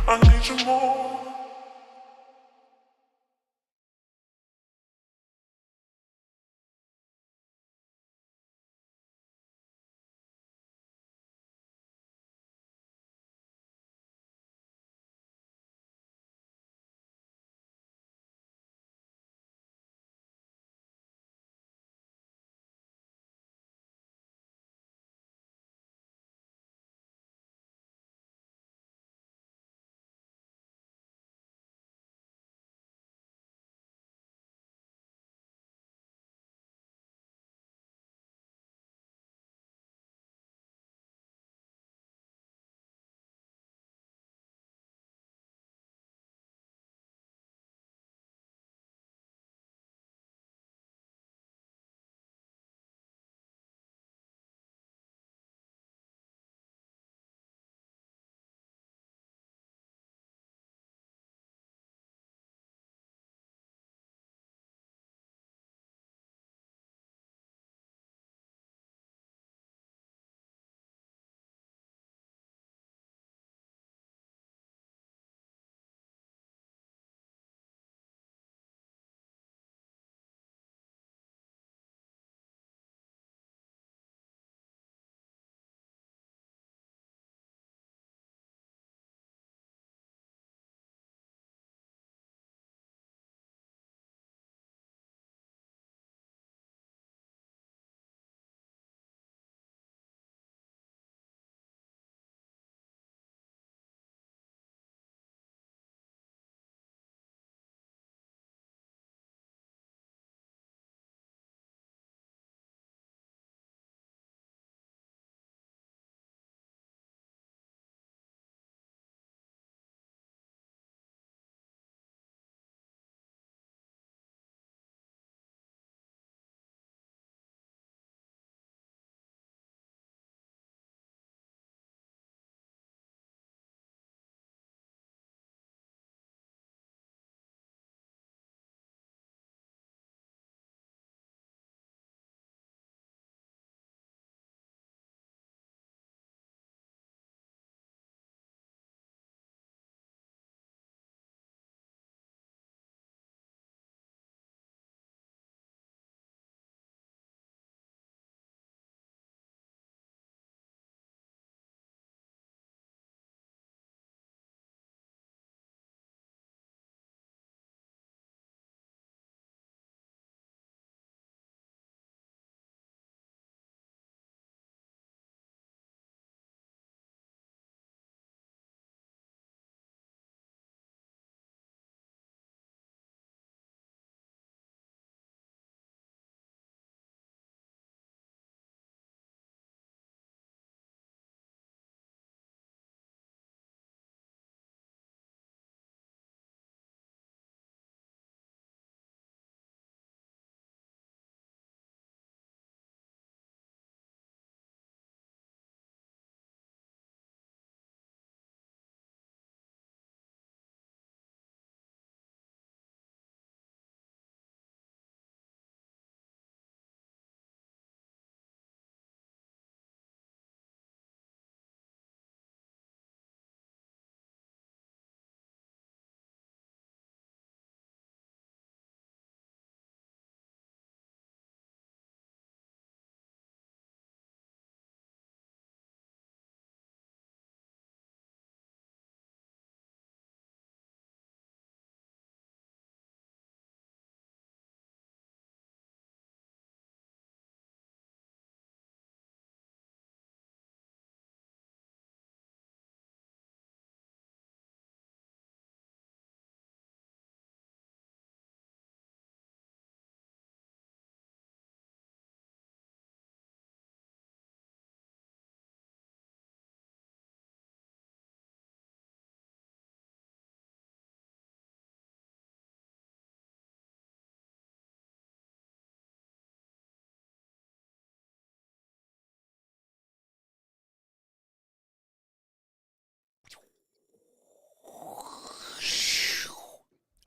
I need you more.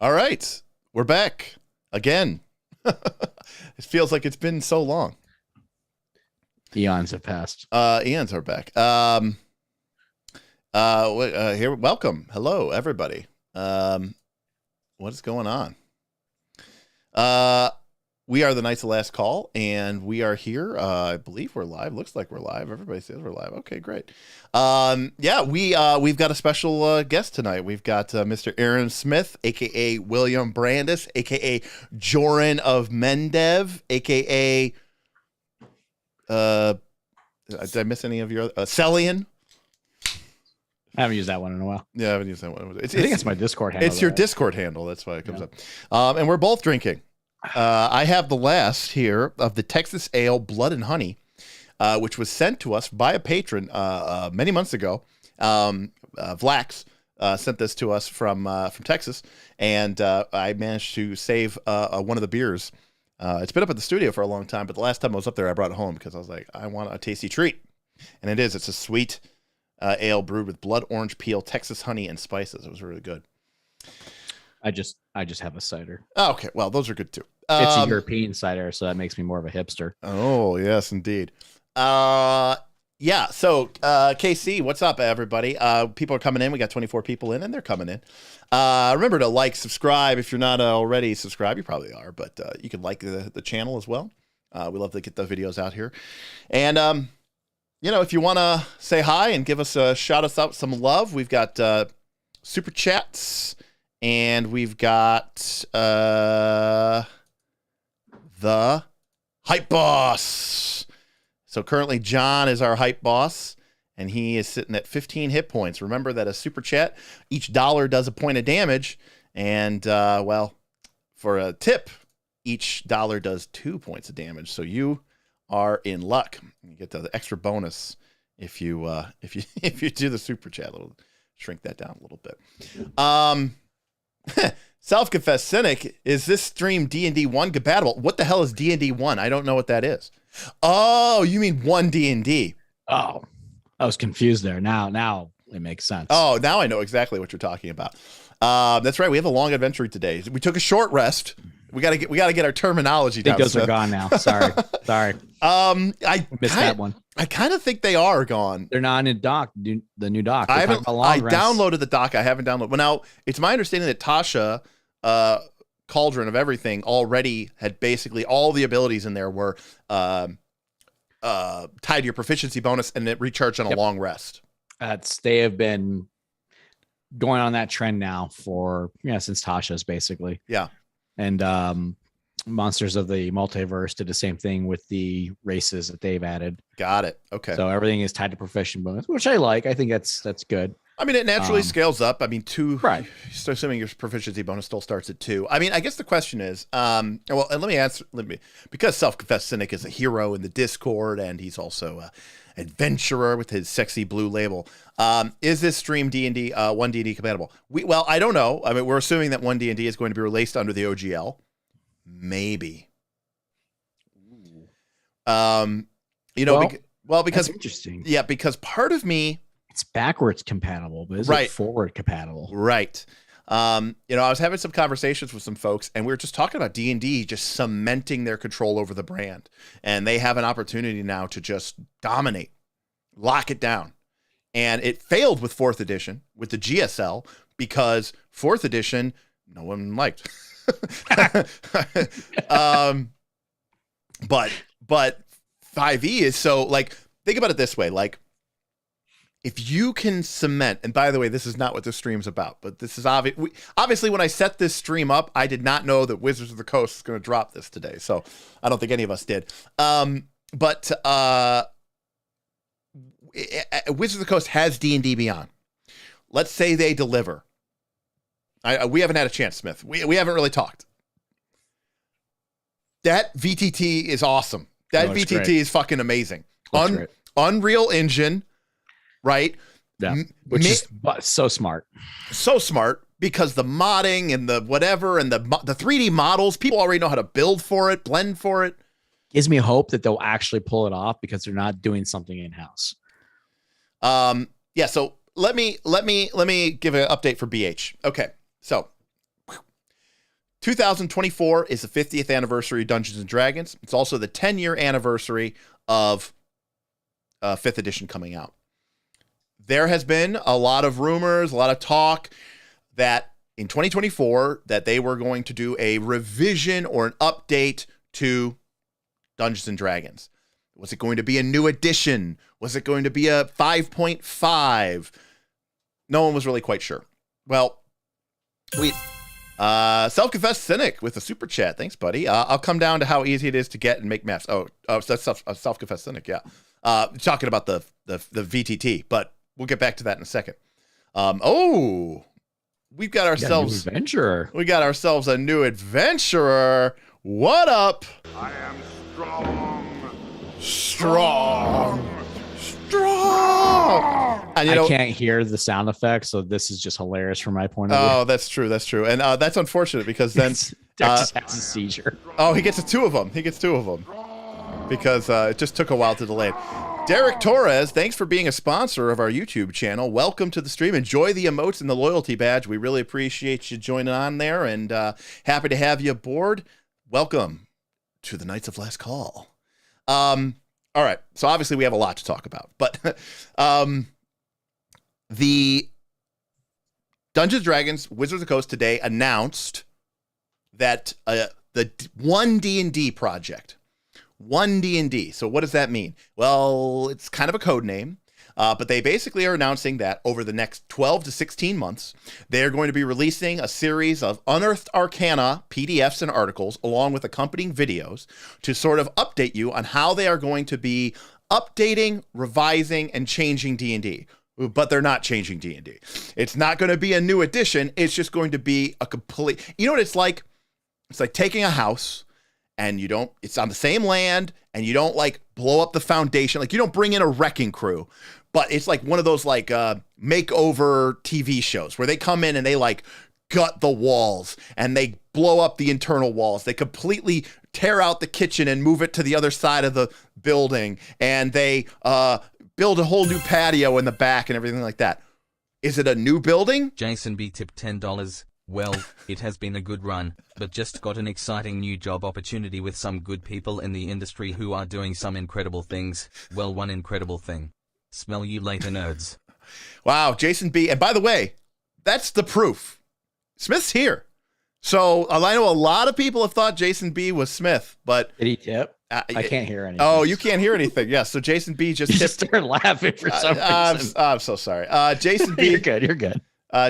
All right, we're back again. It feels like it's been so long. Eons have passed. Eons are back. Here, welcome. Hello, everybody. What is going on? We are the Knights of Last Call, and we are here. I believe we're live. Looks like we're live. Everybody says we're live. Okay, great. Yeah, we've got a special guest tonight. We've got Mr. Aaron Smith, aka William Brandis, aka Joran of Mendev, aka did I miss any of your Celian? I haven't used that one in a while. Yeah, I haven't used that one. I think it's my Discord handle. It's your Discord handle. That's why it comes up. And we're both drinking. I have the last here of the Texas Ale Blood and Honey, which was sent to us by a patron many months ago. Vlax sent this to us from Texas, and I managed to save one of the beers. It's been up at the studio for a long time, but the last time I was up there, I brought it home because I was like, I want a tasty treat. And it is. It's a sweet ale brewed with blood orange peel, Texas honey, and spices. It was really good. I just have a cider. Oh, okay. Well, those are good too. It's a European cider, so that makes me more of a hipster. Oh, yes, indeed. Yeah. So, KC, what's up, everybody? People are coming in. We got 24 people in, and they're coming in. Remember to like, subscribe. If you're not already subscribed, you probably are, but you can like the channel as well. We love to get the videos out here. And, if you want to say hi and give us shout us out some love, we've got super chats, and we've got the hype boss. So currently John is our hype boss, and he is sitting at 15 hit points. Remember that a super chat, each dollar does a point of damage, and for a tip, each dollar does 2 points of damage. So you are in luck. You get the extra bonus if you do the super chat. It'll shrink that down a little bit. Self-confessed cynic, is this stream D&D 1 compatible? What the hell is D&D 1? I don't know what that is. Oh, you mean One D&D? Oh, I was confused there. Now it makes sense. Oh, now I know exactly what you're talking about. That's right. We have a long adventure today. We took a short rest. We gotta get our terminology down. I think those are gone now. Sorry. I missed that one. I kind of think they are gone. They're not in the new doc. I downloaded the doc. I haven't downloaded. Well, now it's my understanding that Tasha, Cauldron of Everything, already had basically all the abilities in there were tied to your proficiency bonus, and it recharged on a long rest. They have been going on that trend now since Tasha's basically. Yeah. And Monsters of the Multiverse did the same thing with the races that they've added. Got it. Okay. So everything is tied to proficiency bonus, which I like. I think that's good. I mean, it naturally scales up. I mean, 2. Right. So assuming your proficiency bonus still starts at 2. I mean, I guess the question is, and let me answer. Because Self-Confessed Cynic is a hero in the Discord, and he's also an adventurer with his sexy blue label. Is this stream D&D 1 D&D compatible? I don't know. I mean, we're assuming that 1 D&D is going to be released under the OGL. Maybe. Because that's interesting. Yeah, because part of me, it's backwards compatible, but is it forward compatible? Right. I was having some conversations with some folks, and we were just talking about D&D just cementing their control over the brand, and they have an opportunity now to just dominate, lock it down. And it failed with 4th edition, with the GSL, because 4th edition, no one liked. But 5e is so, like, think about it this way, like, if you can cement, and by the way, this is not what this stream's about, but this is obviously when I set this stream up, I did not know that Wizards of the Coast is going to drop this today, so I don't think any of us did. But Wizards of the Coast has D&D Beyond. Let's say they deliver. We haven't had a chance, Smith. We haven't really talked. That VTT is awesome. That VTT great. Is fucking amazing. Unreal Engine, right? Yeah, which is so smart. So smart, because the modding and the whatever and the 3D models, people already know how to build for it, blend for it. Gives me hope that they'll actually pull it off because they're not doing something in-house. Yeah, so let me give an update for BH. Okay, so 2024 is the 50th anniversary of Dungeons and Dragons. It's also the 10-year anniversary of 5th edition coming out. there has been a lot of rumors, a lot of talk that in 2024 that they were going to do a revision or an update to Dungeons and Dragons. Was it going to be a new edition? Was it going to be a 5.5? No one was really quite sure. Well, we self-confessed cynic with a super chat. Thanks, buddy. I'll come down to how easy it is to get and make maps. Oh, that's self-confessed cynic. Yeah. Talking about the VTT, but we'll get back to that in a second. We've got ourselves adventurer. We got ourselves a new adventurer. What up? I am strong. And I can't hear the sound effects, so this is just hilarious from my point of view. Oh, that's true. That's true. And that's unfortunate because then Dex has a seizure. Oh, he gets two of them. Because it just took a while to delay it. Derek Torres, thanks for being a sponsor of our YouTube channel. Welcome to the stream. Enjoy the emotes and the loyalty badge. We really appreciate you joining on there, and happy to have you aboard. Welcome to the Knights of Last Call. All right, so obviously we have a lot to talk about, but the Dungeons & Dragons Wizards of the Coast today announced that the One D&D project, One D&D. So what does that mean? Well, it's kind of a code name, but they basically are announcing that over the next 12 to 16 months, they're going to be releasing a series of Unearthed Arcana PDFs and articles along with accompanying videos to sort of update you on how they are going to be updating, revising, and changing D&D. But they're not changing D&D. It's not going to be a new edition. It's just going to be a complete... You know what it's like? It's like taking a house and it's on the same land and you don't like blow up the foundation. Like you don't bring in a wrecking crew. But it's like one of those like makeover TV shows where they come in and they like gut the walls and they blow up the internal walls. They completely tear out the kitchen and move it to the other side of the building. And they build a whole new patio in the back and everything like that. Is it a new building? Jason B tipped $10. Well, it has been a good run, but just got an exciting new job opportunity with some good people in the industry who are doing some incredible things. Well, one incredible thing. Smell you later, nerds. Wow, Jason B. And by the way, that's the proof. Smith's here. So I know a lot of people have thought Jason B was Smith, but... Did he tip? I can't hear anything. Oh, you can't hear anything. Yeah, so Jason B just tipped. Just started laughing for some reason. I'm so sorry. Jason B. You're good.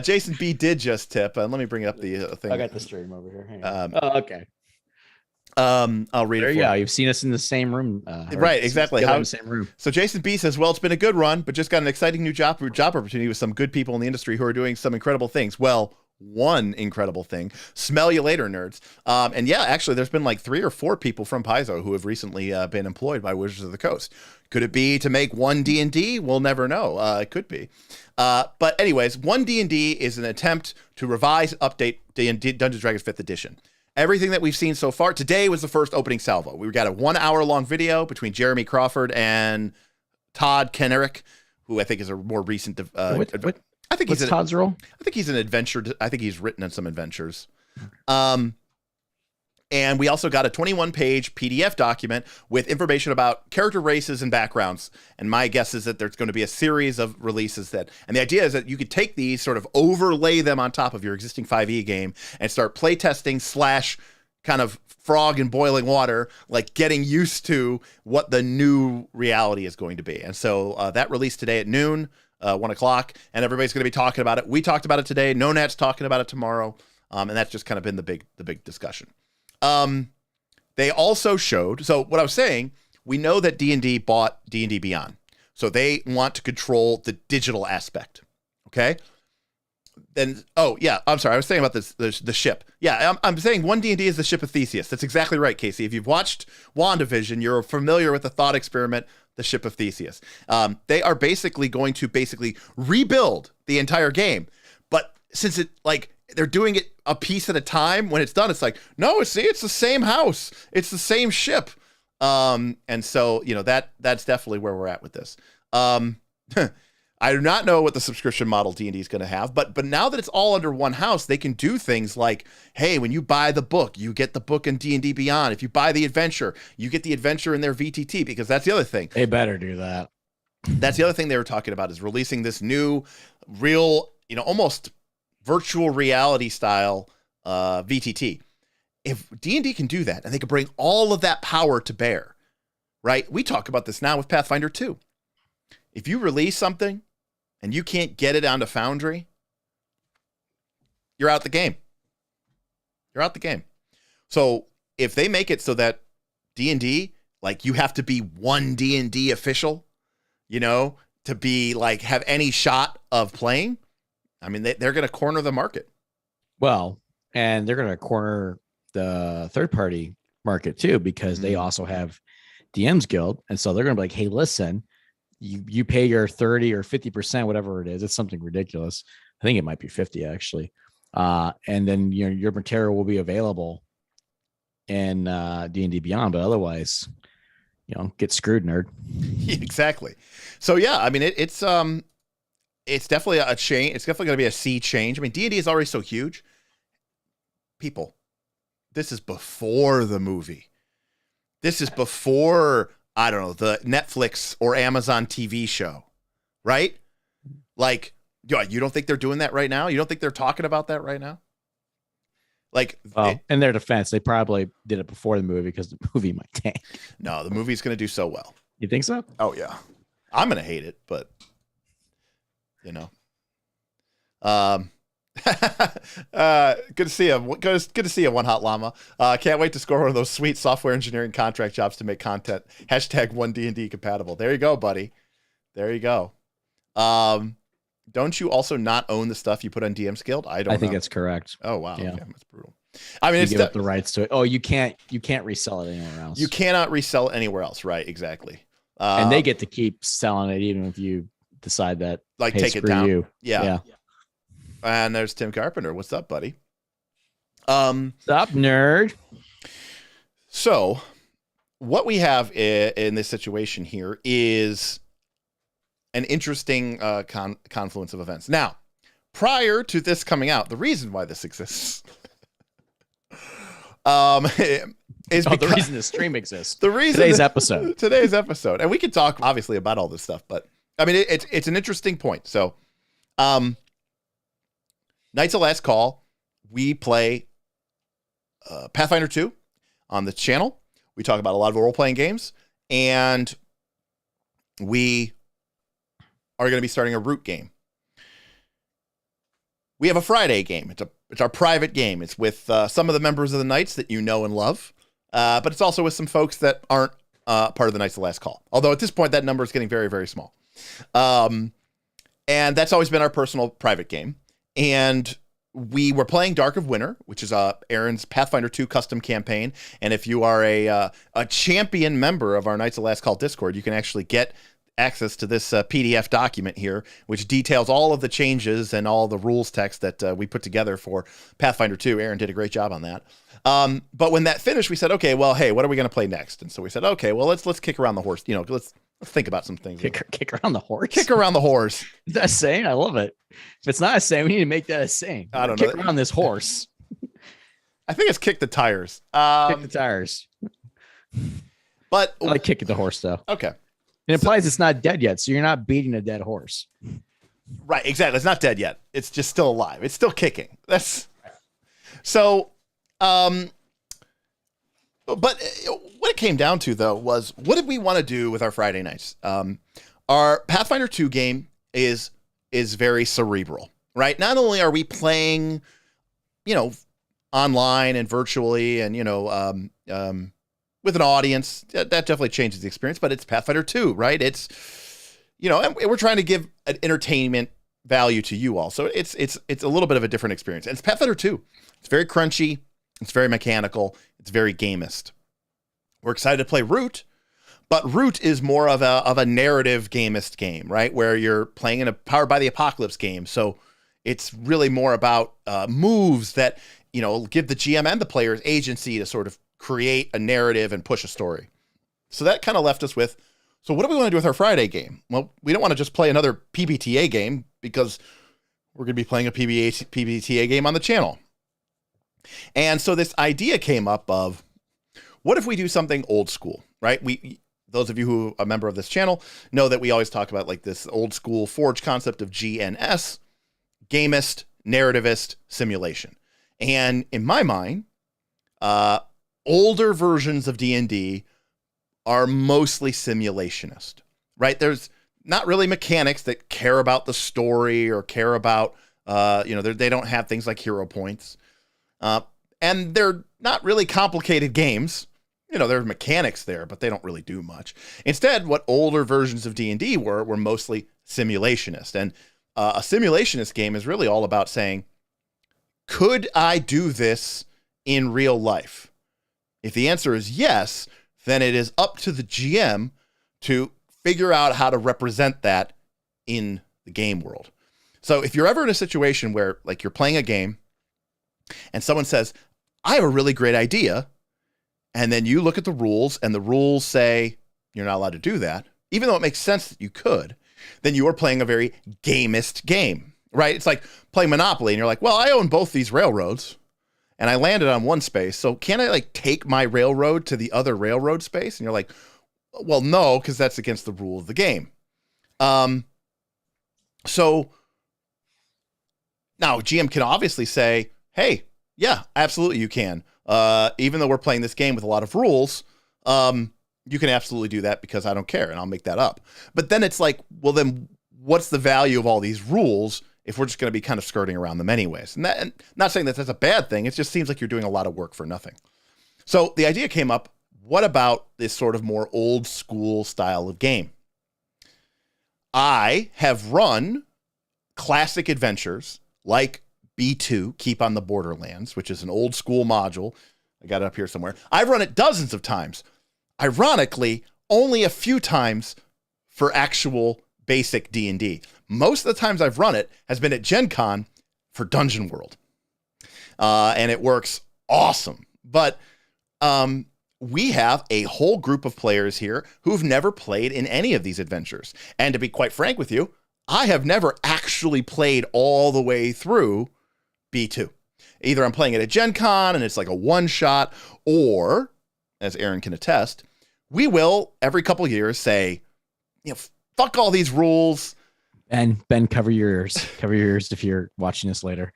Jason B did just tip. Let me bring up the thing. I got the stream over here. Hang on. Okay. I'll read There it. you go. You've seen us in the same room. Right, exactly. In the same room. So Jason B says, well, it's been a good run, but just got an exciting new job opportunity with some good people in the industry who are doing some incredible things. Well, one incredible thing. Smell you later, nerds. And yeah, actually, there's been like 3 or 4 people from Paizo who have recently been employed by Wizards of the Coast. Could it be to make One D&D? We'll never know. It could be. But anyways, One D&D is an attempt to revise, update D&D Dungeons & Dragons 5th edition. Everything that we've seen so far, today was the first opening salvo. We got a 1-hour-long video between Jeremy Crawford and Todd Kenerick, who I think is a more recent... What? I think What's Todd's role? I think he's an adventure. I think he's written on some adventures. And we also got a 21-page PDF document with information about character races and backgrounds. And my guess is that there's going to be a series of releases and the idea is that you could take these, sort of overlay them on top of your existing 5e game and start playtesting / kind of frog in boiling water, like getting used to what the new reality is going to be. And so that released today at noon. 1 o'clock, and everybody's going to be talking about it. We talked about it today. No Nat's talking about it tomorrow, and that's just kind of been the big discussion. They also showed. So what I was saying, we know that D&D bought D&D Beyond, so they want to control the digital aspect. Okay. Then I'm sorry. I was saying about the ship. Yeah, I'm saying One D&D is the ship of Theseus. That's exactly right, Casey. If you've watched WandaVision, you're familiar with the thought experiment. The ship of Theseus. They are basically going to rebuild the entire game. But since they're doing it a piece at a time, when it's done, it's like, no, it's the same house. It's the same ship. And so, that's definitely where we're at with this. I do not know what the subscription model D&D is going to have, but now that it's all under one house, they can do things like, hey, when you buy the book, you get the book in D&D Beyond. If you buy the adventure, you get the adventure in their VTT, because that's the other thing. They better do that. That's the other thing they were talking about, is releasing this new, real, almost virtual reality style VTT. If D&D can do that, and they can bring all of that power to bear, right? We talk about this now with Pathfinder 2. If you release something and you can't get it onto Foundry, you're out the game. You're out the game. So if they make it so that D&D, like, you have to be One D&D official, to be like, have any shot of playing, I mean, they're going to corner the market. Well, and they're going to corner the third party market too, because they also have DMs Guild. And so they're going to be like, hey, listen, you pay your 30 or 50%, whatever it is. It's something ridiculous. I think it might be 50 actually. And then your material will be available in D&D Beyond, but otherwise, get screwed, nerd. Exactly. So yeah, I mean, it's definitely a change. It's definitely going to be a sea change. I mean, D&D is already so huge. People, this is before the movie. This is before, I don't know, the Netflix or Amazon TV show, right? Like, you don't think they're doing that right now? You don't think they're talking about that right now? Like, in their defense, they probably did it before the movie because the movie might tank. No, the movie's going to do so well. You think so? Oh yeah, I'm going to hate it, but good to see you. Good to see you, One Hot Llama. Can't wait to score one of those sweet software engineering contract jobs to make content. # One D&D compatible. There you go, buddy. There you go. Don't you also not own the stuff you put on DM's Guild? I think that's correct. Oh wow, yeah. Okay, that's brutal. I mean, you give up the rights to it. Oh, you can't resell it anywhere else. You cannot resell it anywhere else, right? Exactly. And they get to keep selling it even if you decide that, like, hey, take it down. You. Yeah. And there's Tim Carpenter. What's up, buddy? What's up, nerd? So, what we have in this situation here is an interesting confluence of events. Now, prior to this coming out, the reason why this exists is because the reason the stream exists. The reason today's episode, and we can talk obviously about all this stuff, but I mean, it's an interesting point. So, Knights of Last Call, we play Pathfinder 2 on the channel. We talk about a lot of role-playing games, and we are going to be starting a Root game. We have a Friday game. It's our private game. It's with some of the members of the Knights that you know and love, but it's also with some folks that aren't part of the Knights of Last Call. Although at this point, that number is getting very, very small. And that's always been our personal private game. And we were playing Dark of Winter, which is Aaron's Pathfinder 2 custom campaign. And if you are a champion member of our Knights of Last Call Discord, you can actually get access to this PDF document here, which details all of the changes and all the rules text that we put together for Pathfinder 2. Aaron did a great job on that. But when that finished, we said, okay, well, hey, what are we going to play next? And so we said, okay, well, let's kick around the horse. Let's think about some things. Kick around the horse. Kick around the horse. Is that a saying? I love it. If it's not a saying, we need to make that a saying. I don't know. Kick around this horse. I think it's kick the tires. Kick the tires. But I like kicking the horse though. Okay. It implies it's not dead yet, so you're not beating a dead horse. Right, exactly. It's not dead yet. It's just still alive. It's still kicking. That's so. But what it came down to, though, was what did we want to do with our Friday nights? Our Pathfinder 2 game is very cerebral, right? Not only are we playing, online and virtually, and with an audience, that definitely changes the experience. But it's Pathfinder 2, right? It's and we're trying to give an entertainment value to you all, so it's a little bit of a different experience. And it's Pathfinder 2. It's very crunchy. It's very mechanical. It's very gamist. We're excited to play Root, but Root is more of a narrative gamist game, right? Where you're playing in a Powered by the Apocalypse game. So it's really more about moves that, give the GM and the players agency to sort of create a narrative and push a story. So that kind of left us with, so what do we want to do with our Friday game? Well, we don't want to just play another PBTA game because we're going to be playing a PBTA game on the channel. And so this idea came up of, what if we do something old school, right? those of you who are a member of this channel know that we always talk about like this old school Forge concept of GNS, gamist, narrativist, simulation. And in my mind, older versions of D&D are mostly simulationist, right? There's not really mechanics that care about the story or care about, they don't have things like hero points. And they're not really complicated games. There are mechanics there, but they don't really do much. Instead, what older versions of D&D were mostly simulationist. And a simulationist game is really all about saying, could I do this in real life? If the answer is yes, then it is up to the GM to figure out how to represent that in the game world. So if you're ever in a situation where like you're playing a game and someone says, I have a really great idea, and then you look at the rules and the rules say you're not allowed to do that, even though it makes sense that you could, then you are playing a very gamist game, right? It's like playing Monopoly and you're like, well, I own both these railroads and I landed on one space. So can I like take my railroad to the other railroad space? And you're like, well, no, because that's against the rule of the game. So now GM can obviously say, hey, yeah, absolutely you can. Even though we're playing this game with a lot of rules, you can absolutely do that because I don't care and I'll make that up. But then it's like, well, then what's the value of all these rules if we're just going to be kind of skirting around them anyways? And not saying that that's a bad thing. It just seems like you're doing a lot of work for nothing. So the idea came up, what about this sort of more old school style of game? I have run classic adventures like B2, Keep on the Borderlands, which is an old school module. I got it up here somewhere. I've run it dozens of times. Ironically, only a few times for actual basic D&D. Most of the times I've run it has been at Gen Con for Dungeon World. And it works awesome. But we have a whole group of players here who've never played in any of these adventures. And to be quite frank with you, I have never actually played all the way through B2. Either I'm playing it at Gen Con and it's like a one-shot, or, as Aaron can attest, we will, every couple of years, say, fuck all these rules. And Ben, cover your ears. Cover your ears if you're watching this later.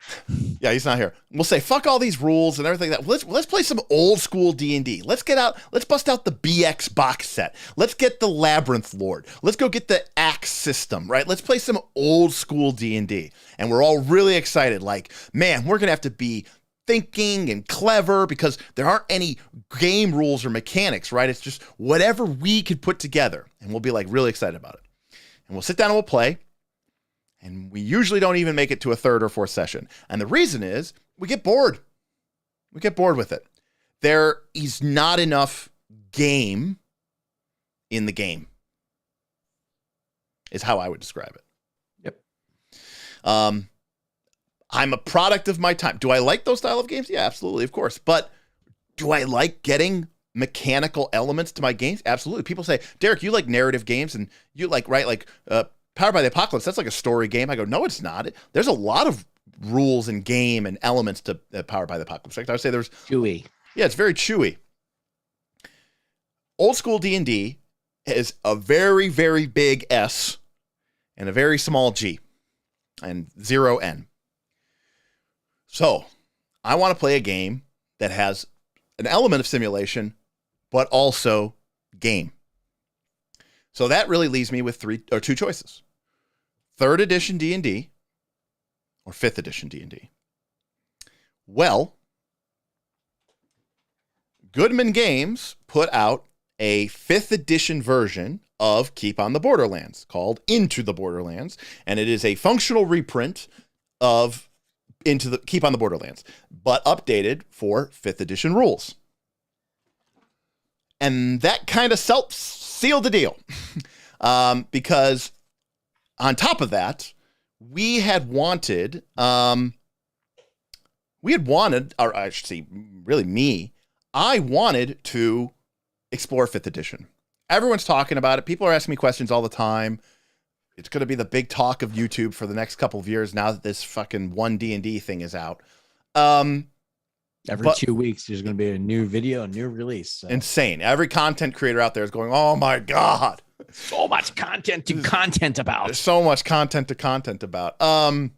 Yeah, he's not here. We'll say, fuck all these rules and everything. Let's play some old school D&D. Let's bust out the BX box set. Let's get the Labyrinth Lord. Let's go get the Axe system, right? Let's play some old school D&D. And we're all really excited. Like, man, we're going to have to be thinking and clever because there aren't any game rules or mechanics, right? It's just whatever we could put together. And we'll be like really excited about it. And we'll sit down and we'll play. And we usually don't even make it to a third or fourth session. And the reason is we get bored. We get bored with it. There is not enough game in the game, is how I would describe it. Yep. I'm a product of my time. Do I like those style of games? Yeah, absolutely, of course. But do I like getting mechanical elements to my games? Absolutely. People say, Derek, you like narrative games and you like, right, like Powered by the Apocalypse, that's like a story game. I go, no, it's not. There's a lot of rules and game and elements to Powered by the Apocalypse. I would say there's chewy. Yeah, it's very chewy. Old school D&D is a very, very big S and a very small G and 0 N. So I want to play a game that has an element of simulation, but also game. So that really leaves me with two choices. 3rd edition D&D or 5th edition D&D. Well, Goodman Games put out a 5th edition version of Keep on the Borderlands called Into the Borderlands, and it is a functional reprint of Keep on the Borderlands, but updated for 5th edition rules. And that kind of sealed the deal. Because on top of that, we had wanted, or I should say, really me, I wanted to explore 5th edition. Everyone's talking about it. People are asking me questions all the time. It's going to be the big talk of YouTube for the next couple of years now that this fucking One D&D thing is out. Every But- 2 weeks, there's going to be a new video, a new release. So. Insane. Every content creator out there is going, oh my God. So much content to content about. There's so much content to content about. I'm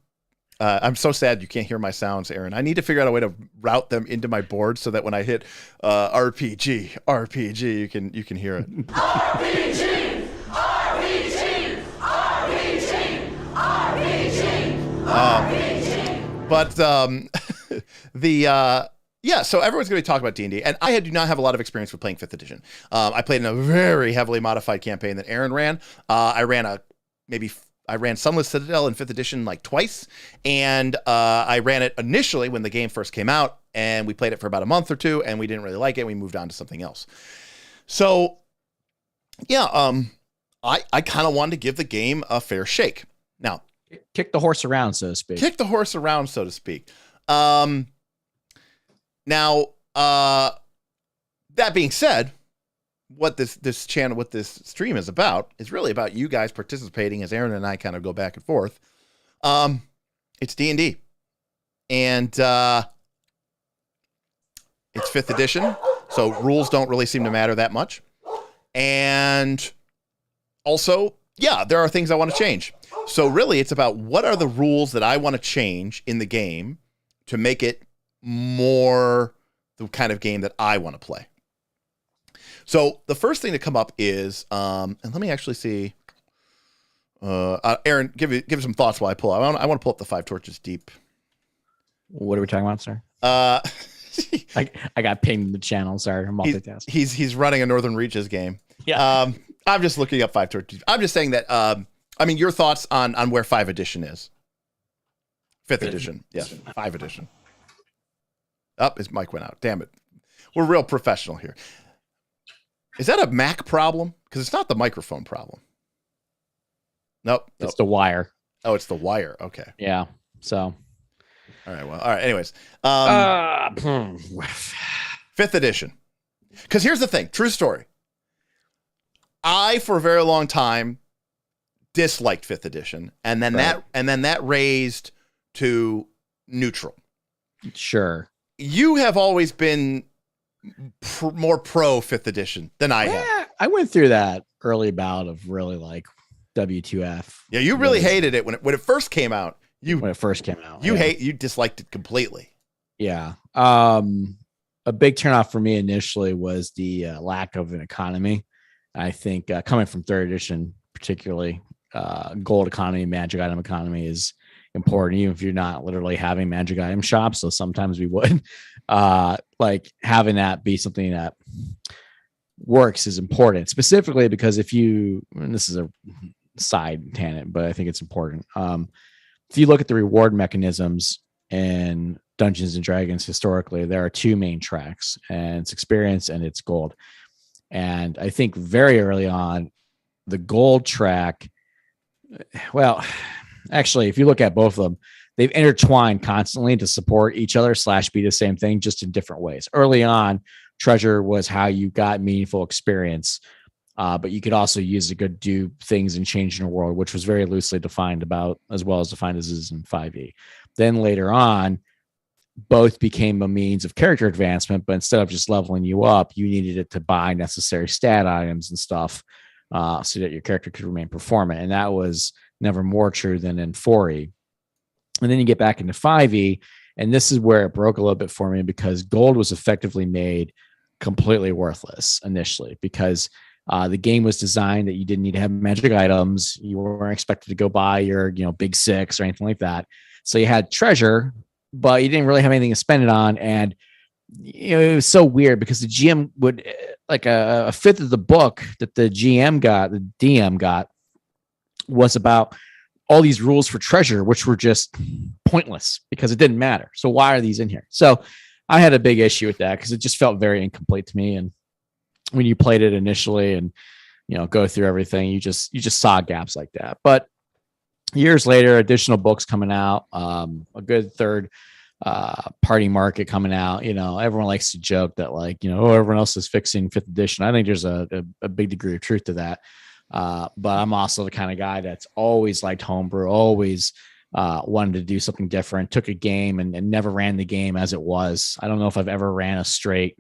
so sad you can't hear my sounds, Aaron. I need to figure out a way to route them into my board so that when I hit RPG, you can hear it. RPG! RPG! RPG! RPG! But so everyone's going to be talking about D&D, and I do not have a lot of experience with playing 5th edition. I played in a very heavily modified campaign that Aaron ran. I ran Sunless Citadel in 5th edition like twice, and I ran it initially when the game first came out, and we played it for about a month or two, and we didn't really like it. We moved on to something else. So, yeah, I kind of wanted to give the game a fair shake. Now, Kick the horse around, so to speak. kick the horse around, so to speak. Now, that being said, what this channel, what this stream is about, is really about you guys participating as Aaron and I kind of go back and forth. It's D&D, and it's 5th edition, so rules don't really seem to matter that much. And also, yeah, there are things I want to change. So really, it's about what are the rules that I want to change in the game to make it more the kind of game that I want to play. So the first thing to come up is, and let me actually see. Aaron, give it some thoughts while I pull. I want to pull up the 5 Torches Deep. What are we talking about, sir? I got pinged in the channel. Sorry, I'm multitasking. He's running a Northern Reaches game. Yeah. I'm just looking up 5 Torches. I'm just saying that. Your thoughts on where 5 edition is. 5th edition. Yeah, 5 edition. His mic went out. Damn it. We're real professional here. Is that a Mac problem? Because it's not the microphone problem. Nope. It's the wire. Oh, it's the wire. Okay. Yeah. So. All right. Well. All right. Anyways. 5th edition. Because here's the thing. True story. I, for a very long time, disliked 5th edition, and then that raised to neutral. Sure. You have always been more pro 5th edition than I have. I went through that early bout of really like W2F. Yeah, you really hated it when it first came out. When it first came out, You disliked it completely. Yeah. A big turnoff for me initially was the lack of an economy. I think coming from 3rd edition, particularly, gold economy, magic item economy is important, even if you're not literally having magic item shops. So sometimes we would like having that be something that works is important, specifically because if you, and this is a side tangent, but I think it's important. If you look at the reward mechanisms in Dungeons and Dragons, historically, there are 2 main tracks, and it's experience and it's gold. And I think very early on, the gold track, well, actually, if you look at both of them, they've intertwined constantly to support each other / be the same thing, just in different ways. Early on, treasure was how you got meaningful experience, but you could also use it to do things and change in the world, which was very loosely defined about, as well as defined as is in 5e. Then later on, both became a means of character advancement, but instead of just leveling you up, you needed it to buy necessary stat items and stuff so that your character could remain performant. And that was never more true than in 4e. And then you get back into 5e, and this is where it broke a little bit for me, because gold was effectively made completely worthless initially, because the game was designed that you didn't need to have magic items. You weren't expected to go buy your, big 6 or anything like that. So you had treasure, but you didn't really have anything to spend it on. And it was so weird because the GM would, like a fifth of the book that the DM got was about all these rules for treasure, which were just pointless because it didn't matter. So why are these in here? So I had a big issue with that because it just felt very incomplete to me. And when you played it initially and, go through everything, you just saw gaps like that. But years later, additional books coming out, a good third party market coming out. Everyone likes to joke that everyone else is fixing 5th edition. I think there's a big degree of truth to that. But I'm also the kind of guy that's always liked homebrew, always wanted to do something different, took a game and never ran the game as it was. I don't know if I've ever ran a straight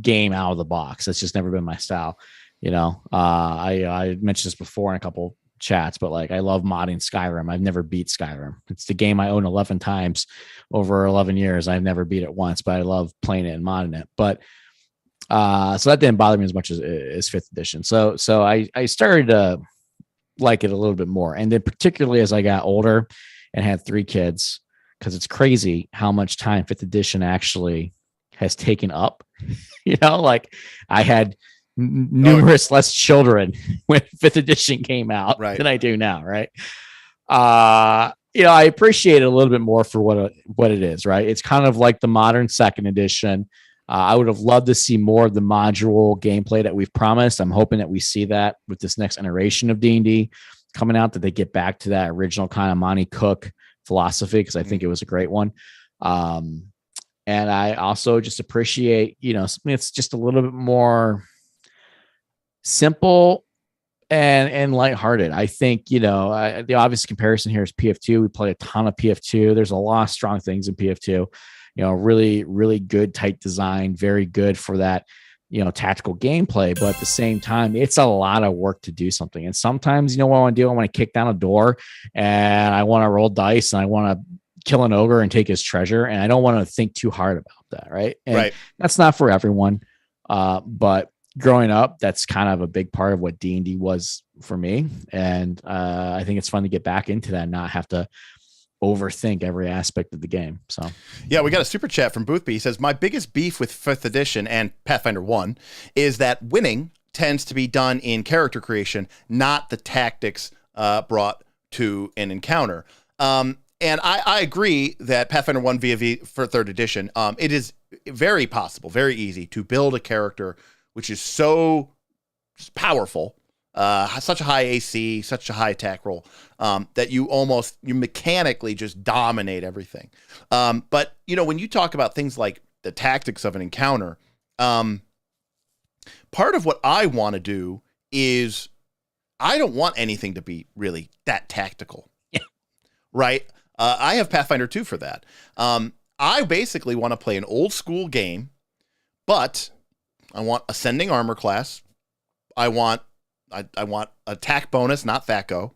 game out of the box. That's just never been my style. I mentioned this before in a couple chats, but like, I love modding Skyrim. I've never beat Skyrim. It's the game I own 11 times over 11 years. I've never beat it once, but I love playing it and modding it. But so that didn't bother me as much as fifth edition. So I started to like it a little bit more. And then particularly as I got older and had 3 kids, because it's crazy how much time fifth edition actually has taken up. Like I had numerous less children when fifth edition came out than I do now. Right. I appreciate it a little bit more for what it is. Right. It's kind of like the modern second edition. I would have loved to see more of the module gameplay that we've promised. I'm hoping that we see that with this next iteration of D&D coming out, that they get back to that original kind of Monty Cook philosophy, because I think it was a great one. And I also just appreciate, it's just a little bit more simple and lighthearted. I think, the obvious comparison here is PF2. We play a ton of PF2. There's a lot of strong things in PF2. Really, really good, tight design, very good for that, tactical gameplay. But at the same time, it's a lot of work to do something. And sometimes, what I want to do? I want to kick down a door and I want to roll dice and I want to kill an ogre and take his treasure. And I don't want to think too hard about that. Right. And that's not for everyone. But growing up, that's kind of a big part of what D&D was for me. And I think it's fun to get back into that and not have to overthink every aspect of the game. So yeah, we got a super chat from Boothby. He says, my biggest beef with 5th edition and Pathfinder 1 is that winning tends to be done in character creation, not the tactics brought to an encounter. And I agree that Pathfinder 1 for 3rd edition, it is very possible, very easy to build a character which is so powerful, such a high AC, such a high attack roll, that you mechanically just dominate everything. But when you talk about things like the tactics of an encounter, part of what I want to do is I don't want anything to be really that tactical. Yeah. Right. I have Pathfinder 2 for that. I basically want to play an old school game, but I want ascending armor class. I want attack bonus, not THAC0.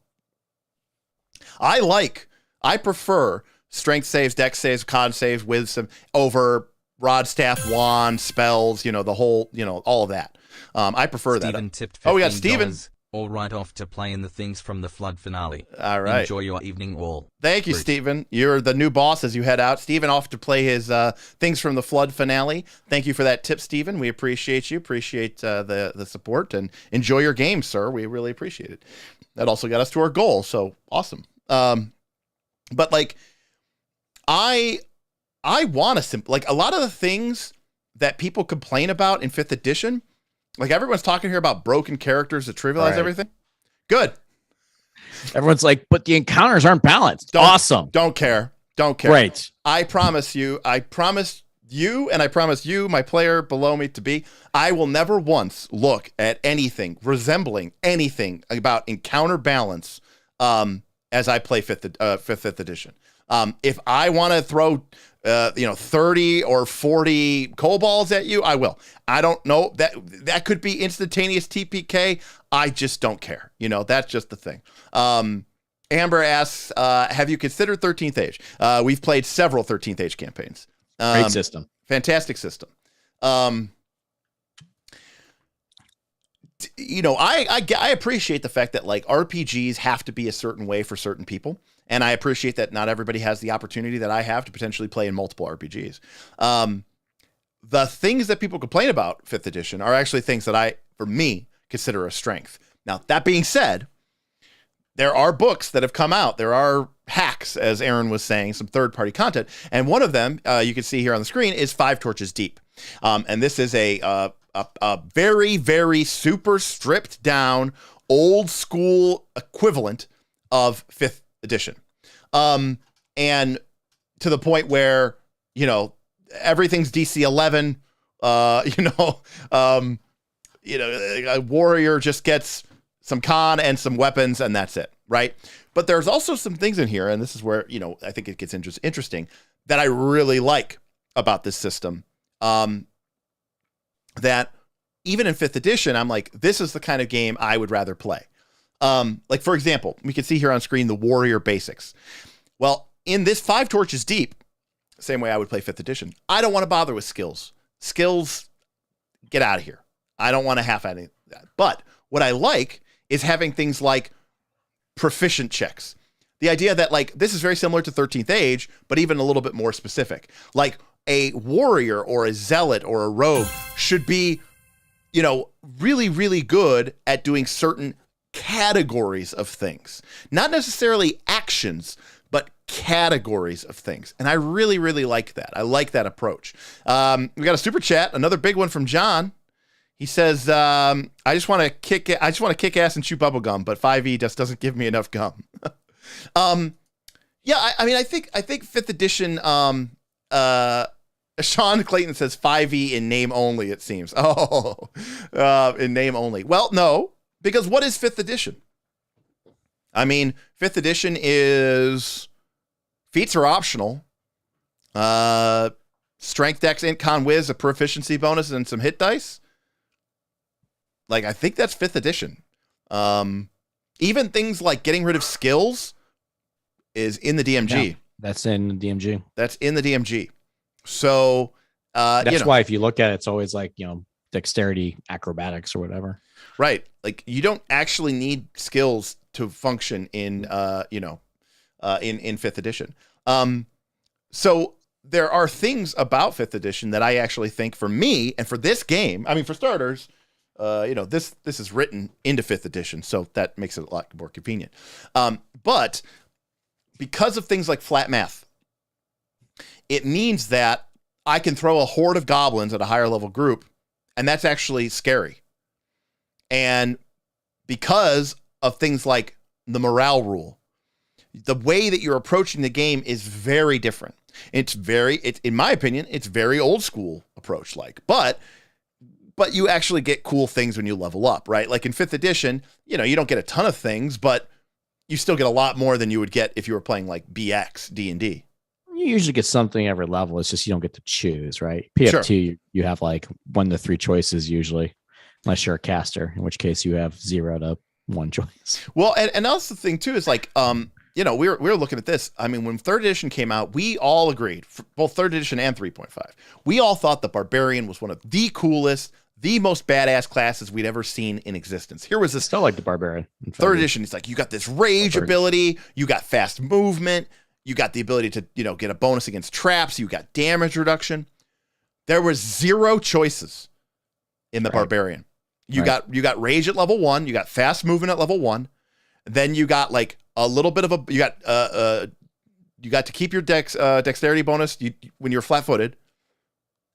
I prefer strength saves, dex saves, con saves, wisdom over rod, staff, wand, spells, the whole, all of that. I prefer Steven that. Tipped we got Steven. All right, off to play in the Things from the Flood finale. All right. Enjoy your evening all. Thank you, Bruce. Steven. You're the new boss as you head out. Steven off to play his Things from the Flood finale. Thank you for that tip, Steven. We appreciate you. Appreciate the support, and enjoy your game, sir. We really appreciate it. That also got us to our goal, so awesome. But like, I want to like a lot of the things that people complain about in 5th edition. Like everyone's talking here about broken characters that trivialize everything. Good. Everyone's like, but the encounters aren't balanced. Awesome. Don't care. Great. I promise you, and I promise you, my player below me to be, I will never once look at anything resembling anything about encounter balance as I play 5th edition. If I want to throw 30 or 40 kobolds at you, I will. I don't know, that could be instantaneous TPK. I just don't care. That's just the thing. Amber asks, have you considered 13th Age? We've played several 13th Age campaigns. Great system. Fantastic system. I appreciate the fact that like RPGs have to be a certain way for certain people. And I appreciate that not everybody has the opportunity that I have to potentially play in multiple RPGs. The things that people complain about 5th edition are actually things that I, for me, consider a strength. Now, that being said, there are books that have come out. There are hacks, as Aaron was saying, some third-party content. And one of them, you can see here on the screen, is 5 Torches Deep. And this is a very, very super stripped down, old school equivalent of 5th edition. And to the point where, everything's DC 11, a warrior just gets some con and some weapons and that's it. right? But there's also some things in here, and this is where, I think it gets interesting, that I really like about this system. That even in 5th edition, I'm like, this is the kind of game I would rather play. Like, for example, we can see here on screen the warrior basics. Well, in this 5 torches deep, same way I would play 5th edition, I don't want to bother with skills. Skills, get out of here. I don't want to half any of that. But what I like is having things like proficient checks. The idea that, like, this is very similar to 13th Age, but even a little bit more specific. Like, a warrior or a zealot or a rogue should be, really, really good at doing certain categories of things. Not necessarily actions, but categories of things. And I really, really like that. I like that approach. We got a super chat, another big one from John. He says, I just want to kick ass and chew bubble gum, but 5e just doesn't give me enough gum. Yeah, I mean, I think 5th edition, Sean Clayton says 5e in name only, it seems. Oh, in name only. Well, no, because what is 5th edition? I mean, 5th edition is feats are optional. Strength, dex, int, con, whiz, a proficiency bonus, and some hit dice. Like, I think that's 5th edition. Even things like getting rid of skills is in the DMG. Yeah, that's in the DMG. That's in the DMG. So that's why if you look at it, it's always like, dexterity, acrobatics, or whatever. Right. Like, you don't actually need skills to function in, in 5th edition. So there are things about 5th edition that I actually think, for me and for this game, I mean, for starters, this is written into 5th edition, so that makes it a lot more convenient. But because of things like flat math, it means that I can throw a horde of goblins at a higher level group, and that's actually scary. And because of things like the morale rule, the way that you're approaching the game is very different. It's in my opinion, it's very old school approach but you actually get cool things when you level up, right? Like in 5th edition, you don't get a ton of things, but you still get a lot more than you would get if you were playing like BX D&D. You usually get something every level. It's just you don't get to choose, right? PF2, sure. You have like 1 to 3 choices usually, unless you're a caster, in which case you have 0 to 1 choice. Well, and also the thing too is like, we were looking at this. I mean, when 3rd edition came out, we all agreed, both 3rd edition and 3.5. We all thought the Barbarian was one of the coolest, the most badass classes we'd ever seen in existence. Here was this. Still like the Barbarian. 3rd edition. It's like, you got this rage ability, you got fast movement, you got the ability to, get a bonus against traps, you got damage reduction. There was 0 choices in the Barbarian. You got rage at level 1, you got fast movement at level 1, then you got like a little bit of you got to keep your dexterity bonus when you're flat-footed,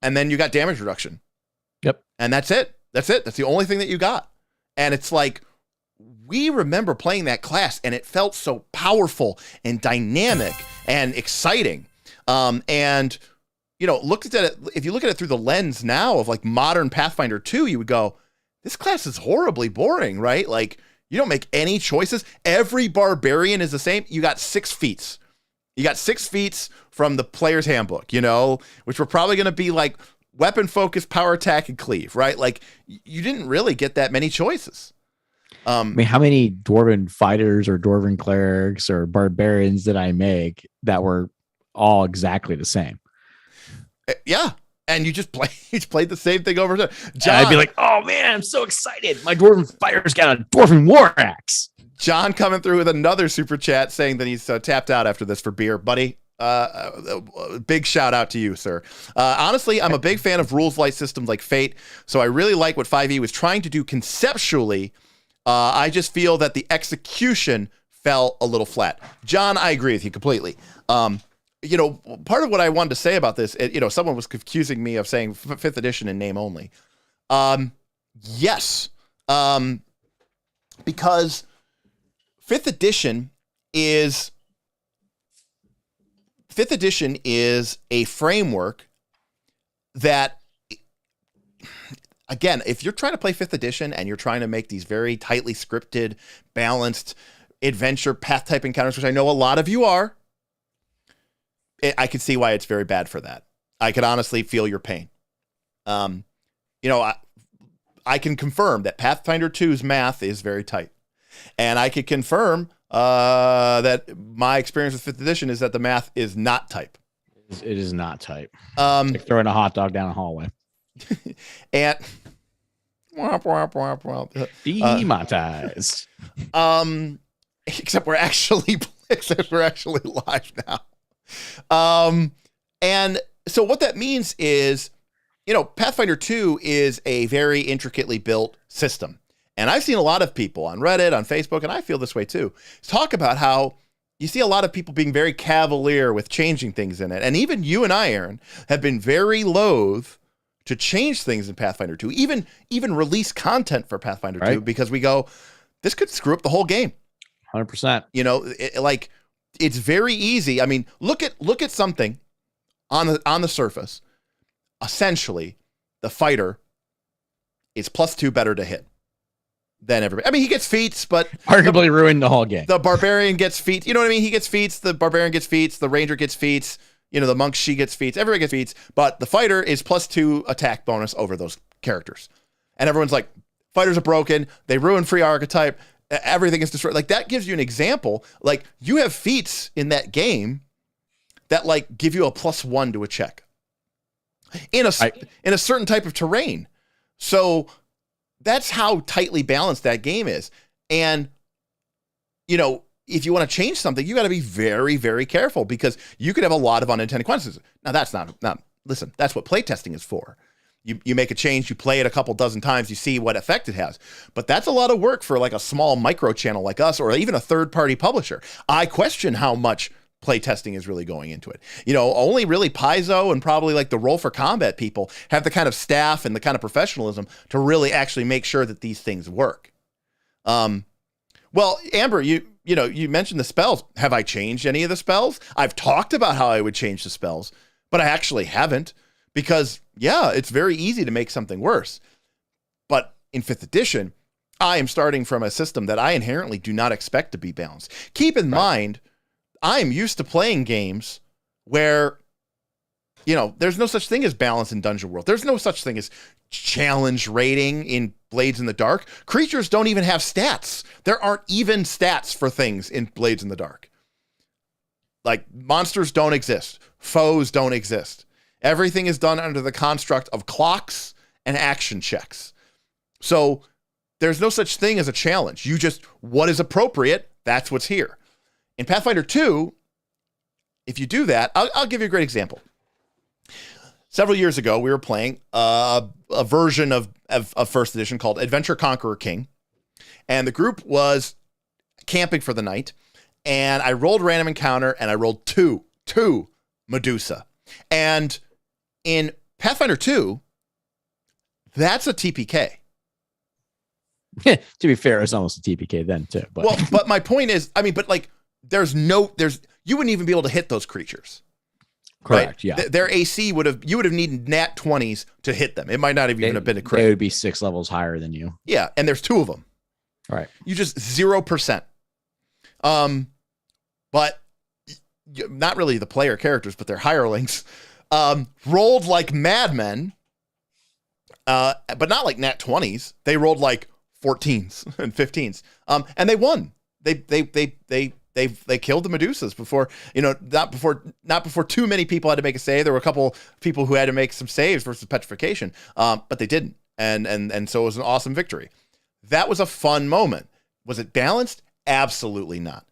and then you got damage reduction. Yep. And that's it. That's the only thing that you got. And it's like, we remember playing that class, and it felt so powerful and dynamic and exciting. And looked at it, if you look at it through the lens now of like modern Pathfinder 2, you would go, this class is horribly boring, right? Like, you don't make any choices. Every barbarian is the same. You got 6 feats. You got 6 feats from the player's handbook, which were probably going to be like weapon focus, power attack, and cleave, right? Like, you didn't really get that many choices. I mean, how many dwarven fighters or dwarven clerics or barbarians did I make that were all exactly the same? Yeah. And you played the same thing over and over. John, I'd be like, oh man, I'm so excited. My dwarven fighter's got a dwarven war axe. John coming through with another super chat saying that he's tapped out after this for beer. Buddy, big shout out to you, sir. Honestly, I'm a big fan of rules light systems like Fate, so I really like what 5e was trying to do conceptually. I just feel that the execution fell a little flat. John, I agree with you completely. Part of what I wanted to say about this, someone was accusing me of saying 5th edition in name only. Yes. Because 5th edition is a framework that, again, if you're trying to play 5th edition and you're trying to make these very tightly scripted, balanced, adventure path type encounters, which I know a lot of you are, I can see why it's very bad for that. I could honestly feel your pain. I can confirm that Pathfinder 2's math is very tight. And I could confirm that my experience with 5th edition is that the math is not type. It is not type. Like throwing a hot dog down a hallway. And Demonetized. Except we're actually live now. And so what that means is, Pathfinder 2 is a very intricately built system. And I've seen a lot of people on Reddit, on Facebook, and I feel this way too, talk about how you see a lot of people being very cavalier with changing things in it. And even you and I, Aaron, have been very loath to change things in Pathfinder 2, even release content for Pathfinder 2, because we go, this could screw up the whole game. 100%. It's very easy. I mean, look at something on the surface. Essentially, the fighter is +2 better to hit than everybody. I mean, he gets feats, but arguably ruined the whole game. The barbarian gets feats. You know what I mean? He gets feats. The barbarian gets feats. The ranger gets feats. The monk, she gets feats. Everybody gets feats. But the fighter is +2 attack bonus over those characters. And everyone's like, fighters are broken. They ruin free archetype. Everything is destroyed. Like, that gives you an example. Like, you have feats in that game that give you a +1 to a check in a certain type of terrain. So that's how tightly balanced that game is. And, if you want to change something, you got to be very, very careful, because you could have a lot of unintended consequences. Now, that's not listen, that's what playtesting is for. You make a change, you play it a couple dozen times, you see what effect it has. But that's a lot of work for a small micro channel like us, or even a third-party publisher. I question how much playtesting is really going into it. Only really Paizo and probably the Roll for Combat people have the kind of staff and the kind of professionalism to really actually make sure that these things work. Well, Amber, you mentioned the spells. Have I changed any of the spells? I've talked about how I would change the spells, but I actually haven't, because it's very easy to make something worse. But in 5th edition, I am starting from a system that I inherently do not expect to be balanced. Keep in mind, I'm used to playing games where, there's no such thing as balance in Dungeon World. There's no such thing as challenge rating in Blades in the Dark. Creatures don't even have stats. There aren't even stats for things in Blades in the Dark. Monsters don't exist. Foes don't exist. Everything is done under the construct of clocks and action checks. So there's no such thing as a challenge. You just, what is appropriate, that's what's here. In Pathfinder 2, if you do that, I'll give you a great example. Several years ago, we were playing a version of 1st edition called Adventure Conqueror King. And the group was camping for the night. And I rolled random encounter, and I rolled two Medusa. And in Pathfinder 2, that's a TPK. To be fair, it's almost a TPK then too. But. Well, but my point is, you wouldn't even be able to hit those creatures. Correct. Right? Yeah. Their AC you would have needed nat 20s to hit them. It might not have even have been a crit. They would be 6 levels higher than you. Yeah. And there's 2 of them. Right. You just 0%. But not really the player characters, but their hirelings, rolled like madmen, but not like nat 20s. They rolled like 14s and 15s. And they won. They killed the Medusas before, not before too many people had to make a save. There were a couple people who had to make some saves versus petrification, but they didn't. And so it was an awesome victory. That was a fun moment. Was it balanced? Absolutely not.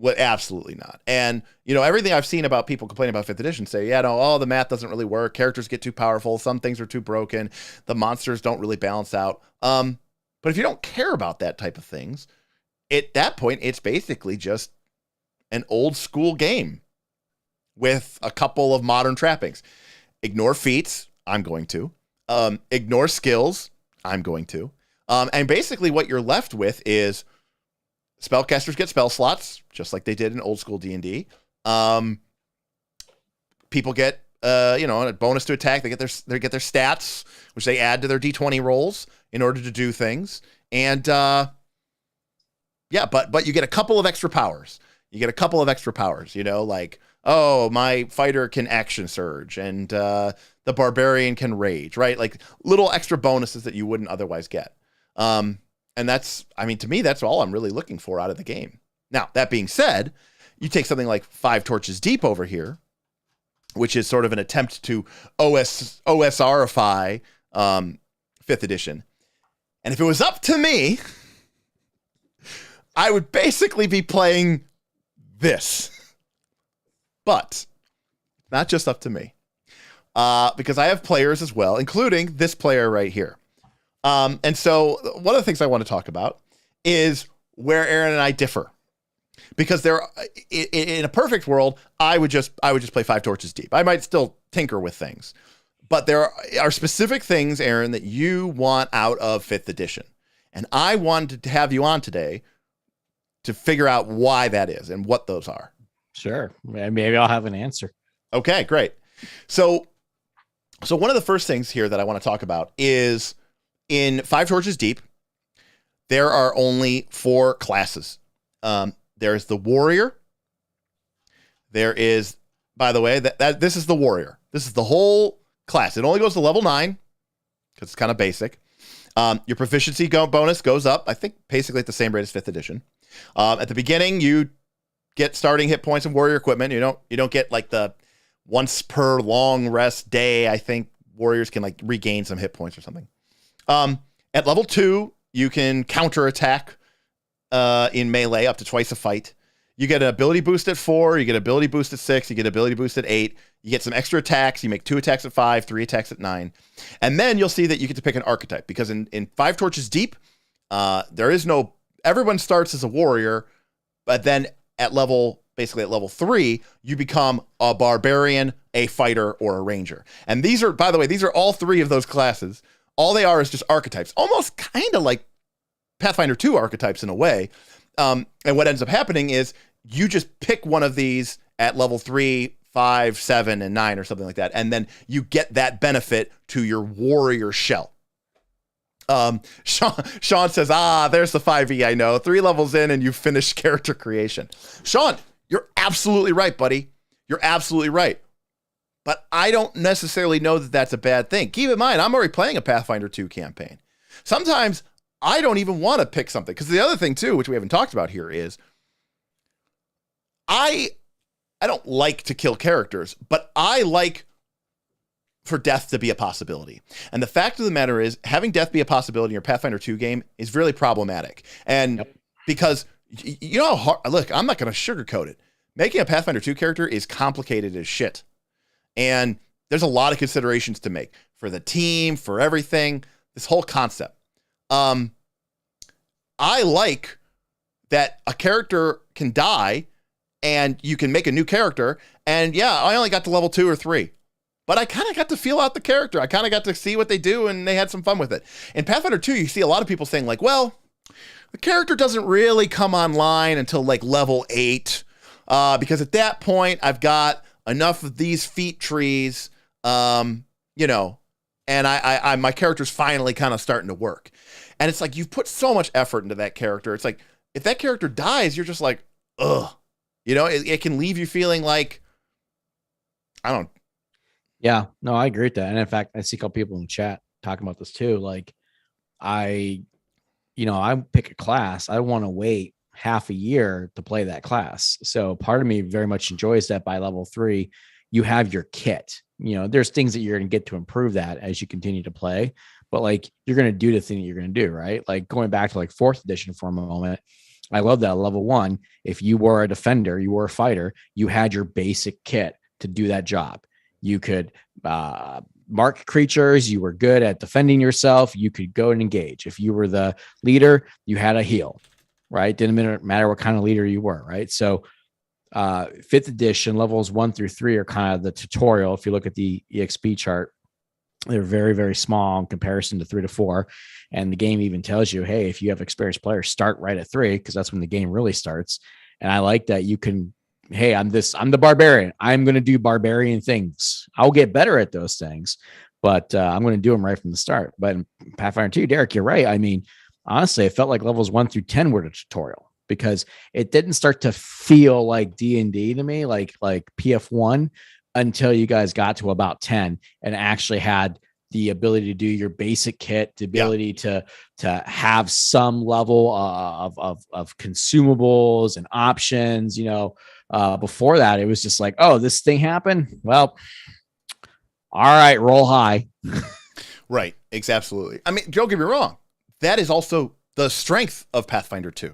Absolutely not. And, everything I've seen about people complaining about 5th edition say, the math doesn't really work. Characters get too powerful. Some things are too broken. The monsters don't really balance out. But if you don't care about that type of things, at that point, it's basically just an old school game with a couple of modern trappings. Ignore feats. I'm going to. Ignore skills. I'm going to. And basically what you're left with is spellcasters get spell slots, just like they did in old school D&D. People get, a bonus to attack. They get their stats, which they add to their D20 rolls in order to do things. And Yeah, but you get a couple of extra powers. You get a couple of extra powers, like, oh, my fighter can action surge and the barbarian can rage, right? Like little extra bonuses that you wouldn't otherwise get. And to me, that's all I'm really looking for out of the game. Now, that being said, you take something like 5 Torches Deep over here, which is sort of an attempt to OSRify 5th edition. And if it was up to me, I would basically be playing this. But not just up to me. Because I have players as well, including this player right here. And so one of the things I want to talk about is where Aaron and I differ. Because in a perfect world, I would just play 5 Torches Deep. I might still tinker with things. But there are specific things, Aaron, that you want out of 5th edition. And I wanted to have you on today to figure out why that is and what those are. Sure. Maybe I'll have an answer. Okay, great. So one of the first things here that I want to talk about is in 5 Torches Deep, there are only 4 classes. There's the warrior. There is, by the way, this is the warrior. This is the whole class. It only goes to level 9 because it's kind of basic. Your proficiency bonus goes up, I think, basically at the same rate as 5th edition. At the beginning, you get starting hit points and warrior equipment. You don't get like the once per long rest day. I think warriors can like regain some hit points or something. At level 2, you can counter attack in melee up to twice a fight. You get an ability boost at 4. You get ability boost at 6. You get ability boost at 8. You get some extra attacks. You make 2 attacks at 5, 3 attacks at 9. And then you'll see that you get to pick an archetype because in 5 Torches Deep, everyone starts as a warrior, but then at level 3, you become a barbarian, a fighter, or a ranger. And these are, by the way, all 3 of those classes. All they are is just archetypes, almost kind of like Pathfinder 2 archetypes in a way. And what ends up happening is you just pick one of these at level 3, 5, 7, and 9 or something like that. And then you get that benefit to your warrior shell. Sean says, there's the 5e I know. 3 levels in and you finish character creation. Sean, you're absolutely right, buddy. You're absolutely right. But I don't necessarily know that that's a bad thing. Keep in mind, I'm already playing a Pathfinder 2 campaign. Sometimes I don't even want to pick something. Because the other thing too, which we haven't talked about here, is I don't like to kill characters, but I like for death to be a possibility. And the fact of the matter is, having death be a possibility in your Pathfinder 2 game is really problematic. And because, you know how hard, look, I'm not going to sugarcoat it. Making a Pathfinder 2 character is complicated as shit. And there's a lot of considerations to make for the team, for everything, this whole concept. I like that a character can die and you can make a new character. And yeah, I only got to level 2 or 3. But I kind of got to feel out the character. I kind of got to see what they do, and they had some fun with it. In Pathfinder 2, you see a lot of people saying, like, well, the character doesn't really come online until, like, level 8. Because at that point, I've got enough of these feat trees, and my character's finally kind of starting to work. And it's like, you've put so much effort into that character. It's like, if that character dies, you're just like, ugh. It can leave you feeling like, I don't. Yeah, no, I agree with that. And in fact, I see a couple people in the chat talking about this too. Like I pick a class. I want to wait half a year to play that class. So part of me very much enjoys that by level 3, you have your kit. There's things that you're going to get to improve that as you continue to play, but like you're going to do the thing that you're going to do, right? Like going back to like 4th edition for a moment. I love that level 1. If you were a defender, you were a fighter, you had your basic kit to do that job. You could mark creatures. You were good at defending yourself. You could go and engage. If you were the leader, you had a heal, right? Didn't matter what kind of leader you were, right? So 5th edition levels 1 through 3 are kind of the tutorial. If you look at the EXP chart, they're very, very small in comparison to 3 to 4. And the game even tells you, hey, if you have experienced players, start right at 3, because that's when the game really starts. And I like that you can, hey, I'm the barbarian. I'm going to do barbarian things. I'll get better at those things, but I'm going to do them right from the start. But in Pathfinder 2, Derek, you're right. I mean, honestly, it felt like levels 1 through 10 were the tutorial because it didn't start to feel like D&D to me, like PF1, until you guys got to about 10 and actually had the ability to do your basic kit, the ability to have some level of consumables and options. Before that, it was just like, oh, this thing happened. Well, all right, roll high. Right. Absolutely. I mean, don't get me wrong. That is also the strength of Pathfinder 2.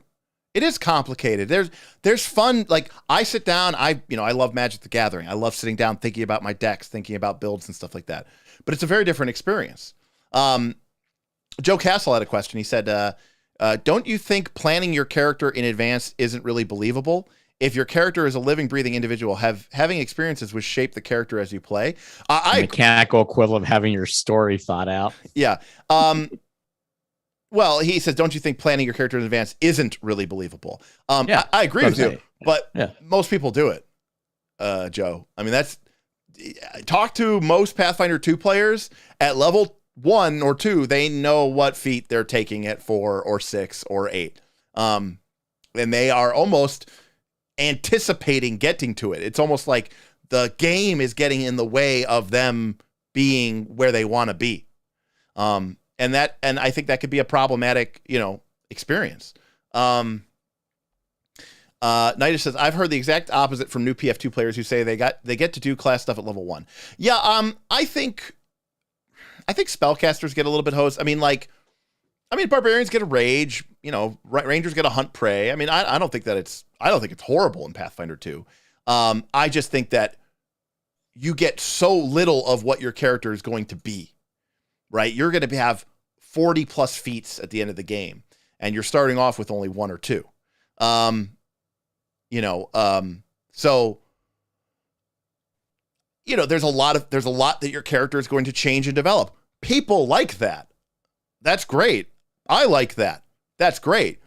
It is complicated. There's fun. Like, I sit down, I love Magic the Gathering. I love sitting down, thinking about my decks, thinking about builds and stuff like that. But it's a very different experience. Joe Castle had a question. He said, don't you think planning your character in advance isn't really believable? If your character is a living, breathing individual, having experiences which shape the character as you play. Mechanical equivalent of having your story thought out. Yeah. Well, he says, don't you think planning your character in advance isn't really believable? I agree with you, but most people do it, Joe. I mean, talk to most Pathfinder 2 players at level 1 or 2. They know what feat they're taking at 4 or 6 or 8. And they are almost anticipating getting to it. It's almost like the game is getting in the way of them being where they want to be. And I think that could be a problematic, experience. Nidus says, I've heard the exact opposite from new PF2 players who say they get to do class stuff at level 1. Yeah, I think spellcasters get a little bit hosed. I mean, barbarians get a rage, rangers get a hunt prey. I mean, I don't think it's horrible in Pathfinder 2. I just think that you get so little of what your character is going to be, right? You're going to have 40 plus feats at the end of the game, and you're starting off with only 1 or 2. So, there's a lot that your character is going to change and develop. People like that. That's great. I like that. That's great.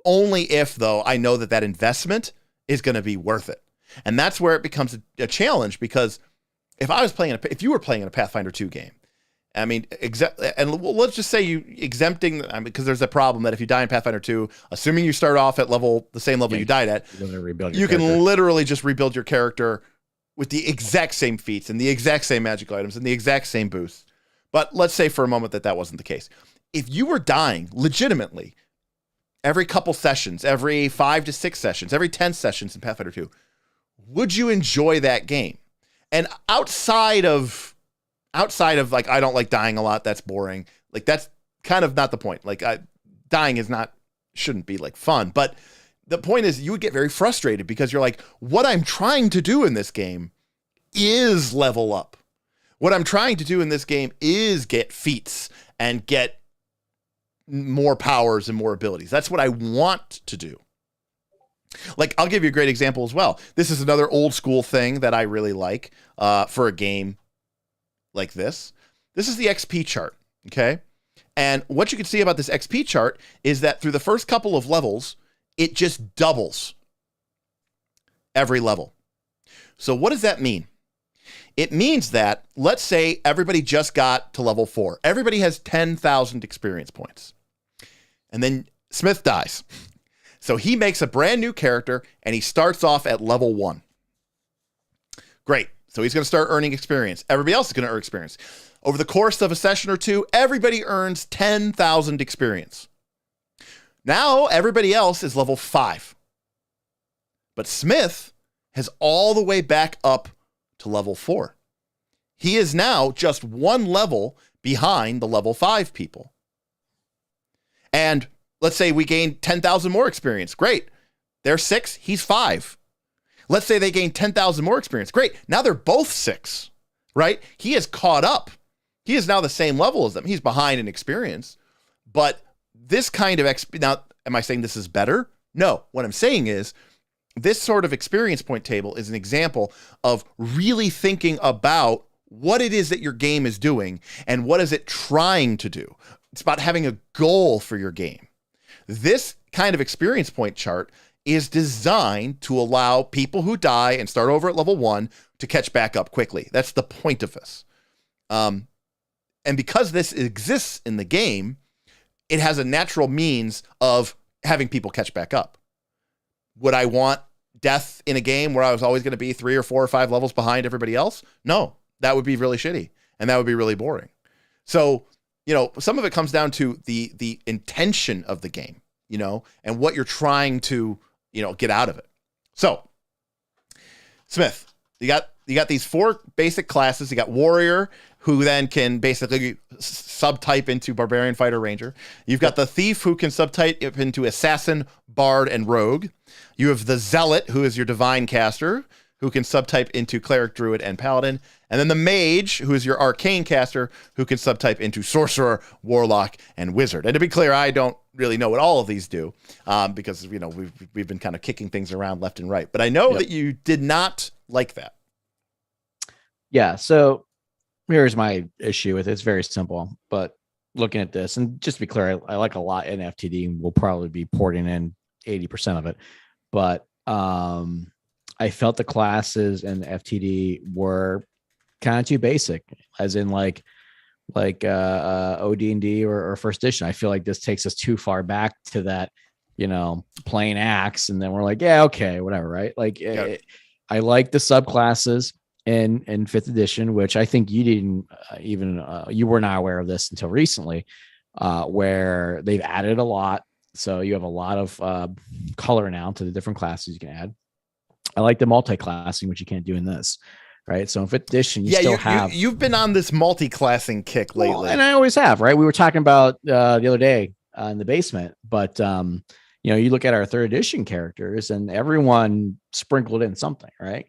Only if, though, I know that investment is going to be worth it. And that's where it becomes a challenge, because if you were playing in a Pathfinder 2 game, I mean, and let's just say you exempting, because there's a problem that if you die in Pathfinder 2, assuming you start off at the same level you died at, you can literally just rebuild your character with the exact same feats and the exact same magical items and the exact same boosts. But let's say for a moment that wasn't the case. If you were dying legitimately every couple sessions, every 5 to 6 sessions, every 10 sessions in Pathfinder 2, would you enjoy that game? And outside of like, I don't like dying a lot, that's boring. Like, that's kind of not the point. Like, dying shouldn't be like fun. But the point is, you would get very frustrated because you're like, what I'm trying to do in this game is level up. What I'm trying to do in this game is get feats and get more powers and more abilities. That's what I want to do. Like, I'll give you a great example as well. This is another old school thing that I really like for a game like this. This is the XP chart, okay? And what you can see about this XP chart is that through the first couple of levels, it just doubles every level. So what does that mean? It means that, let's say everybody just got to level 4. Everybody has 10,000 experience points. And then Smith dies. So he makes a brand new character and he starts off at level 1. Great. So he's going to start earning experience. Everybody else is going to earn experience. Over the course of a session or two, everybody earns 10,000 experience. Now everybody else is level 5. But Smith has all the way back up to level 4. He is now just 1 level behind the level 5 people. And let's say we gain 10,000 more experience. Great. They're 6, he's 5. Let's say they gain 10,000 more experience. Great. Now they're both 6, right? He has caught up. He is now the same level as them. He's behind in experience. But this kind of now, am I saying this is better? No. What I'm saying is this sort of experience point table is an example of really thinking about what it is that your game is doing and what is it trying to do. It's about having a goal for your game. This kind of experience point chart is designed to allow people who die and start over at level 1 to catch back up quickly. That's the point of this. And because this exists in the game, it has a natural means of having people catch back up. Would I want death in a game where I was always going to be 3 or 4 or 5 levels behind everybody else? No, that would be really shitty, and that would be really boring. So, some of it comes down to the intention of the game, and what you're trying to, get out of it. So, Smith, you got these 4 basic classes. You got warrior, who then can basically subtype into barbarian, fighter, ranger. You've got the thief, who can subtype into assassin, bard, and rogue. You have the zealot, who is your divine caster, who can subtype into cleric, druid, and paladin. And then the mage, who is your arcane caster, who can subtype into sorcerer, warlock, and wizard. And to be clear, I don't really know what all of these do, because we've been kind of kicking things around left and right. But I know that you did not like that. Yeah. So here's my issue with it. It's very simple, but looking at this, and just to be clear, I like a lot in FTD, and we'll probably be porting in 80% of it. But I felt the classes in FTD were kind of too basic, as in like OD&D or first edition. I feel like this takes us too far back to that, playing axe, and then we're like, yeah, okay, whatever, right? Like, I like the subclasses in 5th edition, which I think you didn't even you were not aware of this until recently, where they've added a lot. So you have a lot of color now to the different classes you can add. I like the multi-classing, which you can't do in this, right? So in 5th edition, you've been on this multi-classing kick lately. Well, and I always have, right? We were talking about the other day in the basement, but you look at our 3rd edition characters, and everyone sprinkled in something, right?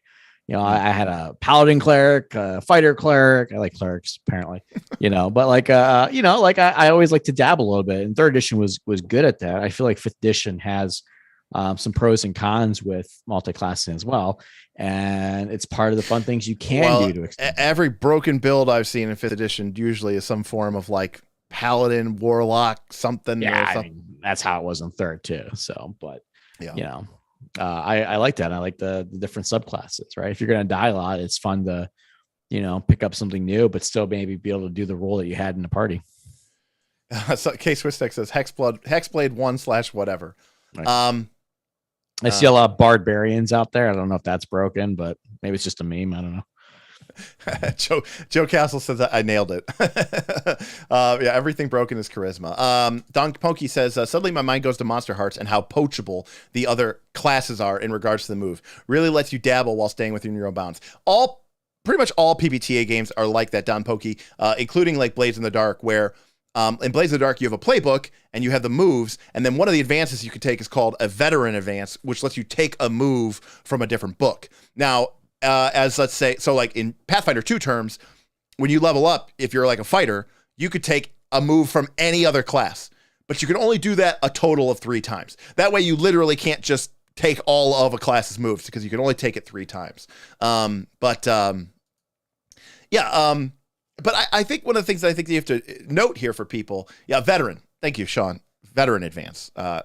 I had a paladin cleric, a fighter cleric. I like clerics apparently, but I always like to dabble a little bit, and 3rd edition was good at that. I feel like 5th edition has some pros and cons with multi-classing as well. And it's part of the fun things you can do to extend. Every broken build I've seen in 5th edition usually is some form of like paladin, warlock, something. Yeah, or something. I mean, that's how it was in 3rd too. So, but I like that. I like the different subclasses, right? If you're going to die a lot, it's fun to, pick up something new, but still maybe be able to do the role that you had in the party. So K-Swistek says Hexblade 1/whatever. Right. I see a lot of barbarians out there. I don't know if that's broken, but maybe it's just a meme. I don't know. Joe Castle says that I nailed it. Everything broken is charisma. Don Pokey says, suddenly my mind goes to Monster Hearts and how poachable the other classes are in regards to the move. Really lets you dabble while staying within your own bounds. Pretty much all PBTA games are like that, Don Pokey, including like Blades in the Dark, where in Blades of the Dark, you have a playbook and you have the moves. And then one of the advances you can take is called a veteran advance, which lets you take a move from a different book. Now, as let's say, so like in Pathfinder 2 terms, when you level up, if you're like a fighter, you could take a move from any other class, but you can only do that a total of 3 times. That way you literally can't just take all of a class's moves because you can only take it 3 times. But I think one of the things that I think you have to note here for people, veteran. Thank you, Sean. Veteran advance. Did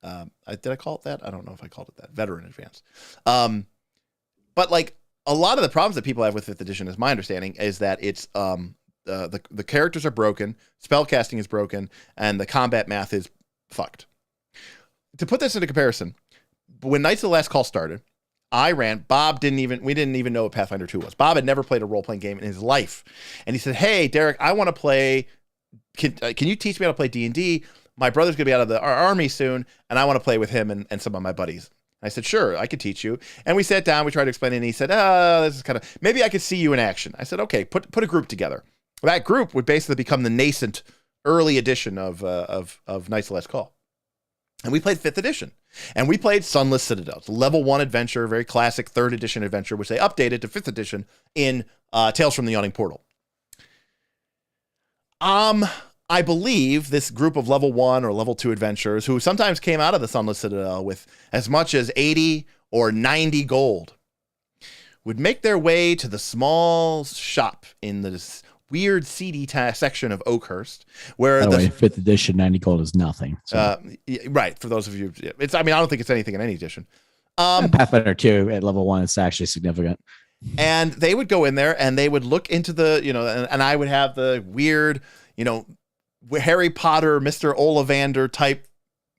I call it that? I don't know if I called it that. Veteran advance. But like a lot of the problems that people have with 5th edition, is my understanding, is that it's the characters are broken, spellcasting is broken, and the combat math is fucked. To put this into comparison, when Knights of the Last Call started, we didn't even know what Pathfinder 2 was. Bob had never played a role-playing game in his life. And he said, hey, Derek, I want to play, can you teach me how to play D&D? My brother's going to be out of our army soon, and I want to play with him and some of my buddies. I said, sure, I could teach you. And we sat down, we tried to explain it, and he said, this is kind of, maybe I could see you in action. I said, okay, put a group together. That group would basically become the nascent early edition of Knights of the Last Call. And we played 5th edition. And we played Sunless Citadel. It's a level 1 adventure, very classic 3rd edition adventure, which they updated to 5th edition in Tales from the Yawning Portal. I believe this group of level 1 or level 2 adventurers, who sometimes came out of the Sunless Citadel with as much as 80 or 90 gold, would make their way to the small shop in this weird seedy section of Oakhurst, where by the way, 5th edition 90 gold is nothing. So. Right, for those of you, I don't think it's anything in any edition. Pathfinder 2 at level 1, it's actually significant. And they would go in there and they would look into the, and I would have the weird, Harry Potter, Mr. Ollivander type,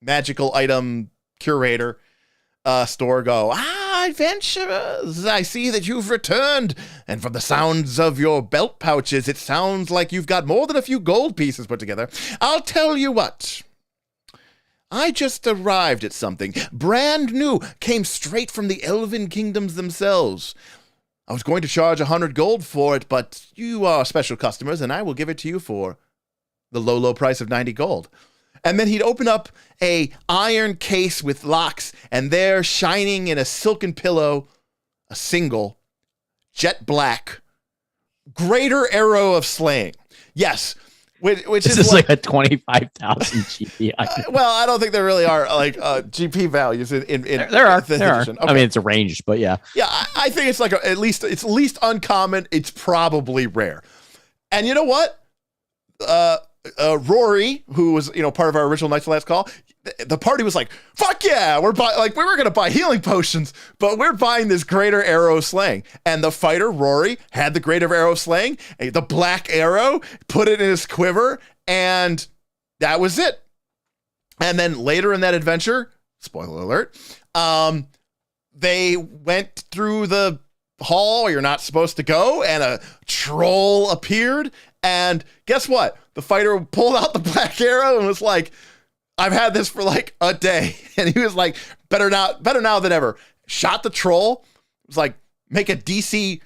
magical item curator store go, adventurers, I see that you've returned, and from the sounds of your belt pouches, it sounds like you've got more than a few gold pieces put together. I'll tell you what. I just arrived at something brand new, came straight from the Elven Kingdoms themselves. I was going to charge 100 gold for it, but you are special customers, and I will give it to you for the low, low price of 90 gold. And then he'd open up a iron case with locks, and there, shining in a silken pillow, a single, jet black, greater arrow of slaying. Yes, which is like a 25,000 GP. Well, I don't think there really are like GP values in there are. Okay. I mean, it's arranged, but yeah. Yeah, I think it's like at least uncommon. It's probably rare. And you know what? Rory, who was part of our original Knights of the Last Call, the party was like, "Fuck yeah, we were gonna buy healing potions, but we're buying this greater arrow of slaying." And the fighter Rory had the greater arrow of slaying, the black arrow, put it in his quiver, and that was it. And then later in that adventure, spoiler alert, they went through the hall you're not supposed to go, and a troll appeared. And guess what? The fighter pulled out the black arrow and was like, "I've had this for like a day." And he was like, better now than ever. Shot the troll. It was like, make a DC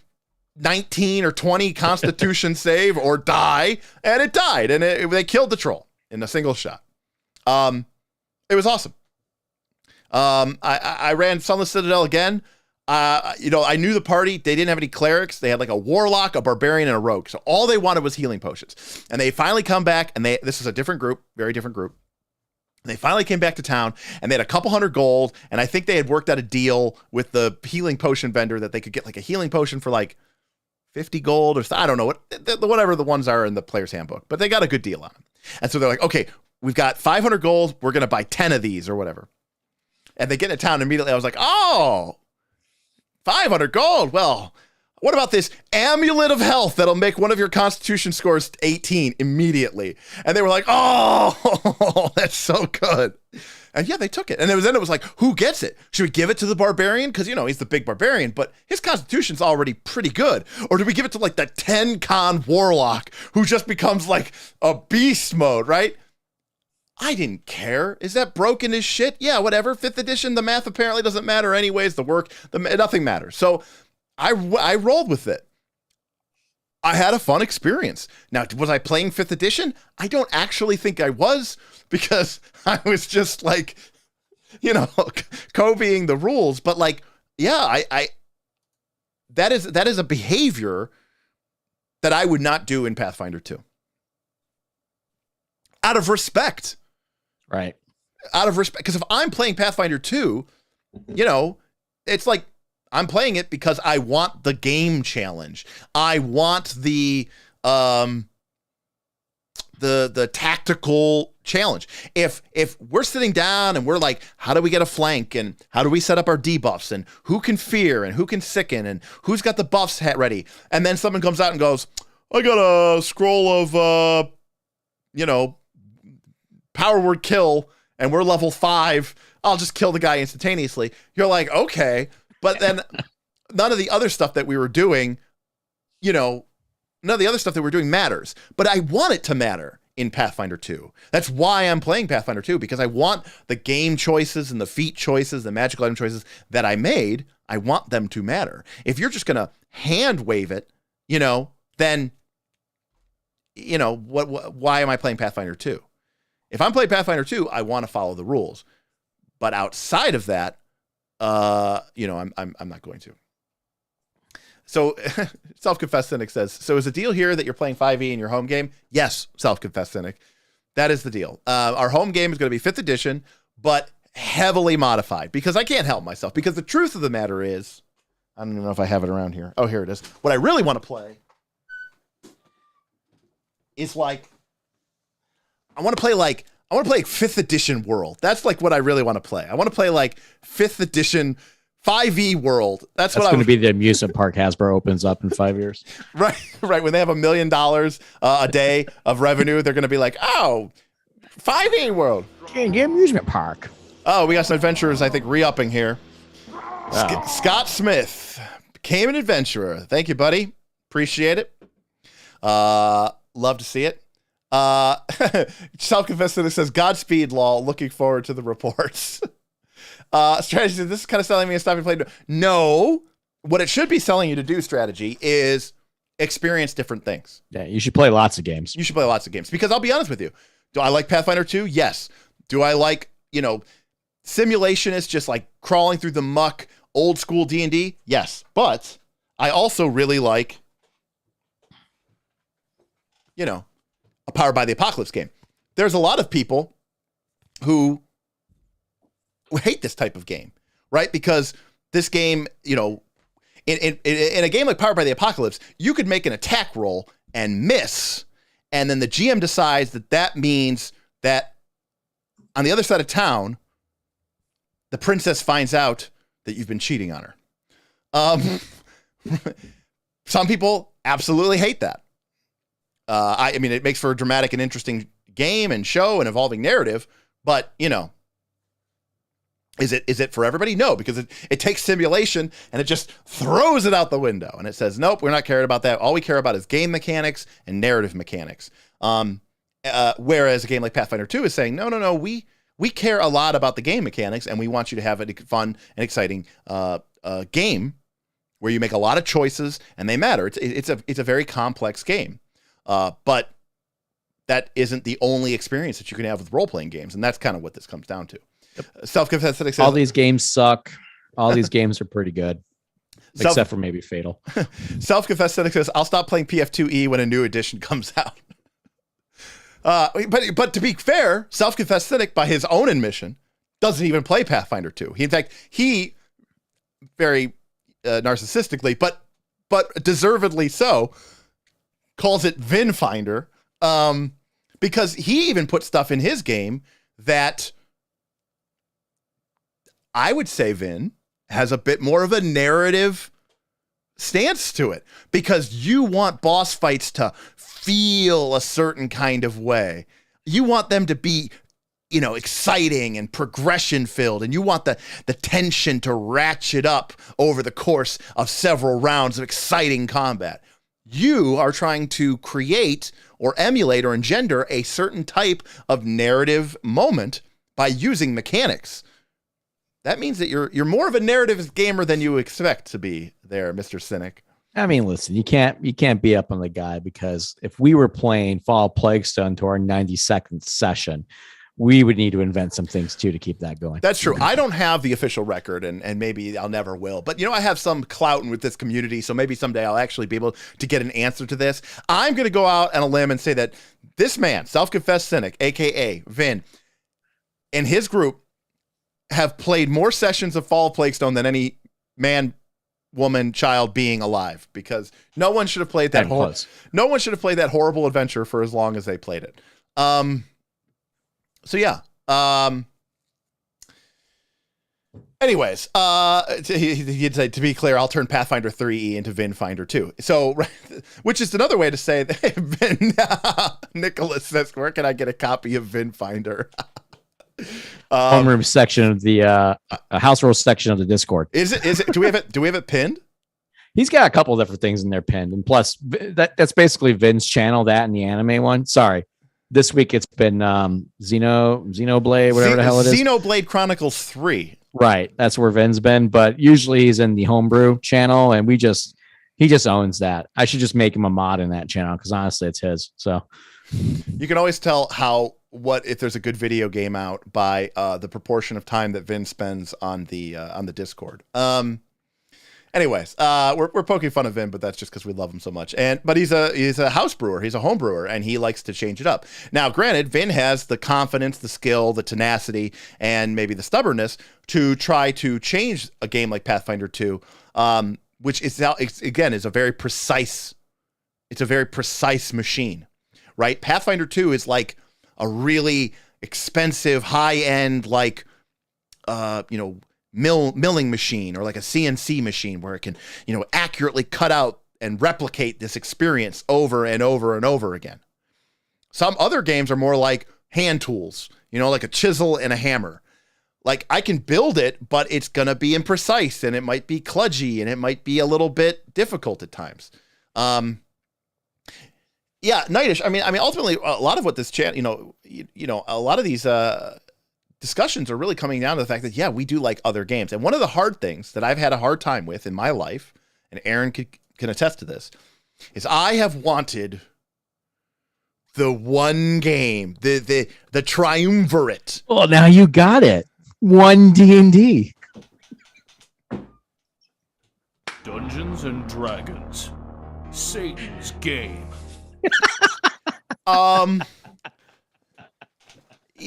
19 or 20 Constitution save or die. And it died. And they killed the troll in a single shot. It was awesome. I ran Sunless Citadel again. I knew the party. They didn't have any clerics. They had like a warlock, a barbarian, and a rogue. So all they wanted was healing potions. And they finally come back, and this is a different group, very different group. They finally came back to town, and they had a couple hundred gold, and I think they had worked out a deal with the healing potion vendor that they could get like a healing potion for like 50 gold or I don't know whatever the ones are in the player's handbook, but they got a good deal on them. And so they're like, "Okay, we've got 500 gold. We're going to buy 10 of these or whatever." And they get into town immediately. I was like, "Oh, 500 gold. Well, what about this amulet of health that'll make one of your constitution scores 18 immediately?" And they were like, "Oh, that's so good." And yeah, they took it. And then it was like, who gets it? Should we give it to the barbarian? Because, he's the big barbarian, but his constitution's already pretty good. Or do we give it to like the 10 con warlock who just becomes like a beast mode, right? I didn't care. Is that broken as shit? Yeah, whatever. 5th edition, the math apparently doesn't matter anyways. The work, nothing matters. So I rolled with it. I had a fun experience. Now, was I playing 5th edition? I don't actually think I was, because I was just like, Kobeing the rules. But like, yeah, that is a behavior that I would not do in Pathfinder 2. Out of respect. Right. Out of respect. Because if I'm playing Pathfinder 2, it's like I'm playing it because I want the game challenge. I want the tactical challenge. If we're sitting down and we're like, how do we get a flank, and how do we set up our debuffs, and who can fear and who can sicken, and who's got the buffs ready, and then someone comes out and goes, "I got a scroll of power word kill, and we're level 5. I'll just kill the guy instantaneously." You're like, okay, but then none of the other stuff that we were doing, matters. But I want it to matter in Pathfinder 2. That's why I'm playing Pathfinder 2, because I want the game choices and the feat choices, the magical item choices that I made, I want them to matter. If you're just going to hand wave it, then, why am I playing Pathfinder 2? If I'm playing Pathfinder 2, I want to follow the rules. But outside of that, I'm not going to. So, Self-Confessed Cynic says, "So is the deal here that you're playing 5e in your home game?" Yes, Self-Confessed Cynic. That is the deal. Our home game is going to be 5th edition, but heavily modified, because I can't help myself. Because the truth of the matter is, I don't even know if I have it around here. Oh, here it is. What I really want to play is like, I want to play 5th edition world. That's like what I really want to play. I want to play like 5th edition 5e world. That's what going to be the amusement park Hasbro opens up in 5 years. Right. When they have $1 million a day of revenue, they're going to be like, "Oh, 5e world." D&D amusement park. Oh, we got some adventurers, I think, re-upping here. Oh. Scott Smith became an adventurer. Thank you, buddy. Appreciate it. Love to see it. Self-confessed that it says, Godspeed, lol. Looking forward to the reports. Strategy, this is kind of selling me a stop and play. No. What it should be selling you to do, strategy, is experience different things. Yeah, you should play lots of games. You should play lots of games. Because I'll be honest with you. Do I like Pathfinder 2? Yes. Do I like, simulation is just like crawling through the muck, old school D&D? Yes. But I also really like, a Powered by the Apocalypse game. There's a lot of people who hate this type of game, right? Because this game, in a game like Powered by the Apocalypse, you could make an attack roll and miss, and then the GM decides that means that on the other side of town, the princess finds out that you've been cheating on her. Some people absolutely hate that. It makes for a dramatic and interesting game and show and evolving narrative, but, is it for everybody? No, because it takes simulation and it just throws it out the window. And it says, nope, we're not caring about that. All we care about is game mechanics and narrative mechanics. Whereas a game like Pathfinder 2 is saying, no, we care a lot about the game mechanics and we want you to have a fun and exciting game where you make a lot of choices and they matter. It's a very complex game. But that isn't the only experience that you can have with role-playing games. And that's kind of what this comes down to. Self-confessed. All these games suck. All these games are pretty good. Except for maybe Fatal. Self-confessed cynic says, I'll stop playing PF2E when a new edition comes out. But to be fair, self-confessed cynic, by his own admission, doesn't even play Pathfinder 2. In fact, he very narcissistically, but deservedly so, calls it Vin Finder, because he even put stuff in his game that I would say Vin has a bit more of a narrative stance to it, because you want boss fights to feel a certain kind of way. You want them to be, exciting and progression filled, and you want the tension to ratchet up over the course of several rounds of exciting combat. You are trying to create or emulate or engender a certain type of narrative moment by using mechanics. That means that you're more of a narrative gamer than you expect to be there, Mr. Cynic. I mean, listen, you can't be up on the guy, because if we were playing Fall Plaguestone to our 92nd session, we would need to invent some things too to keep that going. That's true. I don't have the official record, and maybe I'll never will. But, I have some clout with this community, so maybe someday I'll actually be able to get an answer to this. I'm going to go out on a limb and say that this man, self-confessed cynic, a.k.a. Vin, and his group have played more sessions of Fall of Plaguestone than any man, woman, child being alive, because no one should have played that horrible adventure for as long as they played it. So yeah. Anyways, he'd say, to be clear, I'll turn Pathfinder 3E into Vin Finder 2. So, which is another way to say that Nicholas says, where can I get a copy of Vin Finder? Homeroom section of the house rules section of the Discord. Is it? Do we have it pinned? He's got a couple of different things in there pinned, and plus that's basically Vin's channel, that and the anime one. Sorry, this week it's been Xenoblade, whatever the hell it is. Xenoblade Chronicles 3. Right, that's where Vin's been, but usually he's in the homebrew channel, and he just owns that. I should just make him a mod in that channel, because honestly, it's his. So you can always tell if there's a good video game out by the proportion of time that Vin spends on the Discord. Anyways, we're poking fun of Vin, but that's just because we love him so much. But he's a house brewer, he's a home brewer, and he likes to change it up. Now, granted, Vin has the confidence, the skill, the tenacity, and maybe the stubbornness to try to change a game like Pathfinder 2, which is a very precise. It's a very precise machine, right? Pathfinder 2 is like a really expensive, high-end, milling machine, or like a CNC machine where it can, accurately cut out and replicate this experience over and over and over again. Some other games are more like hand tools, like a chisel and a hammer. Like I can build it, but it's going to be imprecise and it might be kludgy and it might be a little bit difficult at times. Yeah, Nightish. I mean, ultimately, a lot of what this chat, a lot of these discussions are really coming down to the fact that, yeah, we do like other games. And one of the hard things that I've had a hard time with in my life, and Aaron can attest to this, is I have wanted the one game, the triumvirate. Well, now you got it. One D&D. Dungeons and Dragons. Satan's game.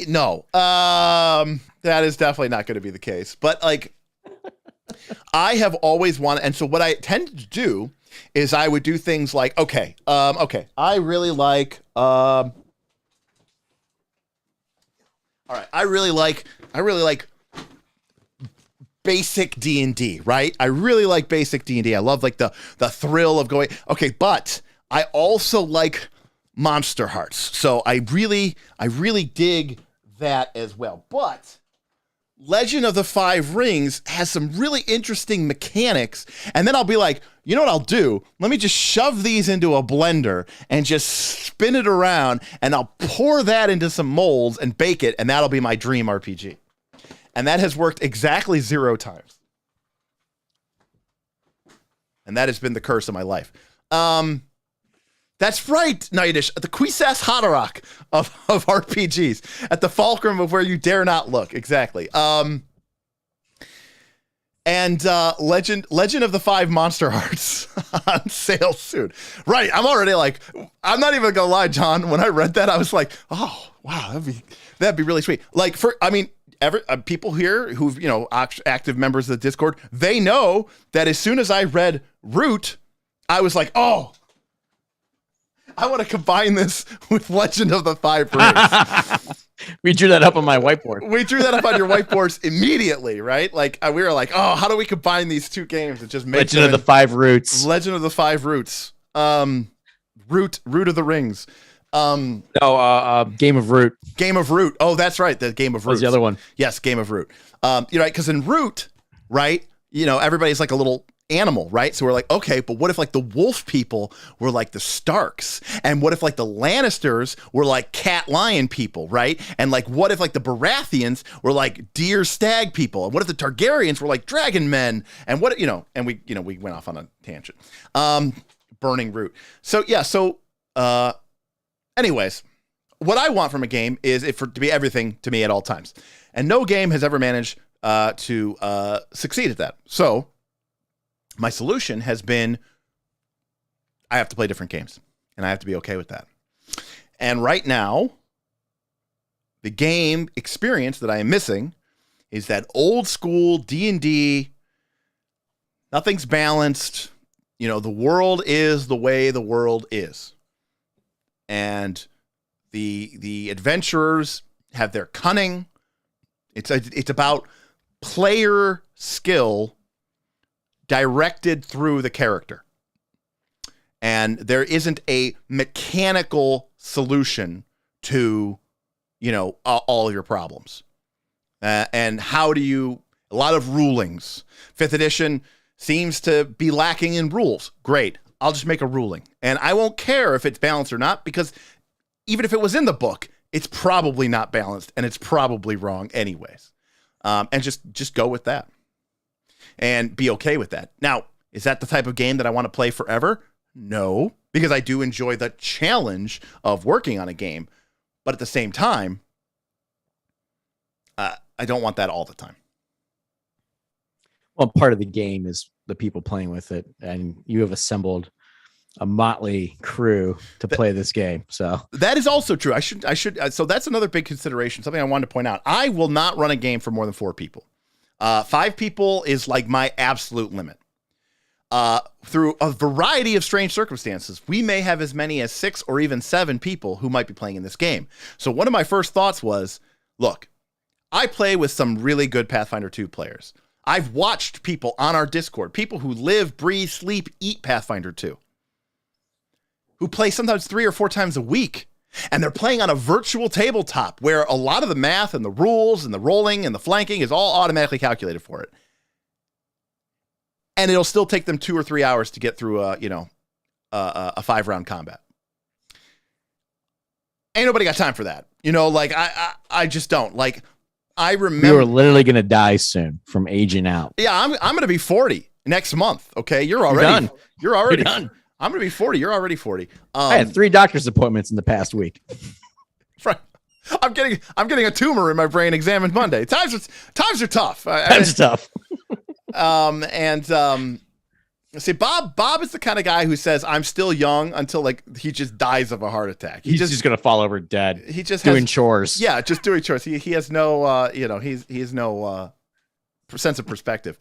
No. That is definitely not going to be the case. But like, I have always wanted, and so what I tend to do is I would do things like, okay, I really like, all right, I really like basic D&D, right? I really like basic D&D. I love like the thrill of going, okay, but I also like Monster Hearts. So I really dig that as well. But Legend of the Five Rings has some really interesting mechanics. And then I'll be like, you know what I'll do? Let me just shove these into a blender and just spin it around and I'll pour that into some molds and bake it. And that'll be my dream RPG. And that has worked exactly 0 times. And that has been the curse of my life. That's right, Nightish. The Quisas Haderach of RPGs. At the fulcrum of where you dare not look. Exactly. And Legend of the Five Monster Hearts on sale soon. Right. I'm already like, I'm not even gonna lie, John. When I read that, I was like, oh wow, that'd be really sweet. Like people here who've active members of the Discord, they know that as soon as I read Root, I was like, oh, I want to combine this with Legend of the Five Rings. We drew that up on my whiteboard. We drew that up on your whiteboards immediately, right? Like we were like, oh, how do we combine these two games and just make Legend of the Five Roots? Legend of the Five Roots. Root of the Rings. Game of Root. Game of Root. Oh, that's right. The Game of Root. What's the other one? Yes, Game of Root. You're right, because in Root, right, everybody's like a little animal, right? So we're like, okay, but what if like the wolf people were like the Starks? And what if like the Lannisters were like cat lion people, right? And like what if like the Baratheons were like deer stag people? And what if the Targaryens were like dragon men? And what, and we went off on a tangent. Burning Root. So yeah, anyways, what I want from a game is it to be everything to me at all times. And no game has ever managed to succeed at that. So my solution has been I have to play different games, and I have to be okay with that. And right now, the game experience that I am missing is that old school D&D. Nothing's balanced. The world is the way the world is. And the adventurers have their cunning. It's about player skill directed through the character. And there isn't a mechanical solution to, all your problems. And how do you, a lot of rulings. 5th edition seems to be lacking in rules. Great. I'll just make a ruling. And I won't care if it's balanced or not, because even if it was in the book, it's probably not balanced and it's probably wrong anyways. And just go with that and be okay with that. Now, is that the type of game that I want to play forever? No, because I do enjoy the challenge of working on a game. But at the same time, I don't want that all the time. Well, part of the game is the people playing with it, and you have assembled a motley crew to play this game. So that is also true. I should. So that's another big consideration. Something I wanted to point out. I will not run a game for more than 4 people. 5 people is like my absolute limit. Through a variety of strange circumstances, we may have as many as 6 or even 7 people who might be playing in this game. So one of my first thoughts was, look, I play with some really good Pathfinder 2 players. I've watched people on our Discord, people who live, breathe, sleep, eat Pathfinder 2, who play sometimes 3 or 4 times a week. And they're playing on a virtual tabletop where a lot of the math and the rules and the rolling and the flanking is all automatically calculated for it. And it'll still take them 2 or 3 hours to get through a 5-round combat. Ain't nobody got time for that. Like I just don't. Like I remember you were literally gonna die soon from aging out. Yeah, I'm gonna be 40 next month. Okay, you're already done. I'm gonna be 40. You're already 40. I had 3 doctor's appointments in the past week. Right. I'm getting a tumor in my brain examined Monday. Times are tough. Times are tough. See, Bob is the kind of guy who says I'm still young until like he just dies of a heart attack. He's just gonna fall over dead. He just doing chores. Yeah, just doing chores. He has no he has no sense of perspective.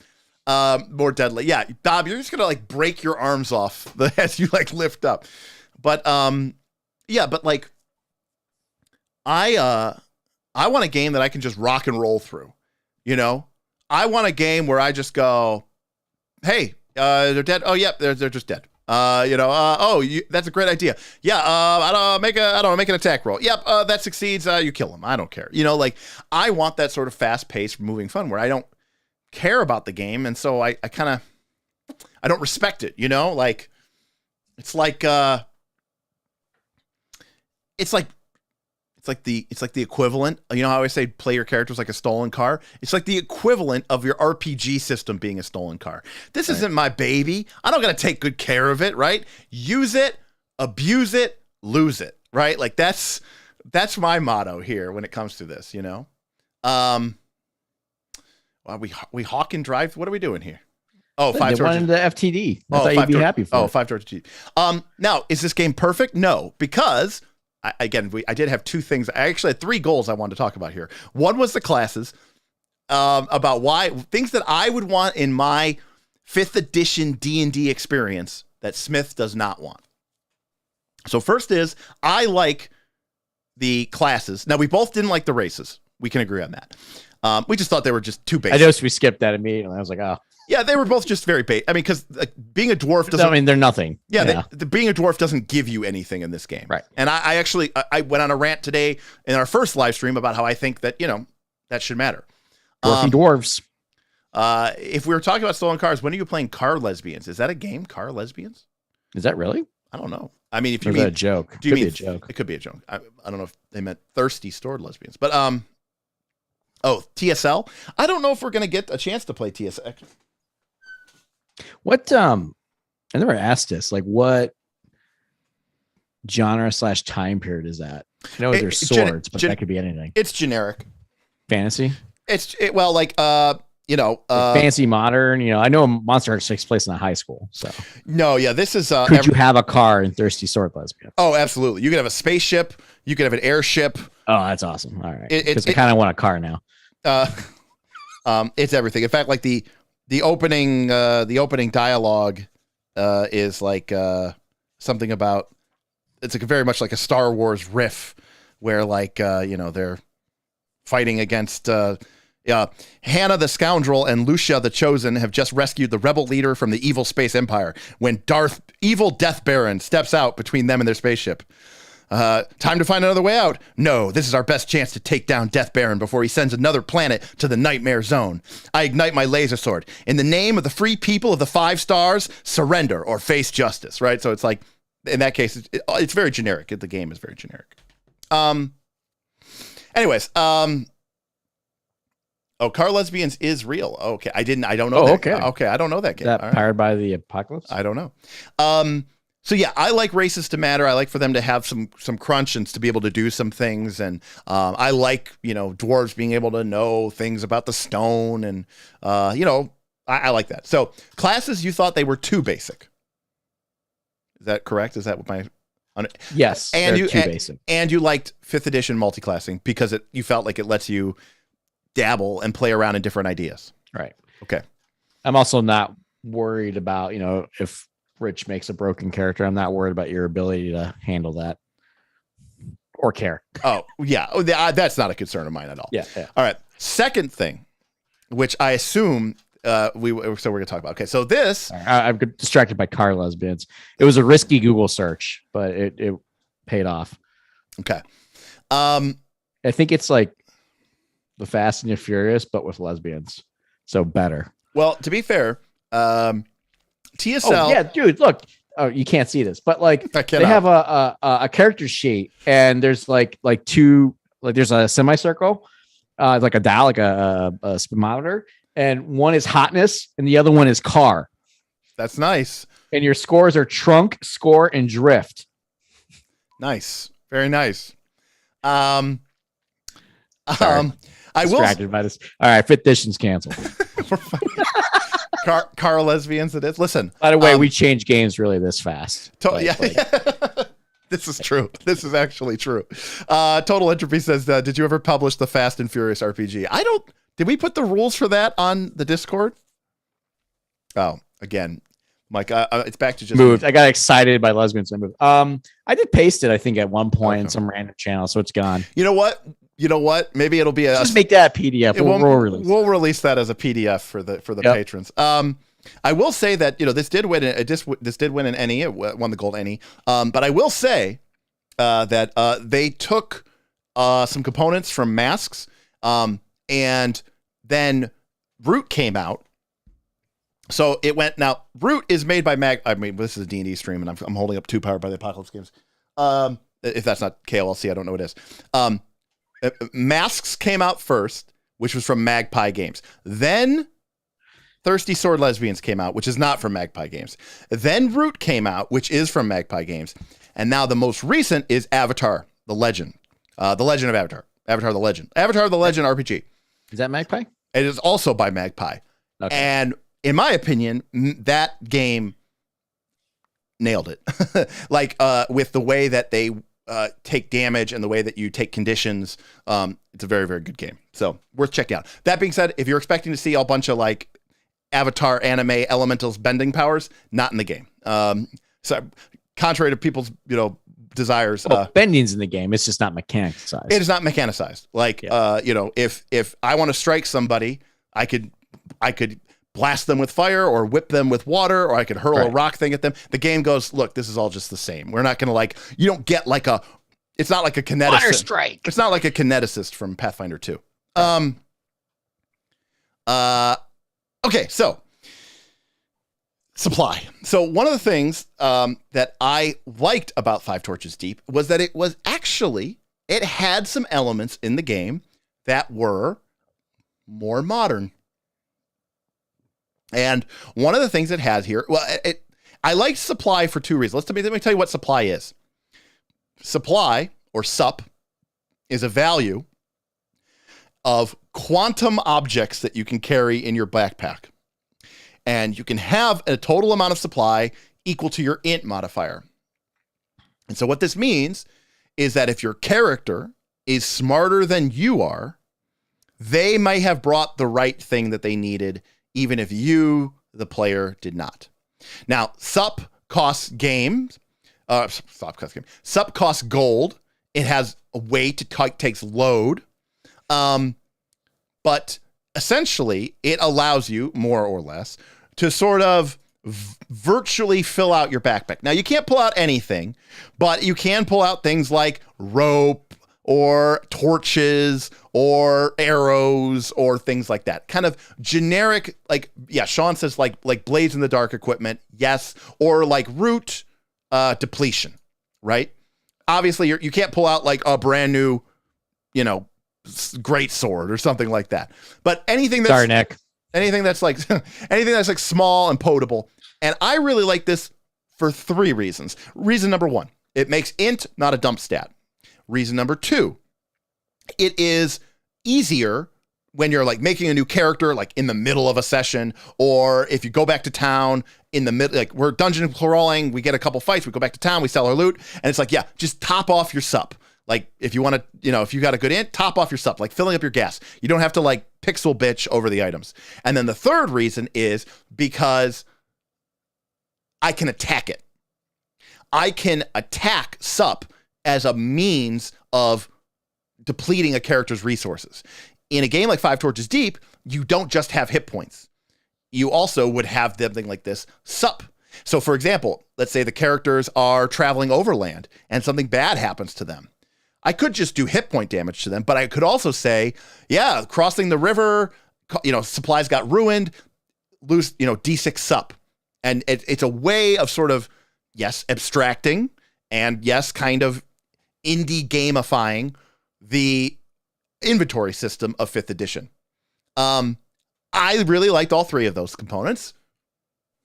More deadly. Yeah, Bob, you're just gonna like break your arms off as you like lift up. But yeah, but like I want a game that I can just rock and roll through. I want a game where I just go, hey, they're dead. Oh, yep, they're just dead. That's a great idea. Yeah, I don't know, make an attack roll. Yep, that succeeds. You kill them. I don't care. Like I want that sort of fast-paced, moving fun where I don't care about the game, and so I don't respect it. Like it's like the equivalent. How I always say play your characters like a stolen car? It's like the equivalent of your RPG system being a stolen car. This isn't my baby. I don't got to take good care of it, right? Use it, abuse it, lose it, right? Like that's my motto here when it comes to this, Well, we hawk and drive. What are we doing here? Oh, 5 Georgia. They wanted the FTD. I thought you'd be happy for it. 5 Georgia. Now, is this game perfect? No, because I did have 2 things. I actually had 3 goals I wanted to talk about here. One was the classes, about why things that I would want in my 5th edition D&D experience that Smith does not want. So first is I like the classes. Now we both didn't like the races. We can agree on that. We just thought they were just too basic. I noticed we skipped that immediately. I was like, oh. Yeah, they were both just very basic. I mean, because being a dwarf doesn't... I mean, they're nothing. Yeah, being a dwarf doesn't give you anything in this game. Right. And I actually went on a rant today in our first live stream about how I think that, that should matter. Dwarfy dwarves. If we were talking about stolen cars, when are you playing Car Lesbians? Is that a game, Car Lesbians? Is that really? I don't know. I mean, if you mean... Is that a joke? Do you mean be a joke. It could be a joke. I don't know if they meant thirsty stored lesbians. But, TSL? I don't know if we're going to get a chance to play TSL. What I never asked this, like what genre / time period is that? I know there's swords, but that could be anything. It's generic. Fantasy? Fantasy modern, I know Monster Hearts takes place in a high school. So no, yeah, this is could you have a car in Thirsty Sword Lesbian? Oh, absolutely. You could have a spaceship, you could have an airship. Oh, that's awesome. All right. Because I kind of want a car now. It's everything. In fact, like the opening dialogue is like something about, it's like very much like a Star Wars riff where like they're fighting against Hannah the Scoundrel and Lucia the Chosen have just rescued the rebel leader from the evil space empire when evil Death Baron steps out between them and their spaceship. Time to find another way out. No, this is our best chance to take down Death Baron before he sends another planet to the Nightmare Zone. I ignite my laser sword. In the name of the free people of the 5 stars, surrender or face justice, right? So it's like, in that case, it's very generic. The game is very generic. Car Lesbians is real. Okay, I don't know that. Okay, I don't know that game. Is that Powered by the Apocalypse? I don't know. So yeah, I like races to matter. I like for them to have some crunch and to be able to do some things. And I like, dwarves being able to know things about the stone. And, I like that. So classes, you thought they were too basic. Is that correct? Is that what my... Yes, and too basic. And you liked 5th edition multiclassing because you felt like it lets you dabble and play around in different ideas. Right. Okay. I'm also not worried about, if Rich makes a broken character, I'm not worried about your ability to handle that or care. Oh, yeah. That's not a concern of mine at all. Yeah. All right. Second thing, which I assume we're going to talk about. Okay. So this... I'm distracted by Car Lesbians. It was a risky Google search, but it paid off. Okay. I think it's like the Fast and the Furious, but with lesbians. So better. Well, to be fair, TSL. Oh yeah, dude, look. Oh, you can't see this, but like I they cannot. have a character sheet, and there's like two, like there's a semicircle, like a dial, like a speedometer, and one is hotness, and the other one is car. That's nice. And your scores are trunk, score, and drift. Nice. Very nice. Sorry. I will. Distracted by this. All right, fifth edition's canceled. Car lesbians. It is. Listen. By the way, we change games really this fast. Yeah. This is true. This is actually true. Total Entropy says, did you ever publish the Fast and Furious RPG? I don't. Did we put the rules for that on the Discord? Oh, again, Mike, it's back to just moved. I got excited by lesbians. I moved. I did paste it, I think, at one point in some random channel, so it's gone. You know what? Maybe it'll be just make that a PDF. We'll release that as a PDF for the patrons. I will say that this did win. This did win an NE. It won the gold NE. But I will say that they took some components from Masks, and then Root came out. So it went. Now Root is made by I mean, this is a D&D stream, and I'm holding up 2 Powered by the Apocalypse games. If that's not KLLC, I don't know what it is. Masks came out first, which was from Magpie Games. Then Thirsty Sword Lesbians came out, which is not from Magpie Games. Then Root came out, which is from Magpie Games. And now the most recent is Avatar, the Legend. The Legend of Avatar. Avatar, the Legend. Avatar, the Legend RPG. Is that Magpie? It is also by Magpie. Okay. And in my opinion, that game nailed it. With the way that they take damage and the way that you take conditions, it's a very, very good game. So worth checking out. That being said, if you're expecting to see a bunch of like Avatar anime elementals bending powers, not in the game. So contrary to people's desires, bending's in the game. It's just not mechanicized. It is not mechanicized. If I want to strike somebody, I could blast them with fire or whip them with water, or I could hurl a rock thing at them. The game goes, look, this is all just the same. We're not going to you don't get it's not like a kineticist. Water strike. It's not like a kineticist from Pathfinder 2. Okay, so supply. So one of the things that I liked about Five Torches Deep was that it had some elements in the game that were more modern. And one of the things it has here, I liked supply for 2 reasons. Let me tell you what supply is. Supply, or sup, is a value of quantum objects that you can carry in your backpack. And you can have a total amount of supply equal to your int modifier. And so what this means is that if your character is smarter than you are, they may have brought the right thing that they needed, even if you, the player, did not. Now, sup costs Sup costs gold. It has a weight. It takes load. But essentially, it allows you, more or less, to sort of virtually fill out your backpack. Now, you can't pull out anything, but you can pull out things like rope or torches or arrows or things like that. Kind of generic, Sean says like Blades in the Dark equipment, yes, or like root depletion, right? Obviously, you can't pull out like a brand new, great sword or something like that. But anything that's anything that's like small and potable. And I really like this for 3 reasons. Reason number 1, it makes int not a dump stat. Reason number 2, it is easier when you're like making a new character, like in the middle of a session, or if you go back to town in the middle, like we're dungeon crawling, we get a couple fights, we go back to town, we sell our loot, and it's like, just top off your sup. Like if you want to, if you got a good int, top off your sup, like filling up your gas. You don't have to like pixel bitch over the items. And then the 3rd reason is because I can attack it. I can attack sup as a means of depleting a character's resources. In a game like Five Torches Deep, you don't just have hit points. You also would have something like this sup. So for example, let's say the characters are traveling overland and something bad happens to them. I could just do hit point damage to them, but I could also say, yeah, crossing the river, supplies got ruined, lose, D6 sup. And it's a way of sort of, yes, abstracting and yes, kind of indie gamifying the inventory system of 5th edition. I really liked all 3 of those components.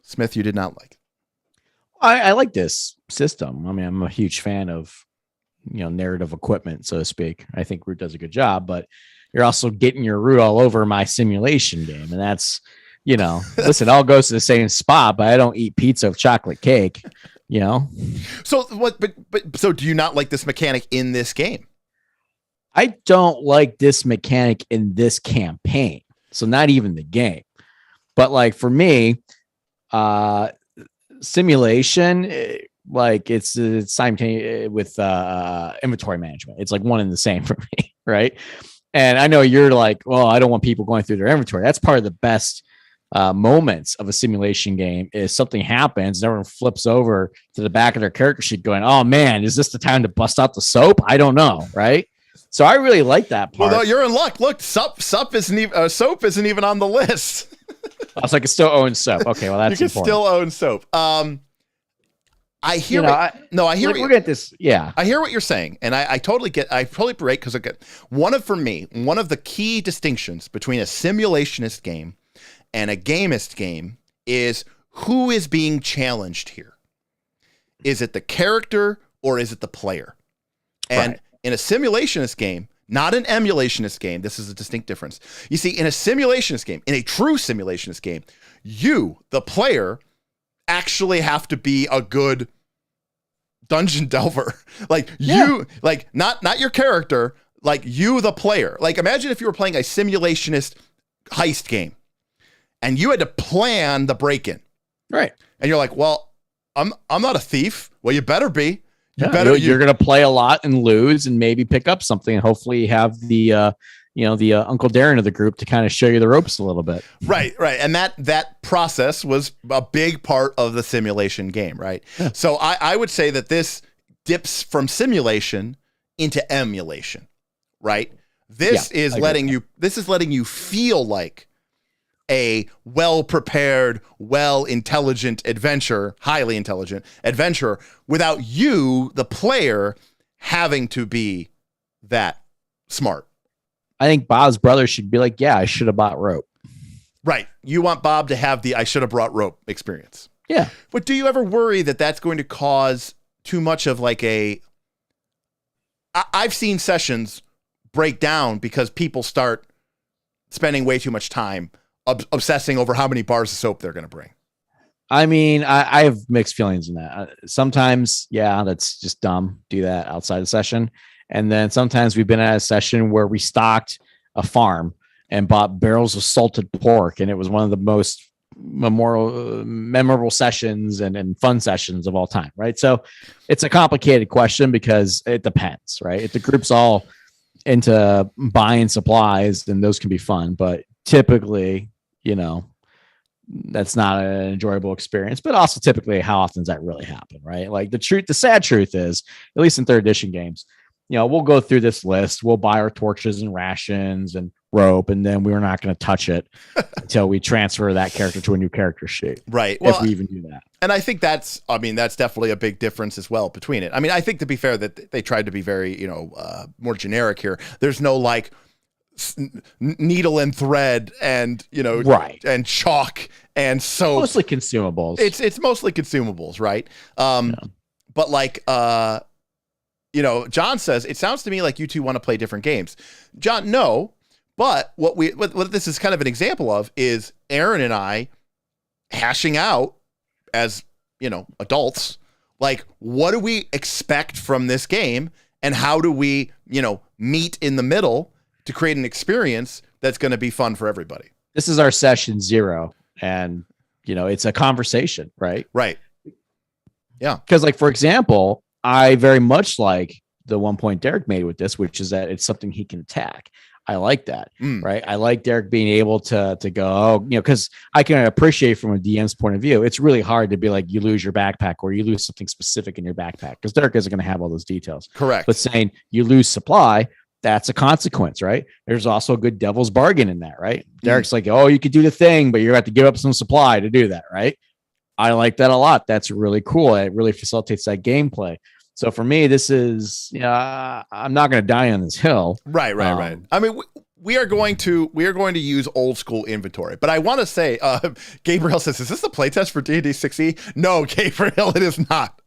Smith, you did not like. I like this system. I mean, I'm a huge fan of, narrative equipment, so to speak. I think Root does a good job, but you're also getting your root all over my simulation game. And that's, listen, it all goes to the same spot, but I don't eat pizza with chocolate cake, So what, so do you not like this mechanic in this game? I don't like this mechanic in this campaign. So not even the game, but like for me, simulation, like it's simultaneous with inventory management. It's like one and the same for me, right? And I know you're like, well, I don't want people going through their inventory. That's part of the best moments of a simulation game is something happens and everyone flips over to the back of their character sheet going, oh man, is this the time to bust out the soap? I don't know, right? So I really like that part. Well, no, you're in luck. Look, soap isn't even on the list. Oh, so I can still own soap. Okay, well that's you can important. still own soap. I hear. I hear. We're at this. Yeah, I hear what you're saying, and I totally get. I totally break because one of the key distinctions between a simulationist game and a gamist game is who is being challenged here. Is it the character or is it the player? And right. In a simulationist game, not an emulationist game, this is a distinct difference. You see, in a simulationist game, in a true simulationist game, you, the player, actually have to be a good dungeon delver. Not your character, like you, the player. Like imagine if you were playing a simulationist heist game and you had to plan the break-in. Right. And you're like, well, I'm not a thief. Well, you better be. You're going to play a lot and lose and maybe pick up something and hopefully have the Uncle Darren of the group to kind of show you the ropes a little bit. Right. And that process was a big part of the simulation game, right? Yeah. So I would say that this dips from simulation into emulation, right? This is letting you feel like a well-prepared, highly intelligent adventurer without you, the player, having to be that smart. I think Bob's brother should be like, yeah, I should have bought rope. Right. You want Bob to have the I should have brought rope experience. Yeah. But do you ever worry that that's going to cause too much of like I've seen sessions break down because people start spending way too much time obsessing over how many bars of soap they're going to bring. I mean, I have mixed feelings in that. Sometimes, yeah, that's just dumb. Do that outside the session. And then sometimes we've been at a session where we stocked a farm and bought barrels of salted pork. And it was one of the most memorable sessions and fun sessions of all time. Right. So it's a complicated question because it depends, right? If the group's all into buying supplies, then those can be fun. But typically, that's not an enjoyable experience, but also typically how often does that really happen? Right. Like the sad truth is, at least in 3rd edition games, we'll go through this list. We'll buy our torches and rations and rope, and then we're not going to touch it until we transfer that character to a new character sheet. Right. If we even do that. And I think that's definitely a big difference as well between it. I mean, I think to be fair that they tried to be very, more generic here. There's no like needle and thread and, right. and chalk and soap. Mostly consumables. It's mostly consumables. Right. But like, John says, it sounds to me like you two want to play different games. John, no. But what this is kind of an example of is Aaron and I hashing out as, adults, like, what do we expect from this game and how do we, meet in the middle to create an experience that's going to be fun for everybody. This is our session 0 and, it's a conversation, right? Right. Yeah. Because like, for example, I very much like the one point Derek made with this, which is that it's something he can attack. I like that, Mm. right? I like Derek being able to go, oh, because I can appreciate from a DM's point of view, it's really hard to be like, you lose your backpack or you lose something specific in your backpack, because Derek isn't going to have all those details. Correct. But saying you lose supply, that's a consequence, right? There's also a good devil's bargain in that, right? Derek's like, oh, you could do the thing, but you're going to have to give up some supply to do that, right? I like that a lot. That's really cool. It really facilitates that gameplay. So for me, this is, I'm not going to die on this hill. Right. I mean, we are going to use old school inventory, but I want to say, Gabriel says, is this the playtest for D&D 6e? No, Gabriel, it is not.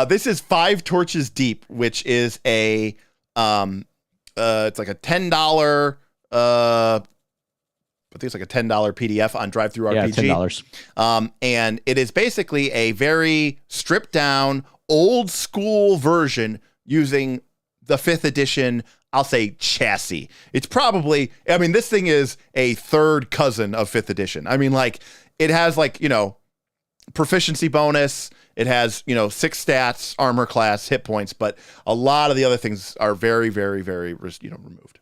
This is 5 Torches Deep, which is a, it's like a $10, I think it's like a $10 PDF on DriveThru RPG. Yeah, $10. And it is basically a very stripped down, old school version using the 5th edition, I'll say, chassis. It's probably, I mean, this thing is a third cousin of 5th edition. I mean, like, it has like, proficiency bonus. It has, 6 stats, armor class, hit points, but a lot of the other things are very, very, very, removed.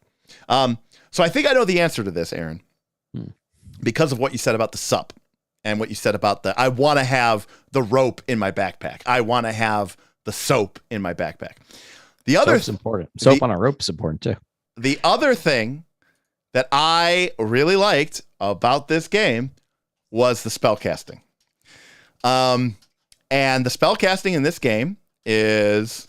So I think I know the answer to this, Aaron, because of what you said about the sup and what you said about I want to have the rope in my backpack. I want to have the soap in my backpack. The other Soap's important. Soap on a rope is important too. The other thing that I really liked about this game was the spellcasting. And the spellcasting in this game is,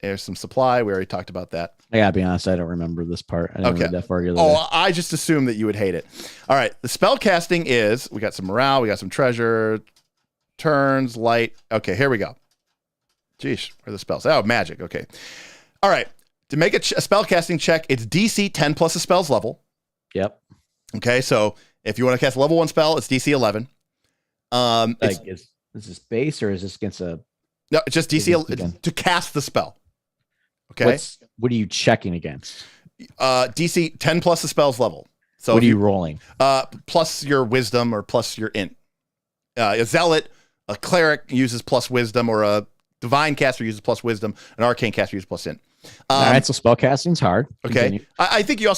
there's some supply. We already talked about that. I gotta be honest, I don't remember this part. I didn't read that far. I just assumed that you would hate it. All right. The spellcasting is, we got some morale, we got some treasure, turns, light. Okay, here we go. Jeez, where are the spells? Oh, magic. Okay. All right. To make a spellcasting check, it's DC 10 plus a spell's level. Yep. Okay, so if you want to cast a level 1 spell, it's DC 11. Is this base or is this against a... No, it's just DC to cast the spell. Okay. What are you checking against? DC 10 plus the spell's level. So what are you rolling? Plus your wisdom or plus your int. A zealot, a cleric uses plus wisdom, or a divine caster uses plus wisdom, an arcane caster uses plus int. All right, so spellcasting's hard. Okay. I think you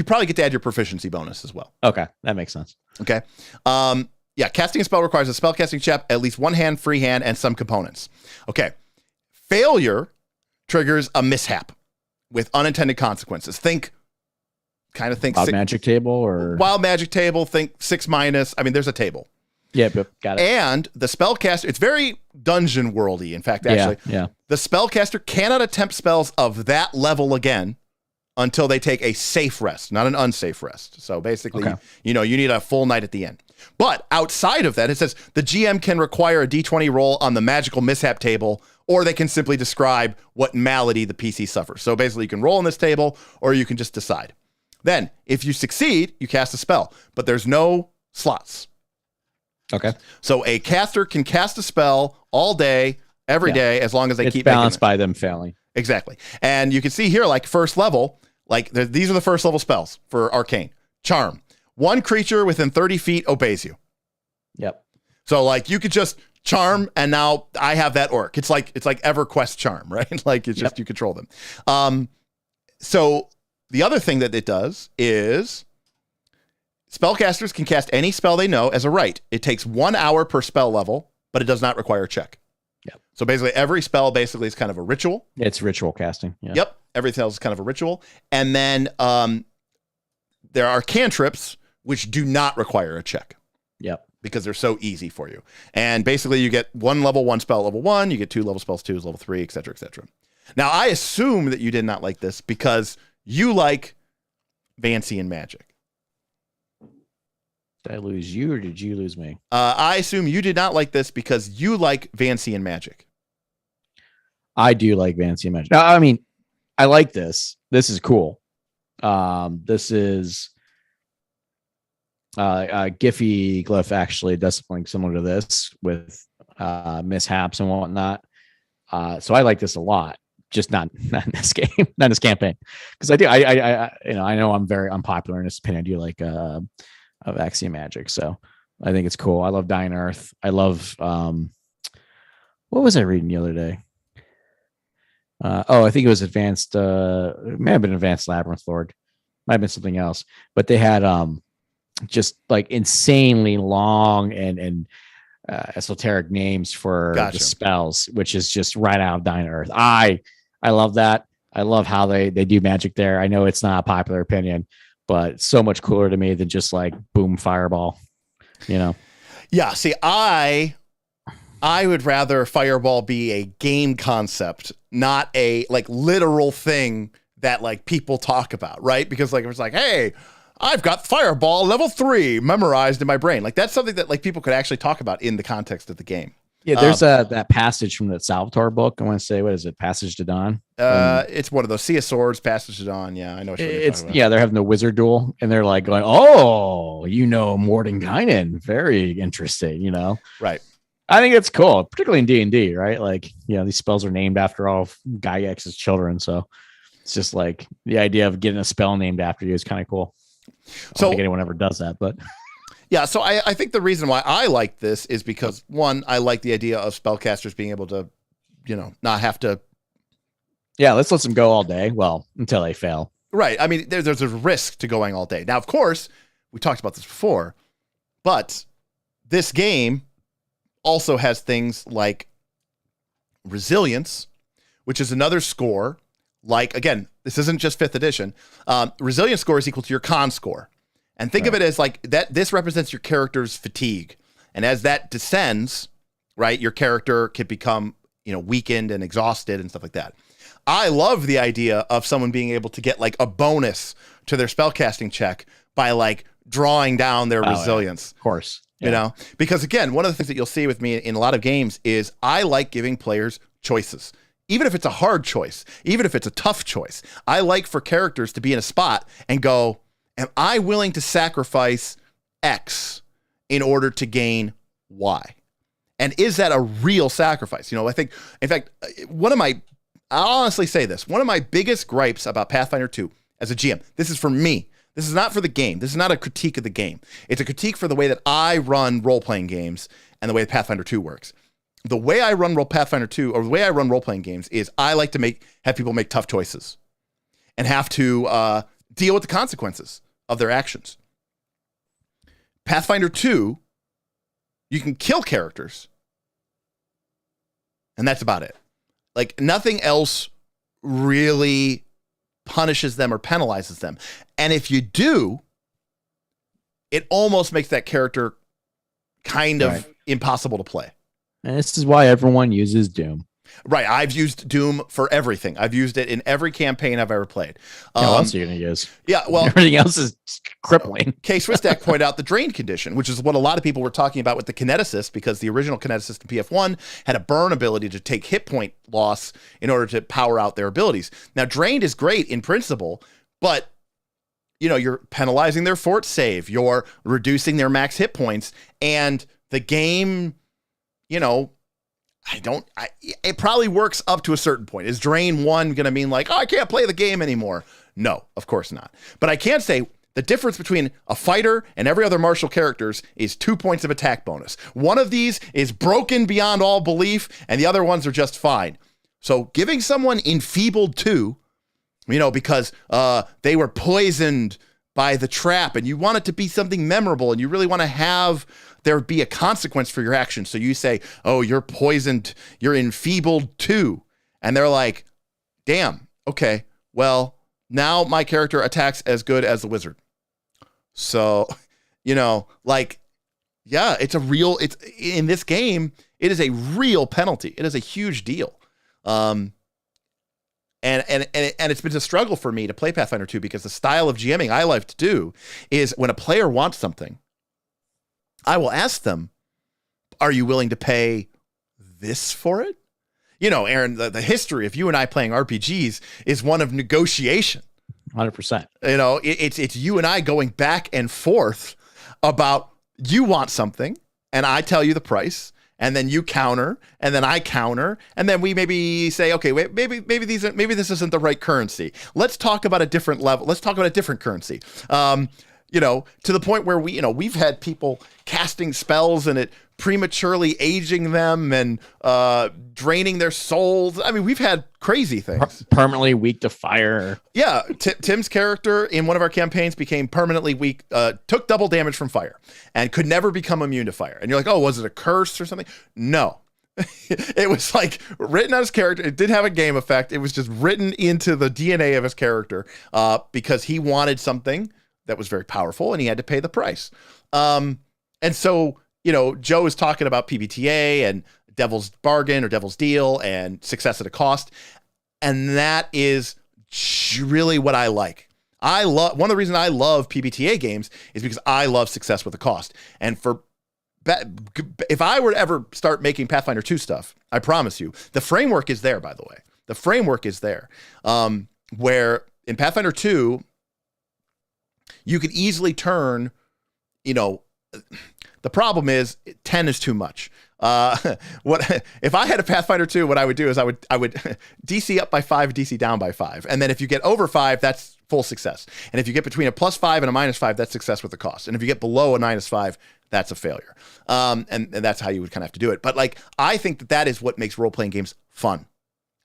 probably get to add your proficiency bonus as well. Okay, that makes sense. Okay. Yeah, casting a spell requires a spellcasting check, at least one hand, free hand, and some components. Okay. Failure triggers a mishap with unintended consequences. Think Wild magic table or wild magic table. Think 6-. I mean, there's a table. Yeah, got it. And the spellcaster, it's very dungeon worldy. In fact, actually, yeah. The spellcaster cannot attempt spells of that level again until they take a safe rest, not an unsafe rest. So basically, you need a full night at the end. But outside of that, it says the GM can require a D20 roll on the magical mishap table, or they can simply describe what malady the PC suffers. So basically, you can roll on this table, or you can just decide. Then, if you succeed, you cast a spell, but there's no slots. Okay. So a caster can cast a spell all day, every day, as long as they keep balanced by them failing. Exactly. And you can see here, like first level, these are the first level spells for Arcane. Charm. One creature within 30 feet obeys you. Yep. So you could just charm, and now I have that orc. It's like EverQuest charm, right? Like it's just you control them. So the other thing that it does is spellcasters can cast any spell they know as a right. It takes 1 hour per spell level, but it does not require a check. Yep. So basically, every spell is kind of a ritual. It's ritual casting. Yeah. Yep. Everything else is kind of a ritual. And then there are cantrips which do not require a check. Yep. Because they're so easy for you. And basically, you get 1 level 1 spell level 1, you get 2 level spells 2, level 3, et cetera, et cetera. Now, I assume that you did not like this because you like Vancian magic. Did I lose you or did you lose me? I assume you did not like this because you like Vancian magic. I do like Vancian magic. I mean, I like this. This is cool. This is Giphy Glyph actually does something similar to this with mishaps and whatnot. So I like this a lot. Just not in this game, not in this campaign, because I know I'm very unpopular in this opinion. I do like Vancian magic, so I think it's cool. I love Dying Earth. I love what was I reading the other day? I think it was Advanced. It may have been Advanced Labyrinth Lord. might have been something else, but they had just like insanely long and esoteric names for Gotcha. the spells, which is just right out of Dying Earth. I love that. I love how they do magic there. I know it's not a popular opinion, but it's so much cooler to me than just like boom fireball, you know? Yeah. See, I would rather fireball be a game concept, not a like literal thing that like people talk about, right? Because like, it's like, hey, I've got fireball level 3 memorized in my brain. Like that's something that like people could actually talk about in the context of the game. Yeah, there's that passage from the Salvatore book. I want to say, what is it? Passage to Dawn. It's one of those Sea of Swords, Passage to Dawn. Yeah, I know what you're talking about. Yeah, they're having the wizard duel, and they're like going, "Oh, Mordenkainen, very interesting." You know, Right. I think it's cool, particularly in D&D, right? Like, these spells are named after all of Gygax's children, so it's just like the idea of getting a spell named after you is kind of cool. I don't think anyone ever does that, but. Yeah, so I think the reason why I like this is because, one, I like the idea of spellcasters being able to, not have to. Yeah, let's let them go all day. Well, until they fail. Right. I mean, there's a risk to going all day. Now, of course, we talked about this before, but this game also has things like resilience, which is another score. Like, again, this isn't just 5th edition. Resilience score is equal to your con score. And think of it as like that. This represents your character's fatigue. And as that descends, right, your character can become, weakened and exhausted and stuff like that. I love the idea of someone being able to get like a bonus to their spellcasting check by like drawing down their resilience. Yeah. Of course. Yeah. Because again, one of the things that you'll see with me in a lot of games is I like giving players choices. Even if it's a hard choice, even if it's a tough choice, I like for characters to be in a spot and go, am I willing to sacrifice X in order to gain Y? And is that a real sacrifice? I think, in fact, I'll honestly say this, one of my biggest gripes about Pathfinder 2 as a GM, this is for me. This is not for the game. This is not a critique of the game. It's a critique for the way that I run role-playing games and the way Pathfinder 2 works. The way I run Pathfinder 2, or the way I run role-playing games, is I like to have people make tough choices and have to deal with the consequences of their actions. Pathfinder 2, you can kill characters, and that's about it. Like, nothing else really punishes them or penalizes them. And if you do, it almost makes that character kind of impossible to play. And this is why everyone uses Doom. Right. I've used Doom for everything. I've used it in every campaign I've ever played. What else are you going to use? Yeah, well, everything else is crippling. K. Swistak pointed out the drain condition, which is what a lot of people were talking about with the kineticist, because the original kineticist in PF1 had a burn ability to take hit point loss in order to power out their abilities. Now, drained is great in principle, but you're penalizing their fort save, you're reducing their max hit points, and the game, it probably works up to a certain point. Is Drain 1 going to mean like, I can't play the game anymore? No, of course not. But I can say the difference between a fighter and every other martial characters is 2 points of attack bonus. One of these is broken beyond all belief, and the other ones are just fine. So giving someone enfeebled 2, because they were poisoned by the trap, and you want it to be something memorable, and you really want to have there be a consequence for your action. So you say, oh, you're poisoned, you're enfeebled 2. And they're like, damn, okay, well, now my character attacks as good as the wizard. So, it's in this game, it is a real penalty. It is a huge deal. And it's been a struggle for me to play Pathfinder 2, because the style of GMing I like to do is when a player wants something, I will ask them, are you willing to pay this for it? Aaron, the history of you and I playing RPGs is one of negotiation. 100%. It's you and I going back and forth about, you want something and I tell you the price, and then you counter, and then I counter, and then we maybe say, okay, wait, maybe this isn't the right currency. Let's talk about a different level. Let's talk about a different currency. To the point where we've had people casting spells and it prematurely aging them and draining their souls. I mean, we've had crazy things. Permanently weak to fire. Yeah, Tim's character in one of our campaigns became permanently weak, took double damage from fire, and could never become immune to fire. And you're like, oh, was it a curse or something? No. It was like written on his character. It didn't have a game effect. It was just written into the DNA of his character because he wanted something that was very powerful and he had to pay the price. And so, Joe is talking about PBTA and Devil's Bargain or Devil's Deal and success at a cost. And that is really what I like. One of the reasons I love PBTA games is because I love success with a cost. And if I were to ever start making Pathfinder 2 stuff, I promise you, the framework is there, by the way. The framework is there. Where in Pathfinder 2, you could easily turn, the problem is 10 is too much. What if I had a Pathfinder 2, what I would do is I would DC up by 5, DC down by 5. And then if you get over 5, that's full success. And if you get between a +5 and a -5, that's success with the cost. And if you get below a -5, that's a failure. And that's how you would kind of have to do it. But I think that is what makes role-playing games fun.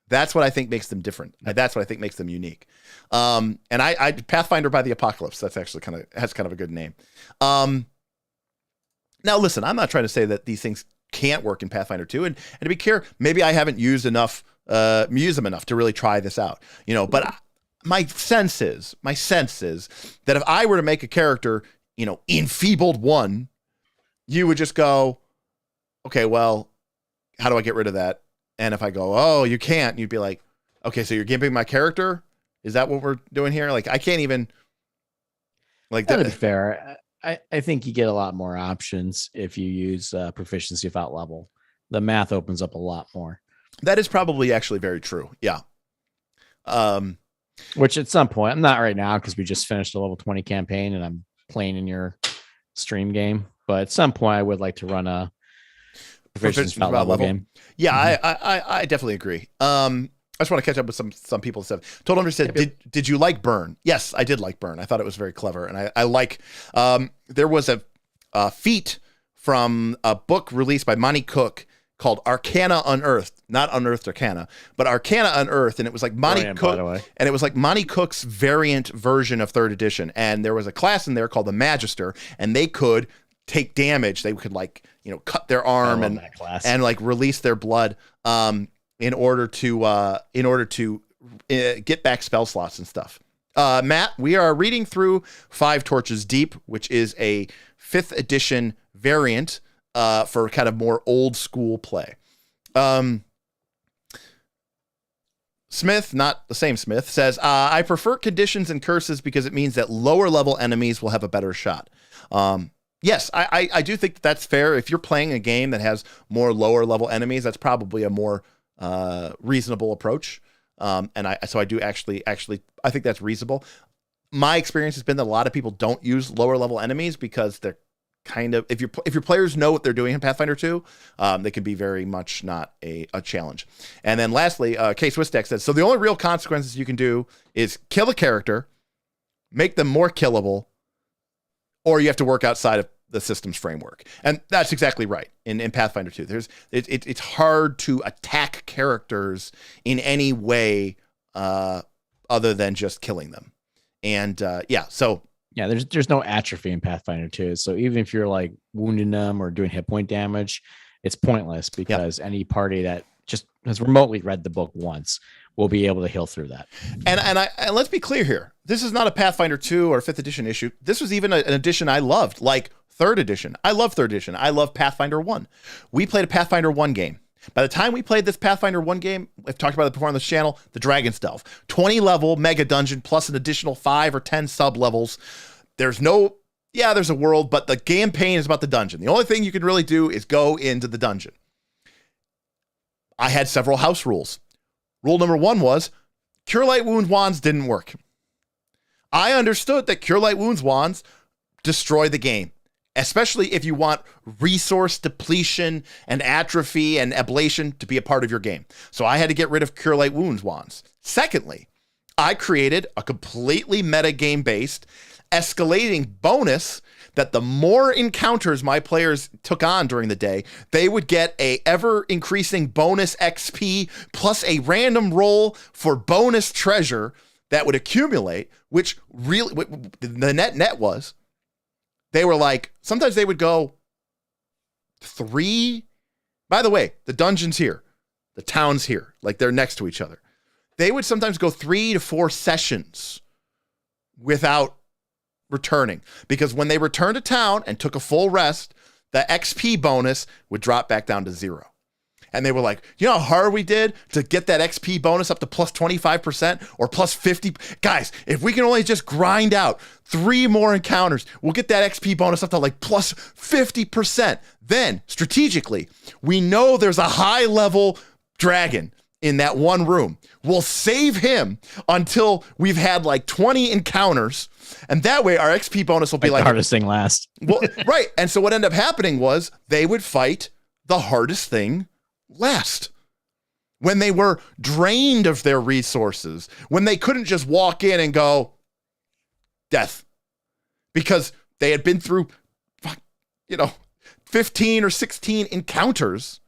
That's what I think makes them different. That's what I think makes them unique. And I Pathfinder by the Apocalypse, that's actually has kind of a good name. Now listen, I'm not trying to say that these things can't work in Pathfinder 2. And to be clear, maybe I haven't used them enough to really try this out. But my sense is that if I were to make a character, enfeebled 1, you would just go, okay, well, how do I get rid of that? And if I go, oh, you can't, you'd be like, okay, so you're gimping my character? Is that what we're doing here? I can't even. That'd be fair. I think you get a lot more options if you use proficiency without level. The math opens up a lot more. That is probably actually very true. Yeah. Which at some point, I'm not right now because we just finished a level 20 campaign and I'm playing in your stream game. But at some point, I would like to run a proficiency without level game. Yeah, I definitely agree. I just want to catch up with some people and stuff. Total Under said, did you like Burn? Yes, I did like Burn. I thought it was very clever. And I like, there was a feat from a book released by Monty Cook called Arcana Unearthed, not Unearthed Arcana, but Arcana Unearthed. And it was like Monty Cook, and it was like Monty Cook's variant version of 3rd edition. And there was a class in there called the Magister, and they could take damage. They could cut their arm and release their blood. In order to get back spell slots and stuff. Matt, we are reading through 5 Torches Deep, which is a 5th edition variant for kind of more old school play. Smith, not the same Smith, says, I prefer conditions and curses because it means that lower level enemies will have a better shot. Yes, I do think that's fair. If you're playing a game that has more lower level enemies, that's probably a more reasonable approach. So I do actually, I think that's reasonable. My experience has been that a lot of people don't use lower level enemies because they're kind of, if your players know what they're doing in Pathfinder 2, they can be very much not a challenge. And then lastly, K Swissdeck says, so the only real consequences you can do is kill a character, make them more killable, or you have to work outside of the system's framework. And that's exactly right. In Pathfinder 2, it's hard to attack characters in any way other than just killing them. And there's no atrophy in Pathfinder 2. So even if you're wounding them or doing hit point damage, it's pointless because any party that just has remotely read the book once will be able to heal through that. And let's be clear here. This is not a Pathfinder 2 or 5th edition issue. This was even an edition I loved, 3rd edition. I love 3rd edition. I love Pathfinder 1. We played a Pathfinder 1 game. By the time we played this Pathfinder 1 game, I've talked about it before on this channel, the Dragon's Delve. 20 level mega dungeon plus an additional 5 or 10 sub levels. There's a world, but the campaign is about the dungeon. The only thing you can really do is go into the dungeon. I had several house rules. Rule number 1 was Cure Light Wounds wands didn't work. I understood that Cure Light Wounds wands destroy the game, especially if you want resource depletion and atrophy and ablation to be a part of your game. So I had to get rid of Cure Light Wounds wands. Secondly, I created a completely meta game based escalating bonus that the more encounters my players took on during the day, they would get a ever increasing bonus XP plus a random roll for bonus treasure that would accumulate, which really the net was, they were like, sometimes they would go 3. By the way, the dungeons here, the towns here, like they're next to each other. They would sometimes go 3 to 4 sessions without returning, because when they returned to town and took a full rest, the XP bonus would drop back down to 0. And they were like, you know how hard we did to get that XP bonus up to plus 25% or plus 50? Guys, if we can only just grind out 3 more encounters, we'll get that XP bonus up to like plus 50%. Then, strategically, we know there's a high level dragon in that one room. We'll save him until we've had like 20 encounters. And that way our XP bonus will be like the hardest thing last. Well, right. And so what ended up happening was they would fight the hardest thing last. When they were drained of their resources, when they couldn't just walk in and go, death. Because they had been through, 15 or 16 encounters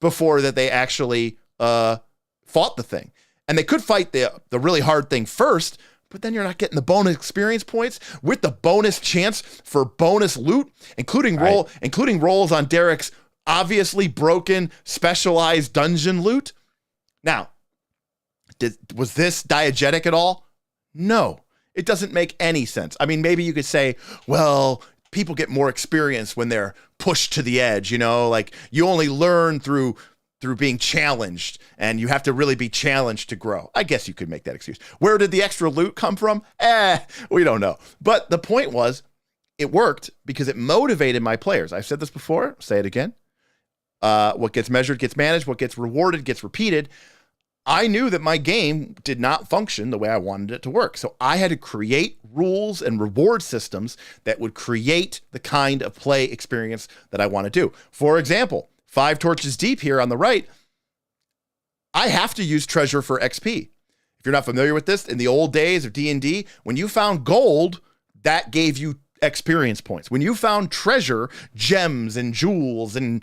before that they actually fought the thing. And they could fight the really hard thing first, but then you're not getting the bonus experience points with the bonus chance for bonus loot, including rolls on Derek's obviously broken specialized dungeon loot. Now, was this diegetic at all? No, it doesn't make any sense. I mean, maybe you could say, well, people get more experience when they're pushed to the edge, like you only learn through being challenged, and you have to really be challenged to grow. I guess you could make that excuse. Where did the extra loot come from? We don't know. But the point was, it worked because it motivated my players. I've said this before, say it again. What gets measured gets managed. What gets rewarded gets repeated. I knew that my game did not function the way I wanted it to work. So I had to create rules and reward systems that would create the kind of play experience that I want to do. For example, 5 torches deep here on the right, I have to use treasure for XP. If you're not familiar with this, in the old days of D&D, when you found gold, that gave you experience points. When you found treasure, gems and jewels and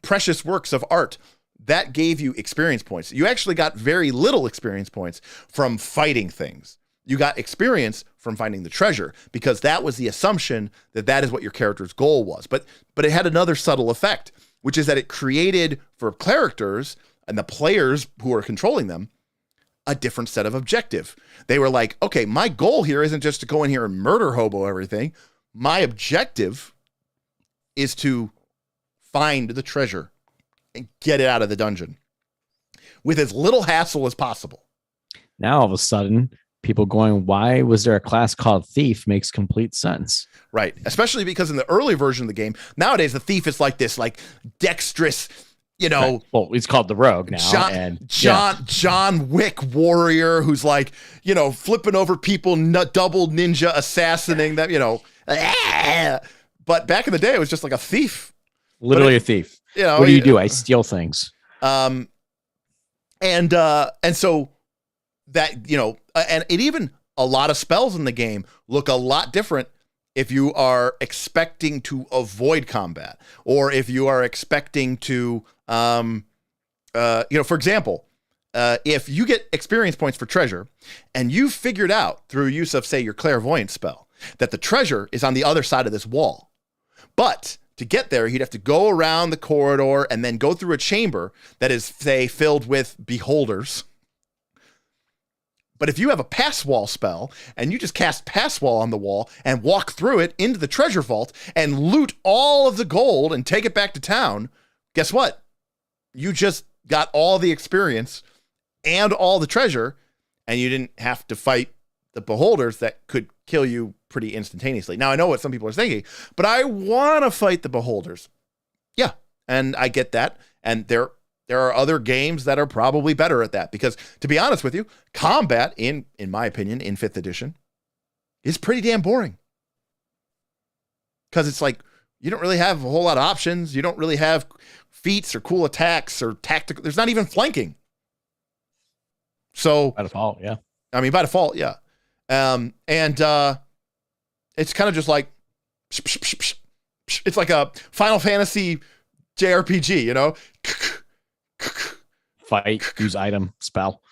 precious works of art, that gave you experience points. You actually got very little experience points from fighting things. You got experience from finding the treasure, because that was the assumption that is what your character's goal was. But it had another subtle effect, which is that it created for characters and the players who are controlling them a different set of objective. They were like, okay, my goal here isn't just to go in here and murder hobo everything. My objective is to find the treasure and get it out of the dungeon with as little hassle as possible. Now all of a sudden, people going, why was there a class called Thief makes complete sense. Right. Especially because in the early version of the game, nowadays the thief is like this, like dexterous, Right. Well, he's called the Rogue now. John Wick warrior who's like, flipping over people, double ninja assassinating them, But back in the day, it was just like a thief. Literally a thief. What do? I steal things. And so that, and it even, a lot of spells in the game look a lot different if you are expecting to avoid combat, or if you are expecting to, for example, if you get experience points for treasure and you figured out through use of, say, your clairvoyance spell, that the treasure is on the other side of this wall, but to get there, you'd have to go around the corridor and then go through a chamber that is, say, filled with beholders. But if you have a pass wall spell and you just cast pass wall on the wall and walk through it into the treasure vault and loot all of the gold and take it back to town, guess what? You just got all the experience and all the treasure, and you didn't have to fight the beholders that could kill you pretty instantaneously. Now, I know what some people are thinking, but I want to fight the beholders. Yeah, and I get that. And there are other games that are probably better at that, because to be honest with you, combat in my opinion, in 5th edition is pretty damn boring. Because it's like, you don't really have a whole lot of options. You don't really have feats or cool attacks or tactical. There's not even flanking. So by default, yeah. I mean, by default, yeah. And it's kind of just like, It's like a Final Fantasy JRPG, you know? Fight, use item, spell.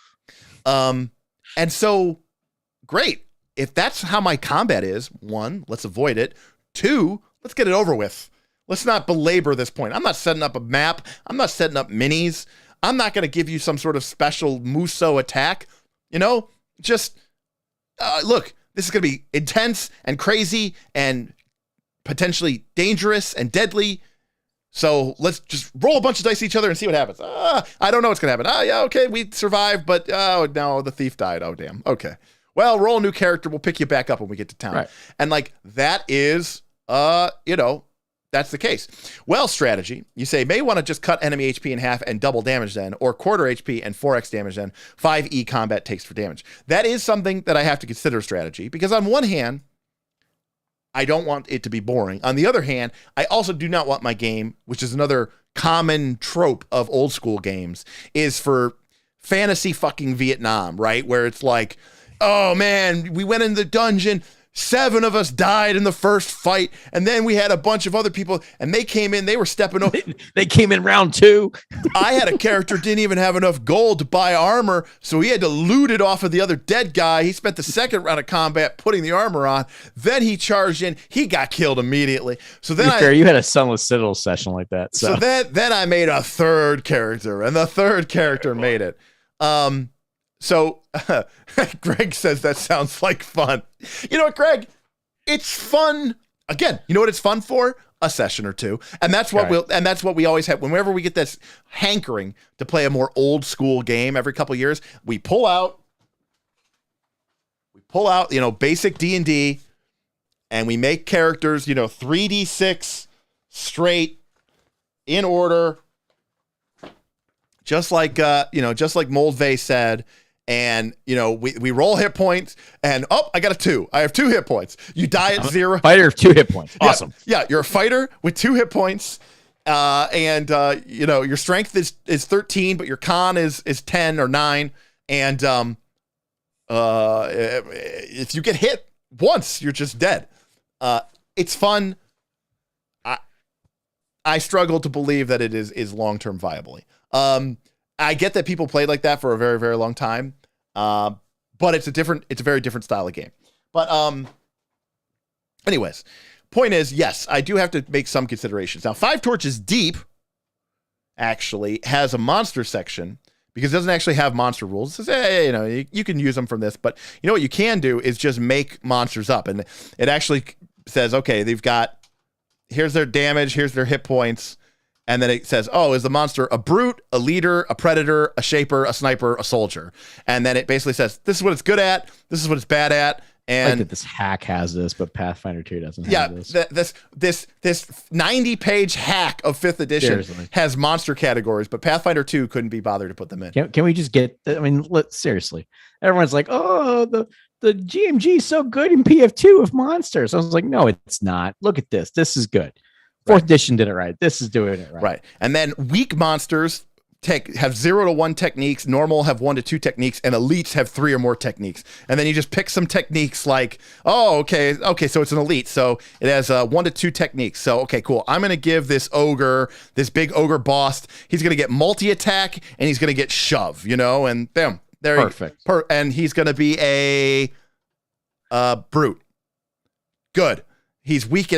And so, great. If that's how my combat is, 1, let's avoid it. 2, let's get it over with. Let's not belabor this point. I'm not setting up a map. I'm not setting up minis. I'm not going to give you some sort of special Muso attack. You know, just look, this is going to be intense and crazy and potentially dangerous and deadly. So let's just roll a bunch of dice at each other and see what happens. I don't know what's going to happen. Yeah, okay, we survived, but oh, no, the thief died. Oh, damn. Okay. Well, roll a new character. We'll pick you back up when we get to town. Right. And like, that is, you know, that's the case. Well, strategy, you say, may want to just cut enemy HP in half and double damage then, or quarter HP and 4x damage then, 5e combat takes for damage. That is something that I have to consider strategy, because on one hand, I don't want it to be boring. On the other hand, I also do not want my game, which is another common trope of old school games, is for fantasy fucking Vietnam, right? Where it's like, oh man, we went in the dungeon, 7 of us died in the first fight, and then we had a bunch of other people, and they came in, they were stepping over. They came in round 2. I had a character didn't even have enough gold to buy armor, so he had to loot it off of the other dead guy. He spent the second round of combat putting the armor on. Then he charged in. He got killed immediately. So then fair, you had a Sunless Citadel session like that. So then I made a third character, and the third character made it. So Greg says that sounds like fun. You know what, Greg? It's fun. Again, you know what it's fun for? A session or two. And that's what we always have. Whenever we get this hankering to play a more old school game every couple of years, we pull out, you know, basic D&D, and we make characters, you know, 3d6 straight in order, just like Moldvay said. And, you know, we roll hit points, and I got a 2. I have 2 hit points. You die at 0. Fighter of 2 hit points. Awesome. Yeah, you're a fighter with 2 hit points. And you know, your strength is 13, but your con is 10 or 9. And if you get hit once, you're just dead. It's fun. I struggle to believe that it is long-term viably. I get that people played like that for a very, very long time. But it's a very different style of game. But anyways, point is, yes, I do have to make some considerations. Now, Five Torches Deep actually has a monster section because it doesn't actually have monster rules. It says, hey, you know, you can use them from this, but you know what you can do is just make monsters up. And it actually says, okay, here's their damage, here's their hit points. And then it says, oh, is the monster a brute, a leader, a predator, a shaper, a sniper, a soldier? And then it basically says, this is what it's good at. This is what it's bad at. And I like that this hack has this, but Pathfinder 2 doesn't have this. This 90-page hack of 5th edition has monster categories, but Pathfinder 2 couldn't be bothered to put them in. Can we just get, I mean, seriously. Everyone's like, oh, the GMG is so good in PF2 with monsters. I was like, no, it's not. Look at this. This is good. 4th edition did it right. This is doing it right. Right. And then weak monsters have 0 to 1 techniques, normal have 1 to 2 techniques, and elites have 3 or more techniques. And then you just pick some techniques like, oh, okay, so it's an elite. So it has 1 to 2 techniques. So, okay, cool. I'm going to give this big ogre boss, he's going to get multi-attack, and he's going to get shove, you know, and bam. Perfect. And he's going to be a brute. Good. He's weak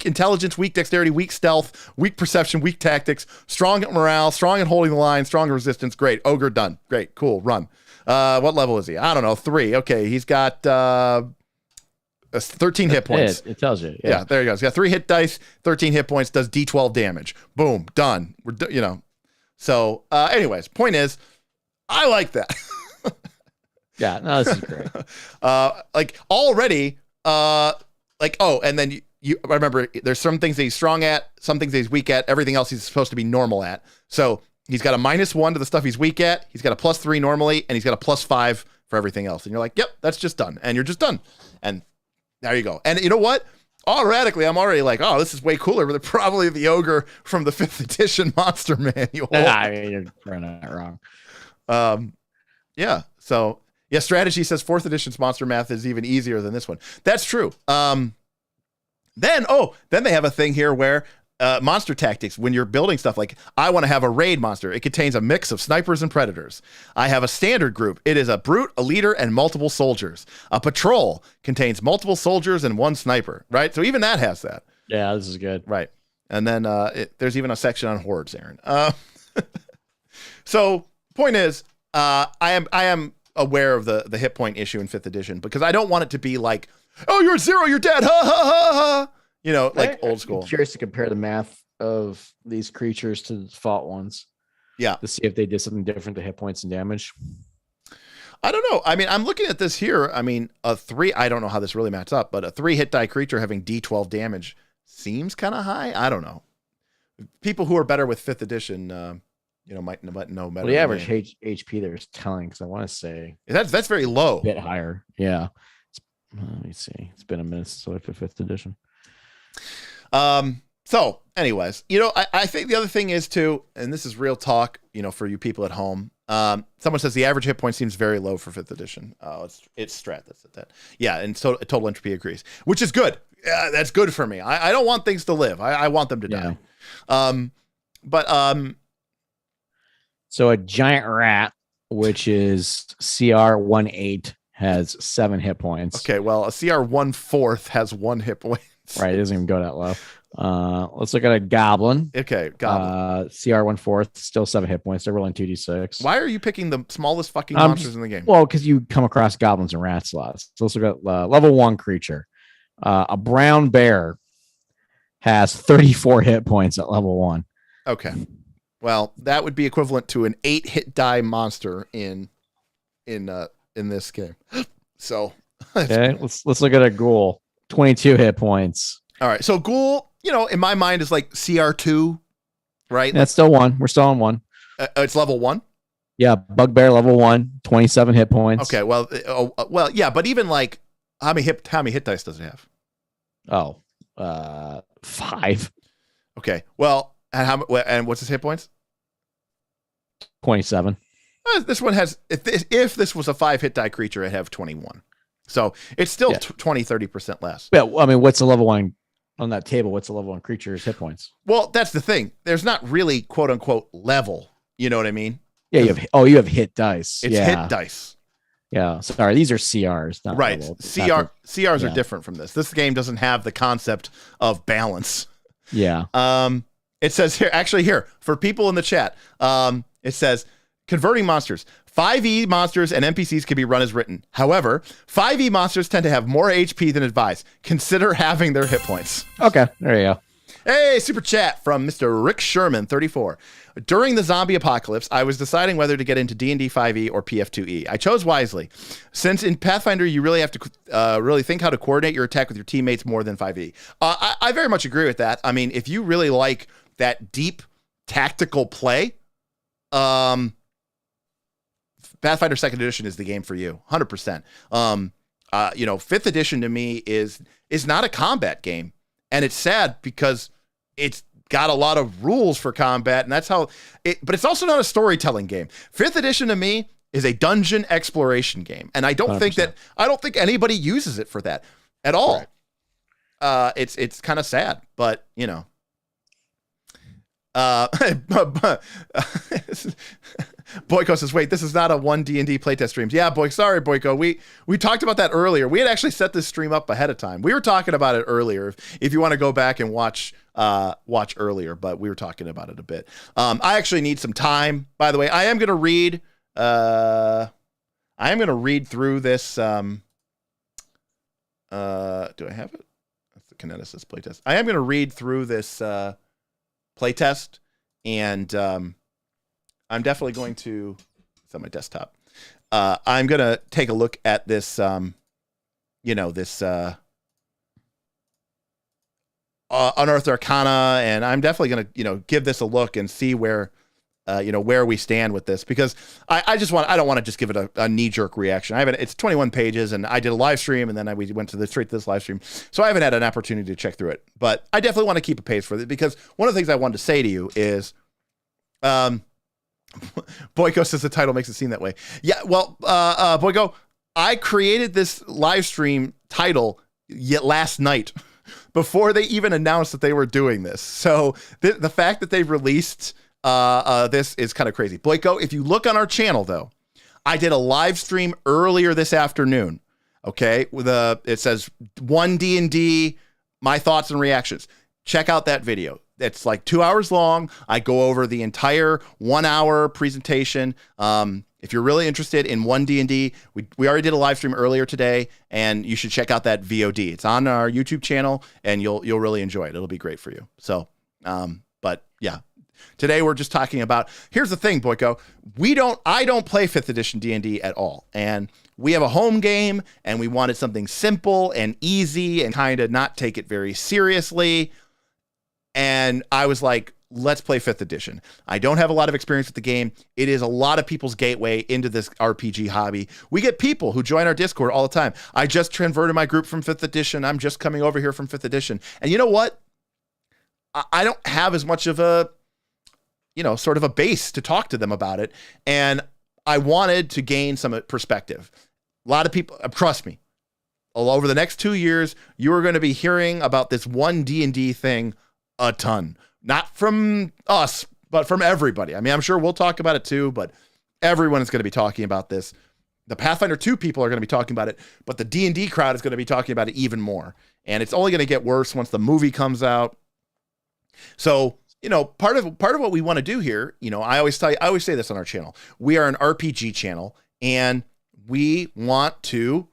intelligence, weak dexterity, weak stealth, weak perception, weak tactics, strong at morale, strong at holding the line, strong at resistance. Great. Ogre done. Great. Cool. Run. What level is he? I don't know. 3. Okay. He's got 13 hit points. It tells you. Yeah, there you go. He's got 3 hit dice, 13 hit points, does D12 damage. Boom. Done. You know. So anyways, point is, I like that. Yeah. No, this is great. Like already, and then you remember there's some things that he's strong at, some things that he's weak at, everything else he's supposed to be normal at. So he's got a -1 to the stuff he's weak at, he's got a +3 normally, and he's got a +5 for everything else. And you're like, yep, that's just done. And you're just done. And there you go. And you know what? Automatically, I'm already like, oh, this is way cooler than probably the ogre from the 5th edition monster manual. I mean, you're running it wrong. Yeah. So yeah, strategy says 4th edition's monster math is even easier than this one. That's true. Then they have a thing here where monster tactics, when you're building stuff, like I want to have a raid monster. It contains a mix of snipers and predators. I have a standard group. It is a brute, a leader, and multiple soldiers. A patrol contains multiple soldiers and one sniper, right? So even that has that. Yeah, this is good. Right. And then there's even a section on hordes, Aaron. So point is, I am aware of the hit point issue in 5th edition because I don't want it to be like, oh, you're at 0, you're dead, ha ha ha ha. You know, like old school. I'm curious to compare the math of these creatures to the default ones. Yeah. To see if they did something different to hit points and damage. I don't know. I mean, I'm looking at this here. I mean, a 3, I don't know how this really matches up, but a 3 hit die creature having D12 damage seems kind of high. I don't know. People who are better with 5th edition, might know better. Well, the average HP there is telling because I want to say that's very low. A bit higher. Yeah. Let me see. It's been a minute since I played 5th edition. So anyways, I think the other thing is too, and this is real talk, for you people at home. Someone says the average hit point seems very low for 5th edition. Oh, it's strat. That's that. Yeah. And so total entropy agrees, which is good. That's good for me. I don't want things to live. I want them to die. So a giant rat, which is CR 18, has 7 hit points. Okay. Well, a CR 1/4 has 1 hit point. Right. It doesn't even go that low. Let's look at a goblin. Okay. Goblin. CR 1/4, still 7 hit points. They're rolling 2d6. Why are you picking the smallest fucking monsters in the game? Well, because you come across goblins and rats lots. So let's look at level 1 creature. A brown bear has 34 hit points at level 1. Okay. Well, that would be equivalent to an 8 hit die monster in this game. So okay, let's look at a ghoul. 22 hit points. All right. So ghoul, in my mind is like CR2, right? That's still 1. We're still on 1. It's level 1. Yeah, bugbear level 1, 27 hit points. Okay. Well, yeah, but even like how many hit dice does it have? Oh, 5. Okay. Well, and what's his hit points? 27. This one has, if this was a 5 hit die creature, it'd have 21. So it's still 20-30% less. Yeah, I mean, what's the level 1 on that table? What's the level 1 creature's hit points? Well, that's the thing. There's not really quote unquote level. You know what I mean? Yeah, you have hit dice. It's hit dice. Yeah. Sorry, these are CRs, not right. level. CRs are different from this. This game doesn't have the concept of balance. Yeah. It says here for people in the chat, it says converting monsters. 5e monsters and NPCs can be run as written. However, 5e monsters tend to have more HP than advised. Consider having their hit points. Okay, there you go. Hey, super chat from Mr. Rick Sherman, 34. During the zombie apocalypse, I was deciding whether to get into D&D 5e or PF2e. I chose wisely. Since in Pathfinder, you really have to really think how to coordinate your attack with your teammates more than 5e. I very much agree with that. I mean, if you really like that deep tactical play, Pathfinder 2nd edition is the game for you, 100%. 5th edition to me is not a combat game, and it's sad because it's got a lot of rules for combat, and that's how but it's also not a storytelling game. 5th edition to me is a dungeon exploration game, and I don't 100%. think anybody uses it for that at all. Right. It's kind of sad, but Boyko says, wait, this is not a One D&D playtest streams. Yeah, sorry, Boyko. We talked about that earlier. We had actually set this stream up ahead of time. We were talking about it earlier. If you want to go back and watch earlier, but we were talking about it a bit. I actually need some time, by the way. I am going to read through this. Do I have it? That's the Kineticist playtest. I am going to read through this playtest, and I'm definitely going to. It's on my desktop. I'm going to take a look at this. This Unearthed Arcana, and I'm definitely going to give this a look and see where we stand with this, because I don't want to just give it a knee-jerk reaction. It's 21 pages, and I did a live stream, and then we went straight to this live stream, so I haven't had an opportunity to check through it. But I definitely want to keep a pace for it, because one of the things I wanted to say to you is, Boyko says the title makes it seem that way. Yeah, well, Boyko, I created this live stream title last night. before they even announced that they were doing this. So the fact that they've released this is kind of crazy. Boyko, if you look on our channel, though, I did a live stream earlier this afternoon. Okay, it says One D&D, my thoughts and reactions. Check out that video. It's like 2 hours long. I go over the entire 1 hour presentation. If you're really interested in One D&D, we already did a live stream earlier today, and you should check out that VOD. It's on our YouTube channel, and you'll really enjoy it. It'll be great for you. So, but yeah, today we're just talking about. Here's the thing, Boyko. I don't play 5th edition D&D at all, and we have a home game, and we wanted something simple and easy, and kind of not take it very seriously. And I was like, let's play 5th edition. I don't have a lot of experience with the game. It is a lot of people's gateway into this RPG hobby. We get people who join our Discord all the time. I just converted my group from 5th edition. I'm just coming over here from 5th edition. And you know what? I don't have as much of a, sort of a base to talk to them about it. And I wanted to gain some perspective. A lot of people, trust me, all over the next 2 years, you are going to be hearing about this One D&D thing a ton. Not from us, but from everybody. I mean, I'm sure we'll talk about it too, but everyone is going to be talking about this. The Pathfinder 2 people are going to be talking about it, but the D&D crowd is going to be talking about it even more. And it's only going to get worse once the movie comes out. So, part of what we want to do here, I always say this on our channel. We are an RPG channel, and we want to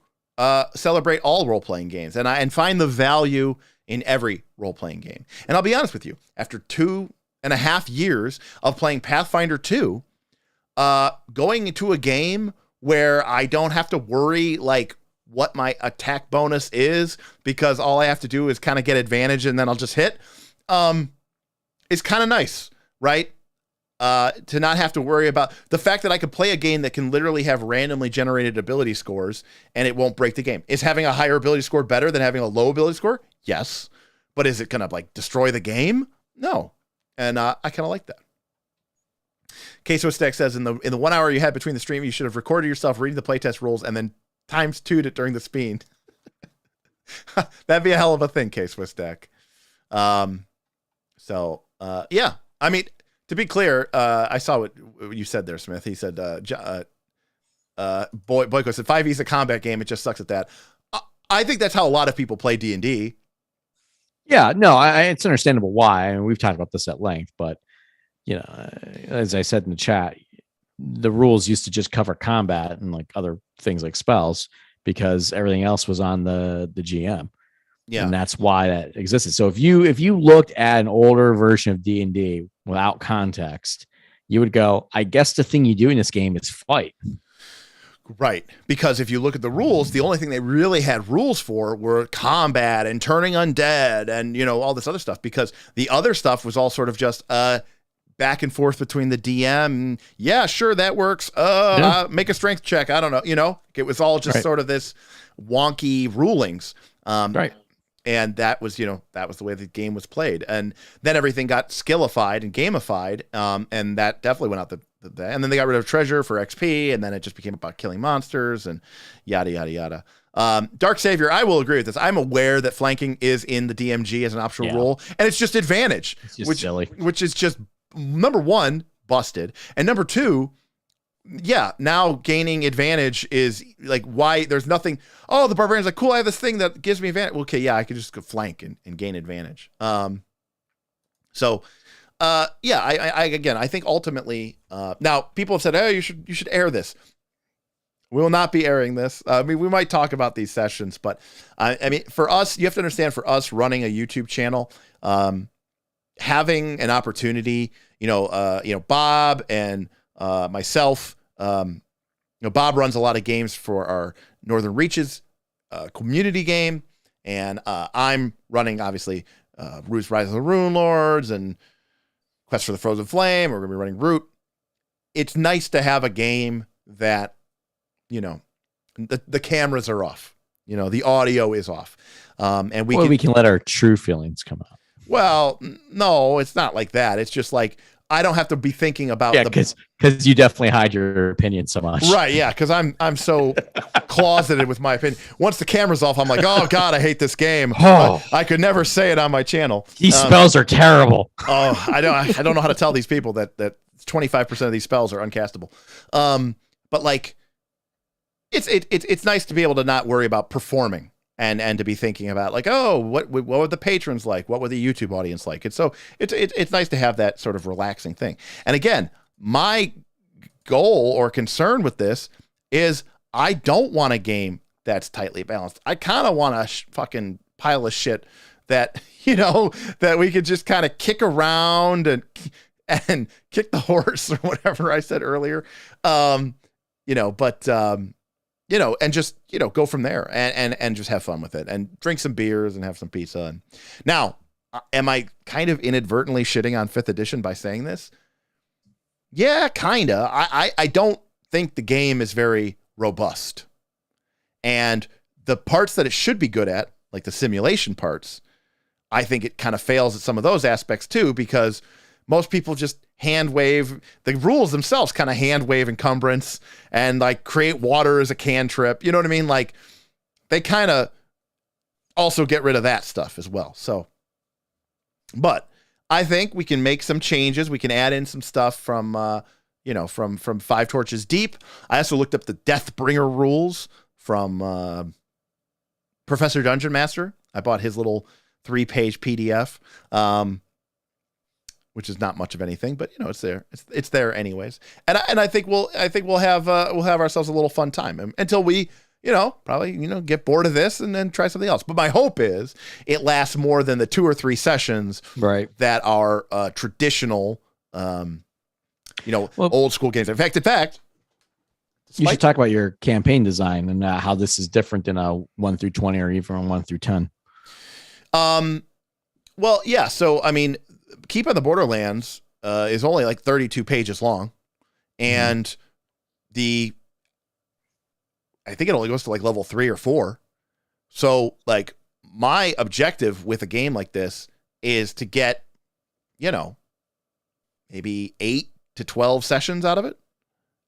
celebrate all role-playing games and find the value in every role-playing game. And I'll be honest with you, after 2.5 years of playing Pathfinder 2, going into a game where I don't have to worry like what my attack bonus is, because all I have to do is kind of get advantage and then I'll just hit, is kind of nice, right? To not have to worry about the fact that I could play a game that can literally have randomly generated ability scores and it won't break the game. Is having a higher ability score better than having a low ability score? Yes. But is it going to destroy the game? No. And I kind of like that. Queso Stack says, in the 1 hour you had between the stream, you should have recorded yourself reading the playtest rules and then times 2'd it during the speed. That'd be a hell of a thing, Queso Stack. Yeah. I mean, to be clear, I saw what you said there, Smith. He said, Boyko said 5e is a combat game. It just sucks at that. I think that's how a lot of people play D&D. Yeah, no, it's understandable why. And we've talked about this at length, but as I said in the chat, the rules used to just cover combat and other things like spells, because everything else was on the GM. Yeah. And that's why that existed. So if you looked at an older version of D&D without context, you would go, I guess the thing you do in this game is fight. Right. Because if you look at the rules, the only thing they really had rules for were combat and turning undead and, all this other stuff, because the other stuff was all sort of just back and forth between the DM. Yeah, sure, that works. Make a strength check. I don't know. It was all just sort of this wonky rulings. Right. And that was the way the game was played. And then everything got skillified and gamified. And that definitely went out and then they got rid of treasure for XP, and then it just became about killing monsters and yada, yada, yada. Dark Savior, I will agree with this. I'm aware that flanking is in the DMG as an optional rule, and it's just advantage, silly. Which is just, number one, busted. And number two, now gaining advantage is why there's nothing. Oh, the barbarian's like, cool, I have this thing that gives me advantage. Well, okay, yeah, I could just go flank and gain advantage. I think ultimately, now people have said, oh, you should air this. We will not be airing this. I mean, we might talk about these sessions, but I mean, for us, you have to understand, for us running a YouTube channel, having an opportunity, Bob and myself, Bob runs a lot of games for our Northern Reaches community game, and I'm running, obviously, Rise of the Rune Lords and Quest for the Frozen Flame. We're going to be running Root. It's nice to have a game that, the cameras are off. The audio is off. And we can let our true feelings come out. Well, no, it's not like that. It's just I don't have to be thinking about because you definitely hide your opinion so much. Right, yeah, because I'm so closeted with my opinion. Once the camera's off, I'm like, oh God, I hate this game. Oh. I could never say it on my channel. These spells are terrible. Oh, I don't know how to tell these people that 25% of these spells are uncastable. But like, it's nice to be able to not worry about performing and to be thinking about like, oh, what were the patrons like? What were the YouTube audience like? And so it's nice to have that sort of relaxing thing. And again, my goal or concern with this is I don't want a game that's tightly balanced. I kind of want a fucking pile of shit that, that we could just kind of kick around and kick the horse or whatever I said earlier. And just, go from there and just have fun with it and drink some beers and have some pizza. And now, am I kind of inadvertently shitting on 5th edition by saying this? Yeah, kind of. I don't think the game is very robust. And the parts that it should be good at, like the simulation parts, I think it kind of fails at some of those aspects too, because most people just hand wave. The rules themselves kind of hand wave encumbrance and like create water as a cantrip. You know what I mean? Like they kind of also get rid of that stuff as well. So, but I think we can make some changes. We can add in some stuff from 5 Torches Deep. I also looked up the Deathbringer rules from Professor Dungeon Master. I bought his little 3-page PDF. Which is not much of anything, but it's there. It's there anyways. And I think we'll have ourselves a little fun time until we probably get bored of this and then try something else. But my hope is it lasts more than the 2 or 3 sessions right that are traditional old school games. In fact, you should talk about your campaign design and how this is different than a 1 through 20 or even a 1 through 10. Well, yeah. So I mean, Keep on the Borderlands is only like 32 pages long, and I think it only goes to like level 3 or 4. So like my objective with a game like this is to get, maybe 8 to 12 sessions out of it,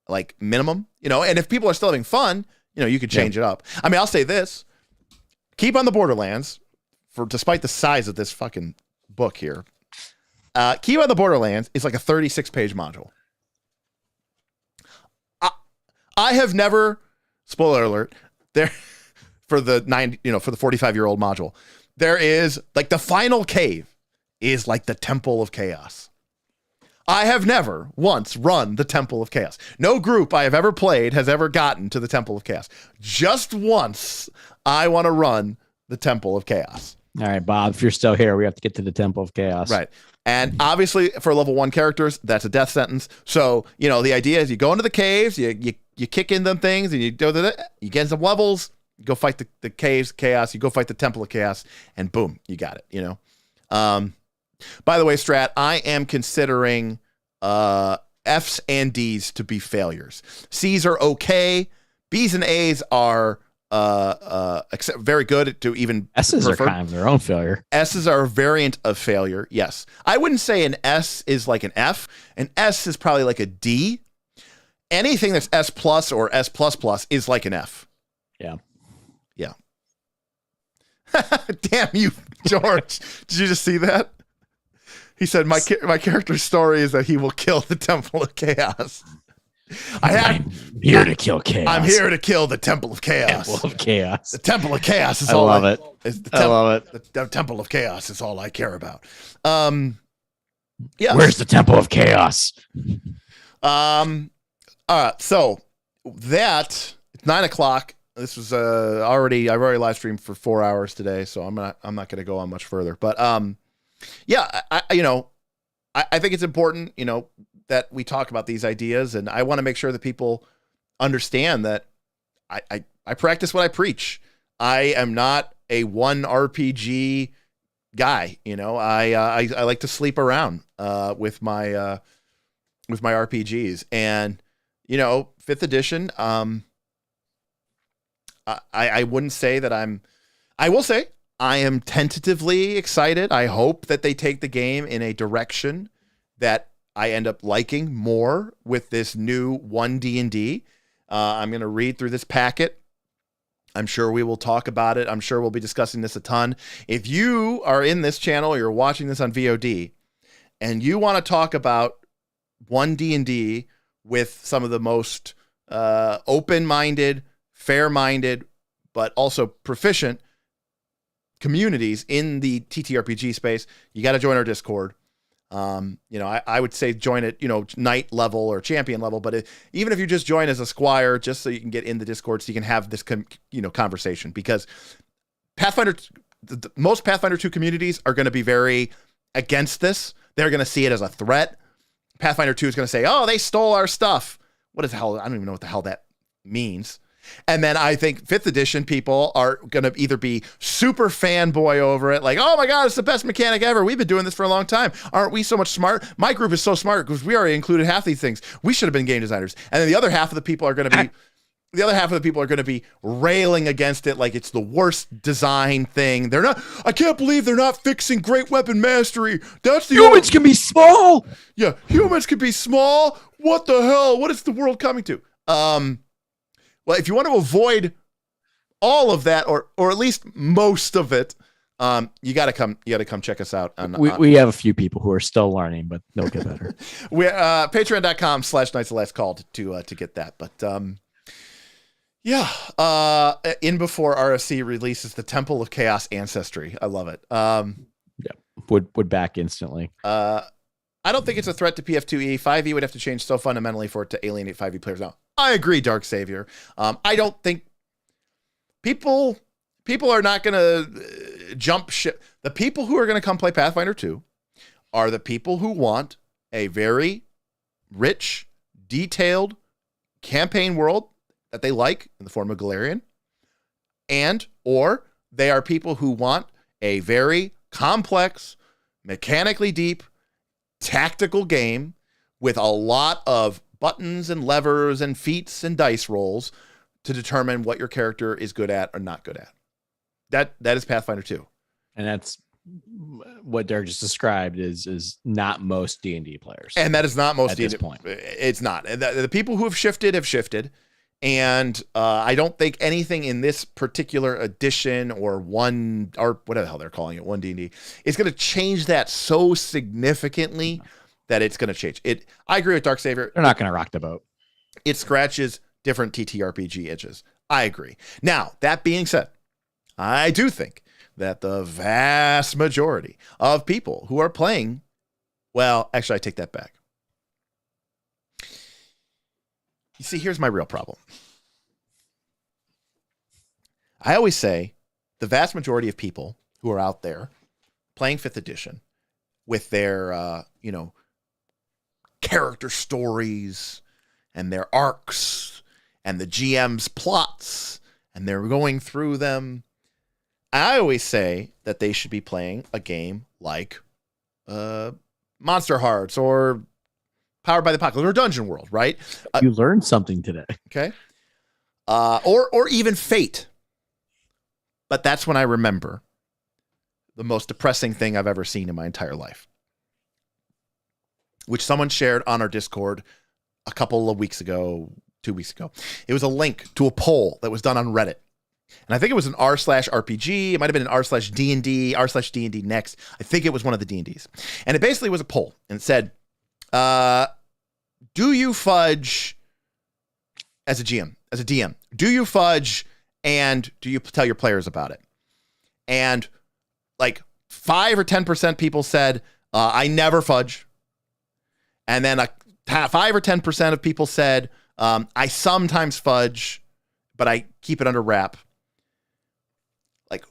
like minimum, and if people are still having fun, you could change it up. I mean, I'll say this, Keep on the Borderlands, despite the size of this fucking book here, Keep on the Borderlands is like a 36-page module. I have never, spoiler alert, there for the 45-year-old module, there is like the final cave is like the Temple of Chaos. I have never once run the Temple of Chaos. No group I have ever played has ever gotten to the Temple of Chaos. Just once I want to run the Temple of Chaos. All right, Bob, if you're still here, we have to get to the Temple of Chaos. Right. And obviously for level 1 characters, that's a death sentence. So, the idea is you go into the caves, you kick in them things, and you get some levels, you go fight the caves, chaos, you go fight the Temple of Chaos, and boom, you got it, By the way, Strat, I am considering F's and D's to be failures. C's are okay. B's and A's are very good to even S's are kind of their own failure. S's are a variant of failure. Yes. I wouldn't say an S is like an F. An S is probably like a D. Anything that's S plus or S plus plus is like an F. Yeah. Yeah. Damn you, George. Did you just see that? He said, my character's story is that he will kill the Temple of Chaos. I'm here to kill chaos. I'm here to kill the Temple of Chaos. Temple of Chaos. The Temple of Chaos is I all love it. I love it. The Temple of Chaos is all I care about. Yeah. Where's the Temple of Chaos? All right. So it's 9:00. This was I've already live streamed for 4 hours today, so I'm not going to go on much further. But yeah, I think it's important, that we talk about these ideas, and I want to make sure that people understand that I practice what I preach. I am not a one RPG guy. I like to sleep around with my RPGs, and 5th edition. I wouldn't say that I will say I am tentatively excited. I hope that they take the game in a direction that I end up liking more with this new One D&D. I'm going to read through this packet I'm sure we will talk about it. I'm sure we'll be discussing this a ton. If you are in this channel, or you're watching this on VOD, and you want to talk about One D&D with some of the most open-minded, fair-minded, but also proficient communities in the TTRPG space, you got to join our Discord. I would say join it, knight level or champion level, but even if you just join as a squire, just so you can get in the Discord, so you can have this, conversation, because most Pathfinder 2 communities are going to be very against this. They're going to see it as a threat. Pathfinder 2 is going to say, oh, they stole our stuff. What is the hell? I don't even know what the hell that means. And then I think 5th edition people are going to either be super fanboy over it, like, oh my God, it's the best mechanic ever. We've been doing this for a long time. Aren't we so much smart? My group is so smart because we already included half these things. We should have been game designers. And then the other half of the people are going to be railing against it like it's the worst design thing. I can't believe they're not fixing great weapon mastery. That's the Humans can be small. Yeah, humans can be small. What the hell? What is the world coming to? Well, if you want to avoid all of that, or at least most of it, you got to come check us out. We have a few people who are still learning, but they'll get better. We're patreon.com/Knights of Last Call to get that. But in before RFC releases the Temple of Chaos Ancestry. I love it. Would back instantly. I don't think it's a threat to PF2E. 5e would have to change so fundamentally for it to alienate 5e players. Now, I agree, Dark Savior. I don't think people are not going to jump ship. The people who are going to come play Pathfinder 2 are the people who want a very rich, detailed campaign world that they like in the form of Galarian, or they are people who want a very complex, mechanically deep, tactical game with a lot of buttons and levers and feats and dice rolls to determine what your character is good at or not good at. That is Pathfinder 2. And that's what Derek just described is not most D&D players. And that is not most D&D. At this point. It's not. The people who have shifted. And I don't think anything in this particular edition or whatever the hell they're calling it, One D&D, is going to change that so significantly that it's going to change it. I agree with Dark Savior. They're not going to rock the boat. It scratches different TTRPG edges. I agree. Now, that being said, I do think that the vast majority of people who are playing, well, actually, I take that back. You see, here's my real problem. I always say the vast majority of people who are out there playing 5th edition with their, character stories and their arcs and the GM's plots, and they're going through them. I always say that they should be playing a game like Monster Hearts or Powered by the Apocalypse or Dungeon World, right? You learned something today. Okay. Or even Fate. But that's when I remember the most depressing thing I've ever seen in my entire life, which someone shared on our Discord a couple of weeks ago, 2 weeks ago. It was a link to a poll that was done on Reddit. And I think it was an r/RPG. It might have been an r/D&D, r/D&D next. I think it was one of the D&Ds. And it basically was a poll. And it said, do you fudge as a GM, as a DM? Do you fudge and do you tell your players about it? And like 5 or 10% people said, I never fudge. And then 5 or 10% of people said, I sometimes fudge, but I keep it under wrap. Like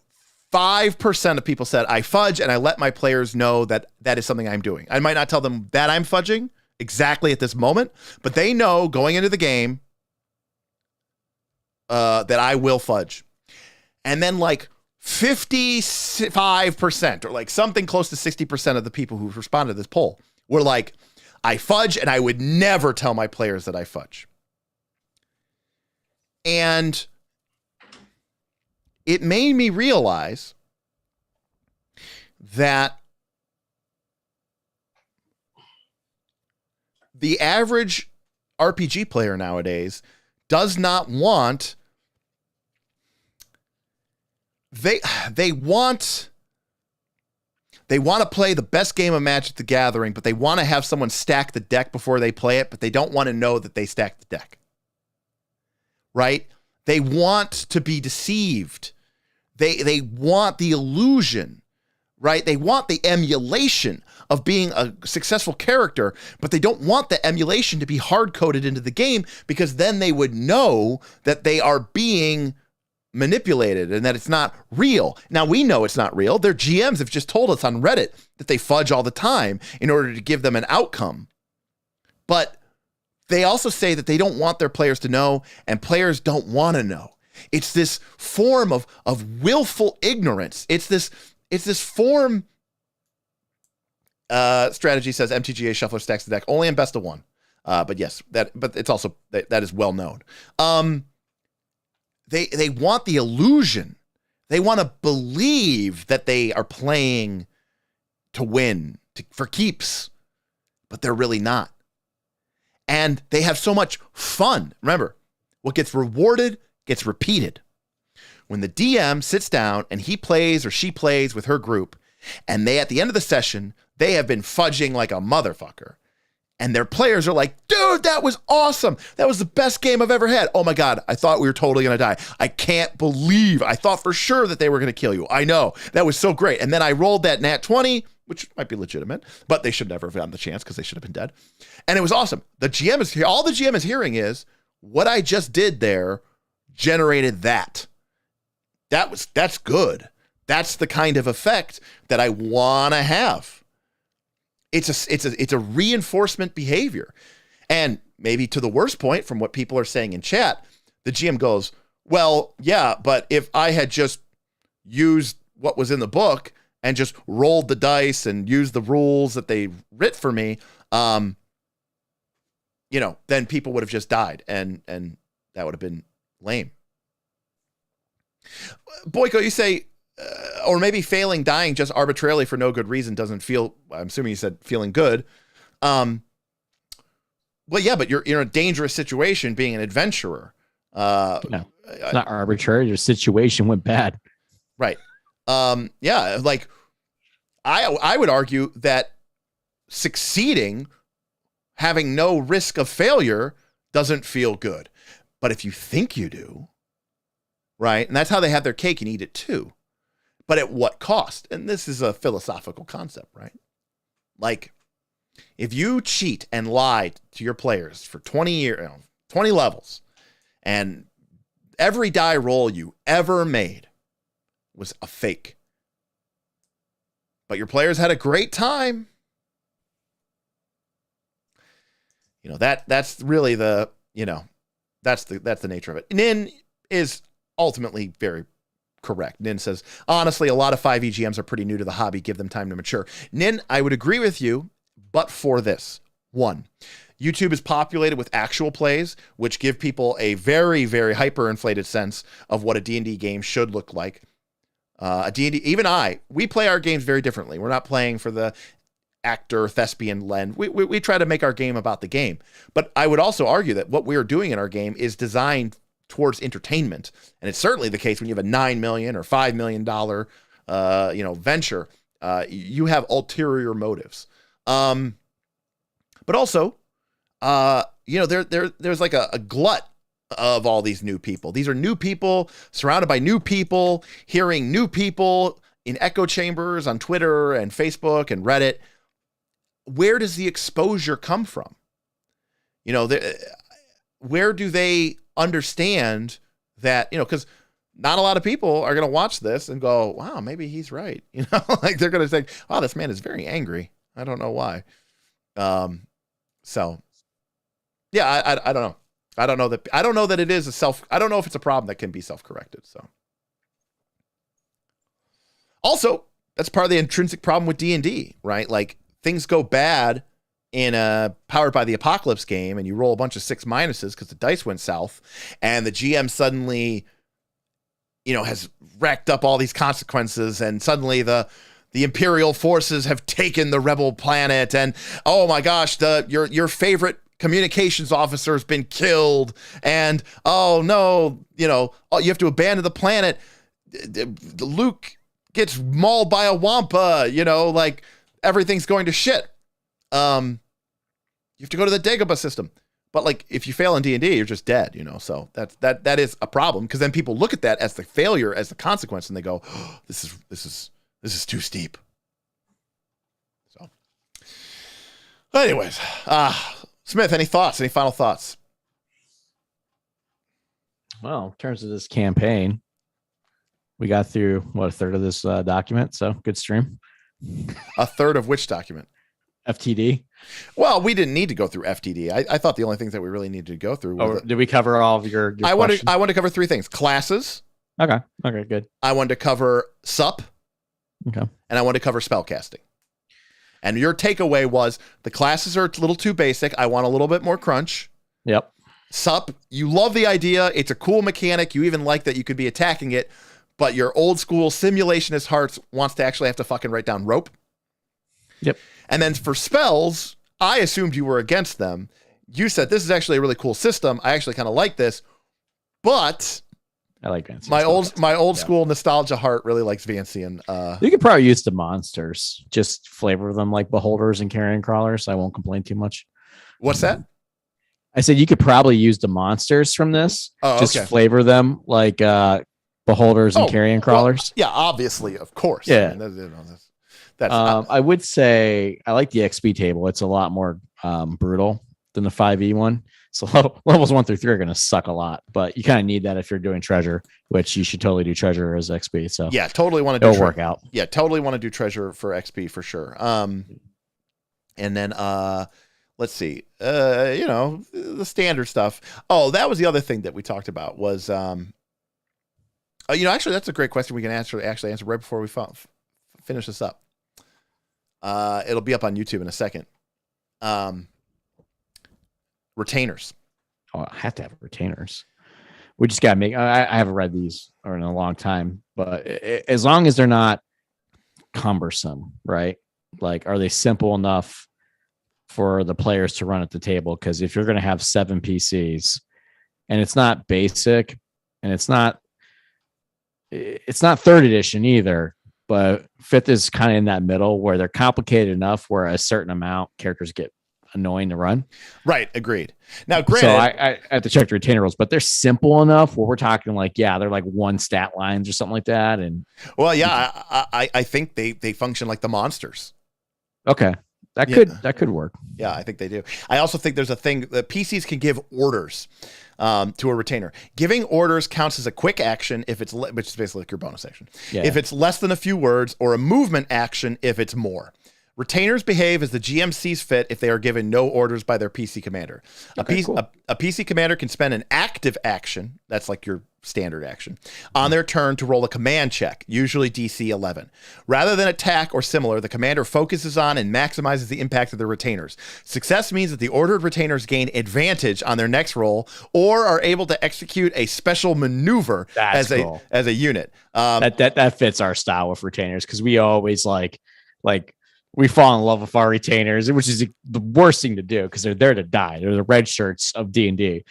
5% of people said, I fudge and I let my players know that that is something I'm doing. I might not tell them that I'm fudging exactly at this moment, but they know going into the game that I will fudge. And then like 55% or like something close to 60% of the people who responded to this poll were like, I fudge and I would never tell my players that I fudge. And it made me realize that the average RPG player nowadays does not want they want to play the best game of Magic the Gathering, but they want to have someone stack the deck before they play it, but they don't want to know that they stacked the deck. Right? They want to be deceived. They want the illusion, right? They want the emulation of being a successful character, but they don't want the emulation to be hard-coded into the game, because then they would know that they are being manipulated and that it's not real. Now, we know it's not real. Their GMs have just told us on Reddit that they fudge all the time in order to give them an outcome. But they also say that they don't want their players to know, and players don't want to know. It's this form of willful ignorance. It's this form. Strategy says MTGA Shuffler stacks the deck only in best of one. But yes, but it's also that is well known. They want the illusion. They want to believe that they are playing to win, for keeps, but they're really not. And they have so much fun. Remember, what gets rewarded gets repeated. When the DM sits down and he plays or she plays with her group, and they, at the end of the session, they have been fudging like a motherfucker. And their players are like, dude, that was awesome. That was the best game I've ever had. Oh my God, I thought we were totally going to die. I can't believe, I thought for sure that they were going to kill you. I know, that was so great. And then I rolled that nat 20, which might be legitimate, but they should never have gotten the chance because they should have been dead. And it was awesome. The GM is here. All the GM is hearing is, what I just did there generated that. That's good. That's the kind of effect that I want to have. It's a reinforcement behavior. And maybe to the worst point, from what people are saying in chat, the GM goes, well, yeah, but if I had just used what was in the book and just rolled the dice and used the rules that they writ for me, then people would have just died, and that would have been lame. Boyko, you say, or maybe failing dying just arbitrarily for no good reason doesn't feel, I'm assuming you said feeling good. Well, yeah, but you're in a dangerous situation being an adventurer. No, it's not arbitrary. Your situation went bad. Right. Yeah, like I would argue that succeeding, having no risk of failure, doesn't feel good. But if you think you do, right, and that's how they have their cake and eat it too. But at what cost? And this is a philosophical concept, right? Like, if you cheat and lie to your players for 20 years, 20 levels, and every die roll you ever made was a fake, but your players had a great time, that's really the, that's the nature of it. Nin is ultimately very correct. Nin says, honestly, a lot of 5e GMs are pretty new to the hobby. Give them time to mature. Nin, I would agree with you, but for this. One, YouTube is populated with actual plays, which give people a very, very hyper-inflated sense of what a D&D game should look like. A D&D, even we play our games very differently. We're not playing for the actor, thespian lens. We try to make our game about the game. But I would also argue that what we are doing in our game is designed towards entertainment. And it's certainly the case when you have a $9 million or $5 million, venture. You have ulterior motives. But also, there's like a glut of all these new people. These are new people surrounded by new people, hearing new people in echo chambers on Twitter and Facebook and Reddit. Where does the exposure come from? Where do they understand that, because not a lot of people are going to watch this and go, wow, maybe he's right. Like they're going to think, wow, this man is very angry. I don't know why. So yeah, I don't know. I don't know that it is I don't know if it's a problem that can be self-corrected. So also, that's part of the intrinsic problem with D&D, right? Like things go bad in a Powered by the Apocalypse game and you roll a bunch of 6 minuses because the dice went south and the GM suddenly, has racked up all these consequences and suddenly the Imperial forces have taken the rebel planet and, oh my gosh, your favorite communications officer has been killed and, oh no, you have to abandon the planet. Luke gets mauled by a wampa, like everything's going to shit. You have to go to the Dagobah system. But like if you fail in D&D, you're just dead, So that is a problem, because then people look at that as the failure, as the consequence, and they go, oh, this is too steep. So anyways, Smith, any thoughts? Any final thoughts? Well, in terms of this campaign, we got through a third of this document, so good stream. A third of which document? FTD. Well, we didn't need to go through FTD. I thought the only things that we really needed to go through were did we cover all of your I wanted to cover 3 things. Classes. Okay, good. I wanted to cover SUP. Okay. And I wanted to cover spellcasting. And your takeaway was the classes are a little too basic. I want a little bit more crunch. Yep. SUP, you love the idea. It's a cool mechanic. You even like that you could be attacking it, but your old school simulationist hearts wants to actually have to fucking write down rope. Yep. And then for spells, I assumed you were against them. You said this is actually a really cool system. I actually kind of like this, but I like Vancy. My old school nostalgia heart really likes Vancy. And you could probably use the monsters, just flavor them like beholders and carrion crawlers. I won't complain too much. What's that? I said you could probably use the monsters from this. Just flavor them like beholders and carrion crawlers. Well, yeah, obviously, of course. Yeah. I mean, I would say I like the XP table. It's a lot more brutal than the 5e one. So levels 1 through 3 are going to suck a lot, but you kind of need that if you're doing treasure, which you should totally do treasure as XP. So yeah, totally want to do work out. Yeah, totally want to do treasure for XP for sure. And then let's see, the standard stuff. Oh, that was the other thing that we talked about was, actually that's a great question we can answer right before we finish this up. It'll be up on YouTube in a second. Retainers. Oh, I have to have retainers. We just got to make, I haven't read these or in a long time, but as long as they're not cumbersome, right? Like, are they simple enough for the players to run at the table? Because if you're going to have 7 PCs and it's not basic and it's not 3rd edition either, but 5th is kind of in that middle where they're complicated enough where a certain amount characters get annoying to run. Right. Agreed. Now, granted, so I have to check the retainer rules, but they're simple enough where we're talking like, they're like 1 stat lines or something like that. And well, yeah, I think they function like the monsters. Okay. That could work. Yeah, I think they do. I also think there's a thing that PCs can give orders to a retainer. Giving orders counts as a quick action which is basically like your bonus action. Yeah. If it's less than a few words, or a movement action if it's more. Retainers behave as the GM sees fit if they are given no orders by their PC commander. Okay, cool. A PC commander can spend an active action, that's like your standard action, on their turn to roll a command check, usually DC 11. Rather than attack or similar, the commander focuses on and maximizes the impact of the retainers. Success means that the ordered retainers gain advantage on their next roll or are able to execute a special maneuver as a unit. That fits our style with retainers, because we always like we fall in love with our retainers, which is the worst thing to do because they're there to die. They're the red shirts of D&D.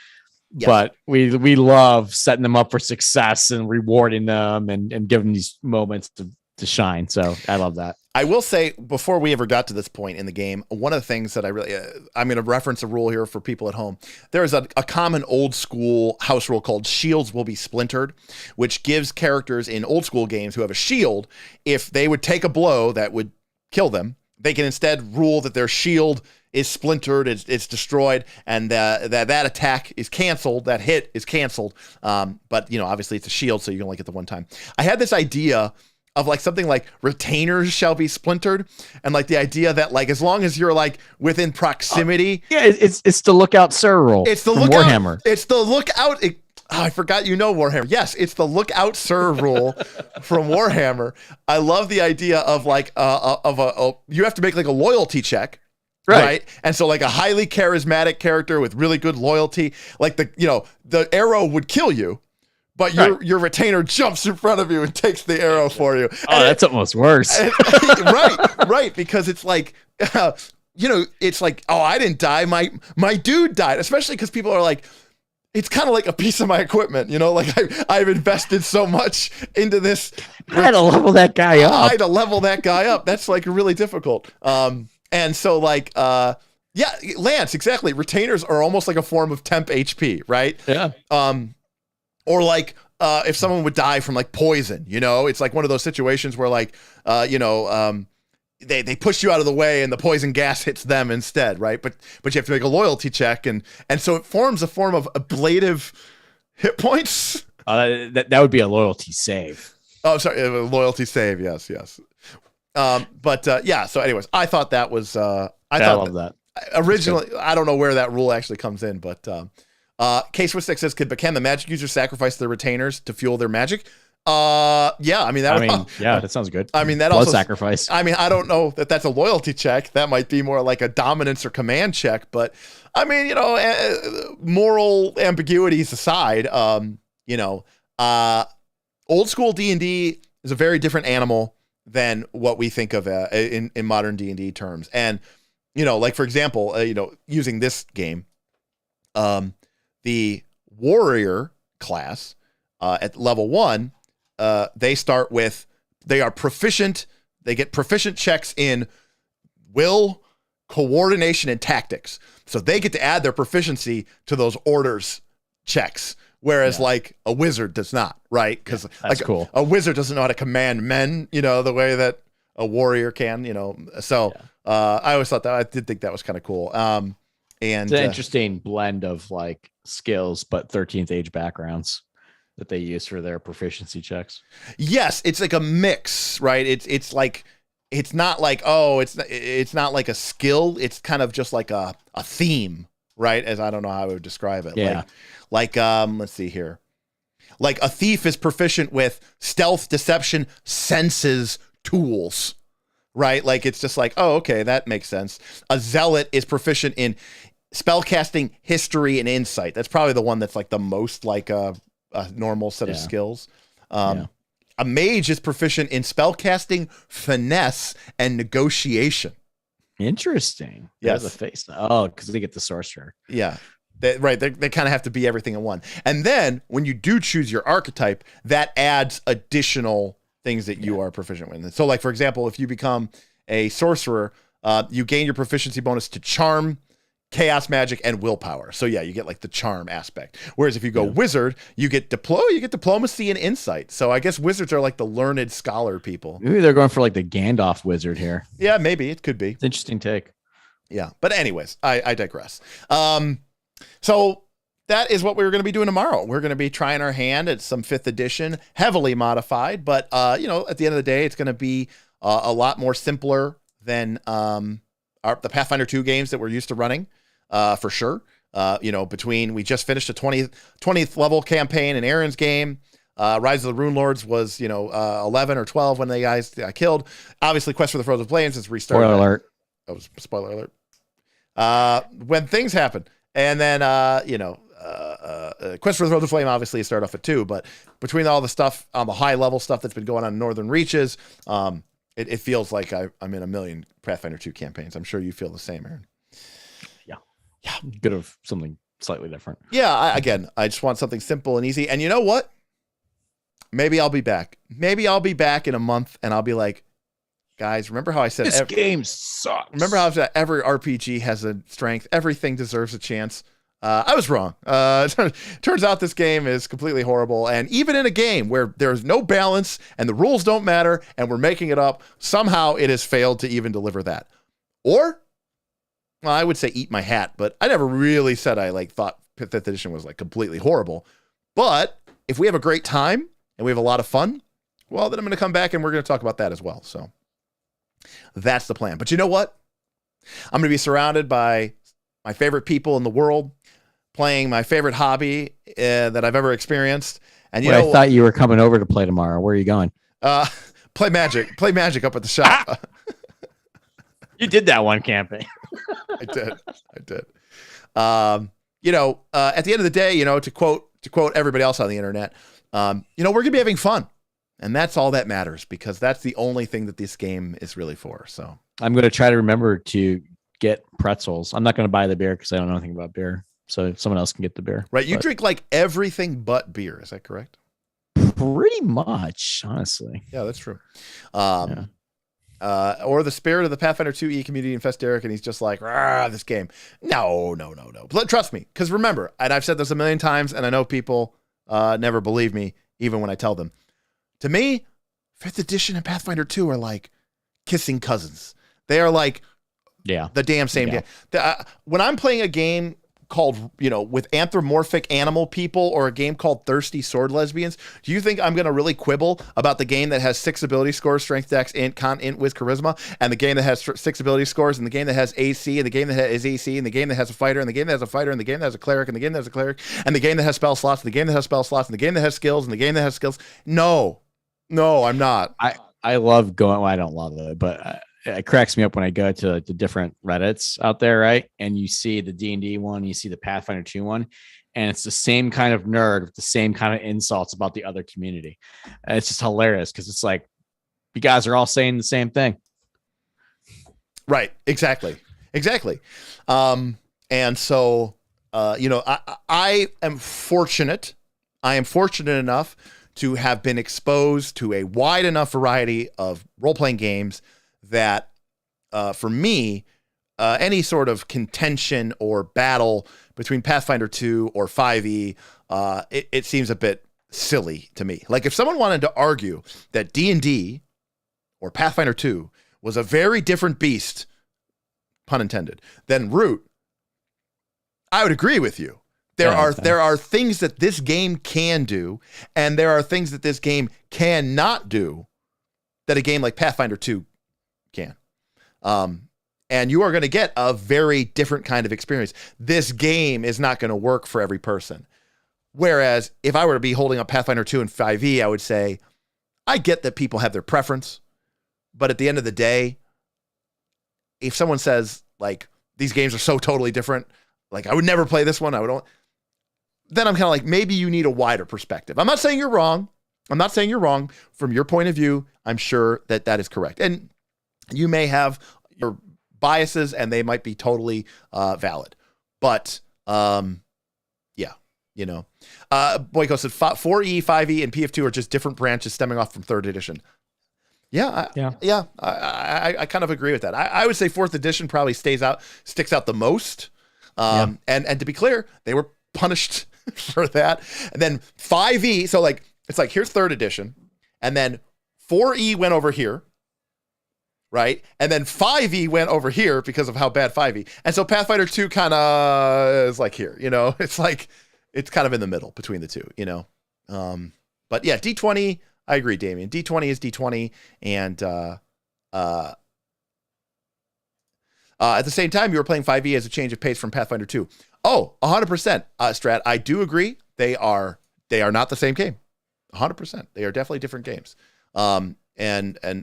Yes. But we love setting them up for success and rewarding them and giving them these moments to shine. So I love that. I will say, before we ever got to this point in the game, one of the things that I'm going to reference a rule here for people at home. There is a common old school house rule called shields will be splintered, which gives characters in old school games who have a shield, if they would take a blow that would kill them, they can instead rule that their shield is splintered, it's destroyed, and that attack is canceled, that hit is canceled. But obviously it's a shield, so you can only get the one time. I had this idea of like something like retainers shall be splintered, and like the idea that like as long as you're like within proximity, it's the lookout sir rule. It's the lookout Warhammer. It's the lookout. I forgot Warhammer. Yes, it's the lookout sir rule from Warhammer. I love the idea of like you have to make like a loyalty check, right? And so like a highly charismatic character with really good loyalty, like the arrow would kill you, but your retainer jumps in front of you and takes the arrow for you. Oh, that's almost worse. Right, because it's like it's like, oh, I didn't die, my dude died, especially because people are like, it's kind of like a piece of my equipment, you know, like I've invested so much into this. I had to level that guy up. I had to level that guy up. That's like really difficult. And so like, yeah, Lance, exactly. Retainers are almost like a form of temp HP, right? Yeah. Or like, if someone would die from like poison, you know, it's like one of those situations where like, you know, they push you out of the way and the poison gas hits them instead, right? But you have to make a loyalty check, and so it forms a form of ablative hit points. That would be a loyalty save. Oh, sorry, a loyalty save. Yes. But yeah. So, anyways, I thought that was. I love that. Originally, I don't know where that rule actually comes in, but K-Swiss6 says, can the magic user sacrifice their retainers to fuel their magic? Yeah, I mean, that sounds good. I mean, that blood also sacrifice. I mean, I don't know that that's a loyalty check. That might be more like a dominance or command check. But I mean, you know, moral ambiguities aside, you know, old school D&D is a very different animal than what we think of in modern D&D terms. And you know, like for example, you know, using this game, the warrior class at level 1. They are proficient. They get proficient checks in will, coordination, and tactics. So they get to add their proficiency to those orders checks. Whereas like a wizard does not, right? Because that's like cool. A wizard doesn't know how to command men, you know, the way that a warrior can, you know. So I always thought that, I did think that was kind of cool. And it's an interesting blend of like skills, but 13th age backgrounds that they use for their proficiency checks. Yes, it's like a mix, right? It's like, it's not like, oh, it's not like a skill. It's kind of just like a theme, right? As I don't know how I would describe it. Yeah. Like let's see here. Like a thief is proficient with stealth, deception, senses, tools, right? Like it's just like, oh, okay, that makes sense. A zealot is proficient in spellcasting, history, and insight. That's probably the one that's like the most like a normal set of skills. A mage is proficient in spellcasting, finesse, and negotiation. Interesting. Yes. There's a face. Oh, because they get the sorcerer. Yeah. Right. They kind of have to be everything in one. And then when you do choose your archetype, that adds additional things that you are proficient with. So like, for example, if you become a sorcerer, you gain your proficiency bonus to charm, chaos magic, and willpower. So yeah, you get like the charm aspect. Whereas if you go wizard, you get diplomacy and insight. So I guess wizards are like the learned scholar people. Maybe they're going for like the Gandalf wizard here. Yeah, maybe it could be. It's an interesting take. Yeah. But anyways, I digress. So that is what we're going to be doing tomorrow. We're going to be trying our hand at some 5th edition, heavily modified, but you know, at the end of the day, it's going to be a lot more simpler than the Pathfinder 2 games that we're used to running, for sure. You know, we just finished a 20th level campaign in Aaron's game. Rise of the Rune Lords was, you know, 11 or 12 when the guys got killed. Obviously, Quest for the Frozen Plains has restarted. Spoiler alert. Oh, spoiler alert. When things happen. And then, you know, Quest for the Frozen Flame obviously started off at 2, but between all the stuff on the high level stuff that's been going on in Northern Reaches, it feels like I'm in a million Pathfinder 2 campaigns. I'm sure you feel the same, Aaron. Yeah. Good of something slightly different. Yeah. I just want something simple and easy. And you know what? Maybe I'll be back. Maybe I'll be back in a month and I'll be like, guys, remember how I said this game sucks? Remember how I said every RPG has a strength, everything deserves a chance? I was wrong. Turns out this game is completely horrible, and even in a game where there's no balance and the rules don't matter and we're making it up, somehow it has failed to even deliver that. Or, well, I would say eat my hat, but I never really said I like thought 5th edition was like completely horrible. But if we have a great time and we have a lot of fun, well, then I'm going to come back and we're going to talk about that as well. So that's the plan. But you know what? I'm going to be surrounded by my favorite people in the world, playing my favorite hobby that I've ever experienced. And you know, I thought you were coming over to play tomorrow. Where are you going? Play Magic up at the shop. You did that one camping. I did. You know, at the end of the day, you know, to quote everybody else on the internet, you know, we're going to be having fun. And that's all that matters, because that's the only thing that this game is really for. So I'm going to try to remember to get pretzels. I'm not going to buy the beer because I don't know anything about beer. so someone else can get the beer. Right. You But drink like everything but beer. Is that correct? pretty much, honestly. Yeah, that's true. Yeah. Or the spirit of the Pathfinder 2E community infest Derek, and he's just like, this game. No. But trust me, because remember, and I've said this a million times, and I know people never believe me, even when I tell them. To me, 5th edition and Pathfinder 2 are like kissing cousins. They are like the damn same game. When I'm playing a game called, with anthropomorphic animal people or a game called Thirsty Sword Lesbians, do you think I'm going to really quibble about the game that has 6 ability scores, strength, dex, int, con, int, with charisma, and the game that has 6 ability scores, and the game that has AC, and the game that has AC, and the game that has a fighter, and the game that has a fighter, and the game that has a cleric, and the game that has a cleric, and the game that has spell slots, and the game that has spell slots, and the game that has skills, and the game that has skills? No, I'm not. I love going. Well, I don't love it, but it cracks me up when I go to the different Reddits out there, right? And you see the D&D one, you see the Pathfinder 2 one, and it's the same kind of nerd with the same kind of insults about the other community. And it's just hilarious because it's like you guys are all saying the same thing. Right. Exactly. And so, I am fortunate. I am fortunate enough to have been exposed to a wide enough variety of role-playing games that for me, any sort of contention or battle between Pathfinder 2 or 5e, it seems a bit silly to me. Like if someone wanted to argue that D&D or Pathfinder 2 was a very different beast, pun intended, than Root, I would agree with you. There are things that this game can do, and there are things that this game cannot do that a game like Pathfinder 2 can. And you are going to get a very different kind of experience. This game is not going to work for every person. Whereas if I were to be holding up Pathfinder 2 and 5e, I would say, I get that people have their preference, but at the end of the day, if someone says like, these games are so totally different, like I would never play this one, then I'm kind of like, maybe you need a wider perspective. I'm not saying you're wrong. From your point of view, I'm sure that is correct. And you may have your biases and they might be totally valid. But Boyko said 4E, 5E, and PF2 are just different branches stemming off from 3rd edition. I kind of agree with that. I would say 4th edition probably sticks out the most. And to be clear, they were punished for that. And then 5E, so like it's like here's 3rd edition, and then 4E went over here, right? And then 5E went over here because of how bad 5E. And so Pathfinder 2 kind of is like here, it's like it's kind of in the middle between the two, But yeah, D20, I agree, Damien. D20 is D20, and at the same time, you were playing 5e as a change of pace from Pathfinder 2. Oh, 100%, Strat. I do agree. They are not the same game. 100%. They are definitely different games. And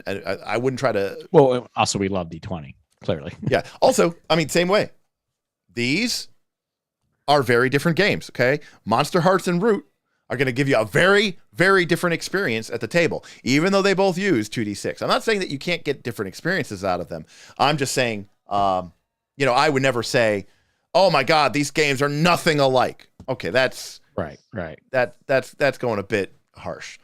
I wouldn't try to. Well, also we love D20 clearly. Yeah. Also, I mean, same way. These are very different games. Okay, Monster Hearts and Root are going to give you a very, very different experience at the table, even though they both use 2d6. I'm not saying that you can't get different experiences out of them. I'm just saying, I would never say, oh my God, these games are nothing alike. Okay, that's right. That's going a bit harsh.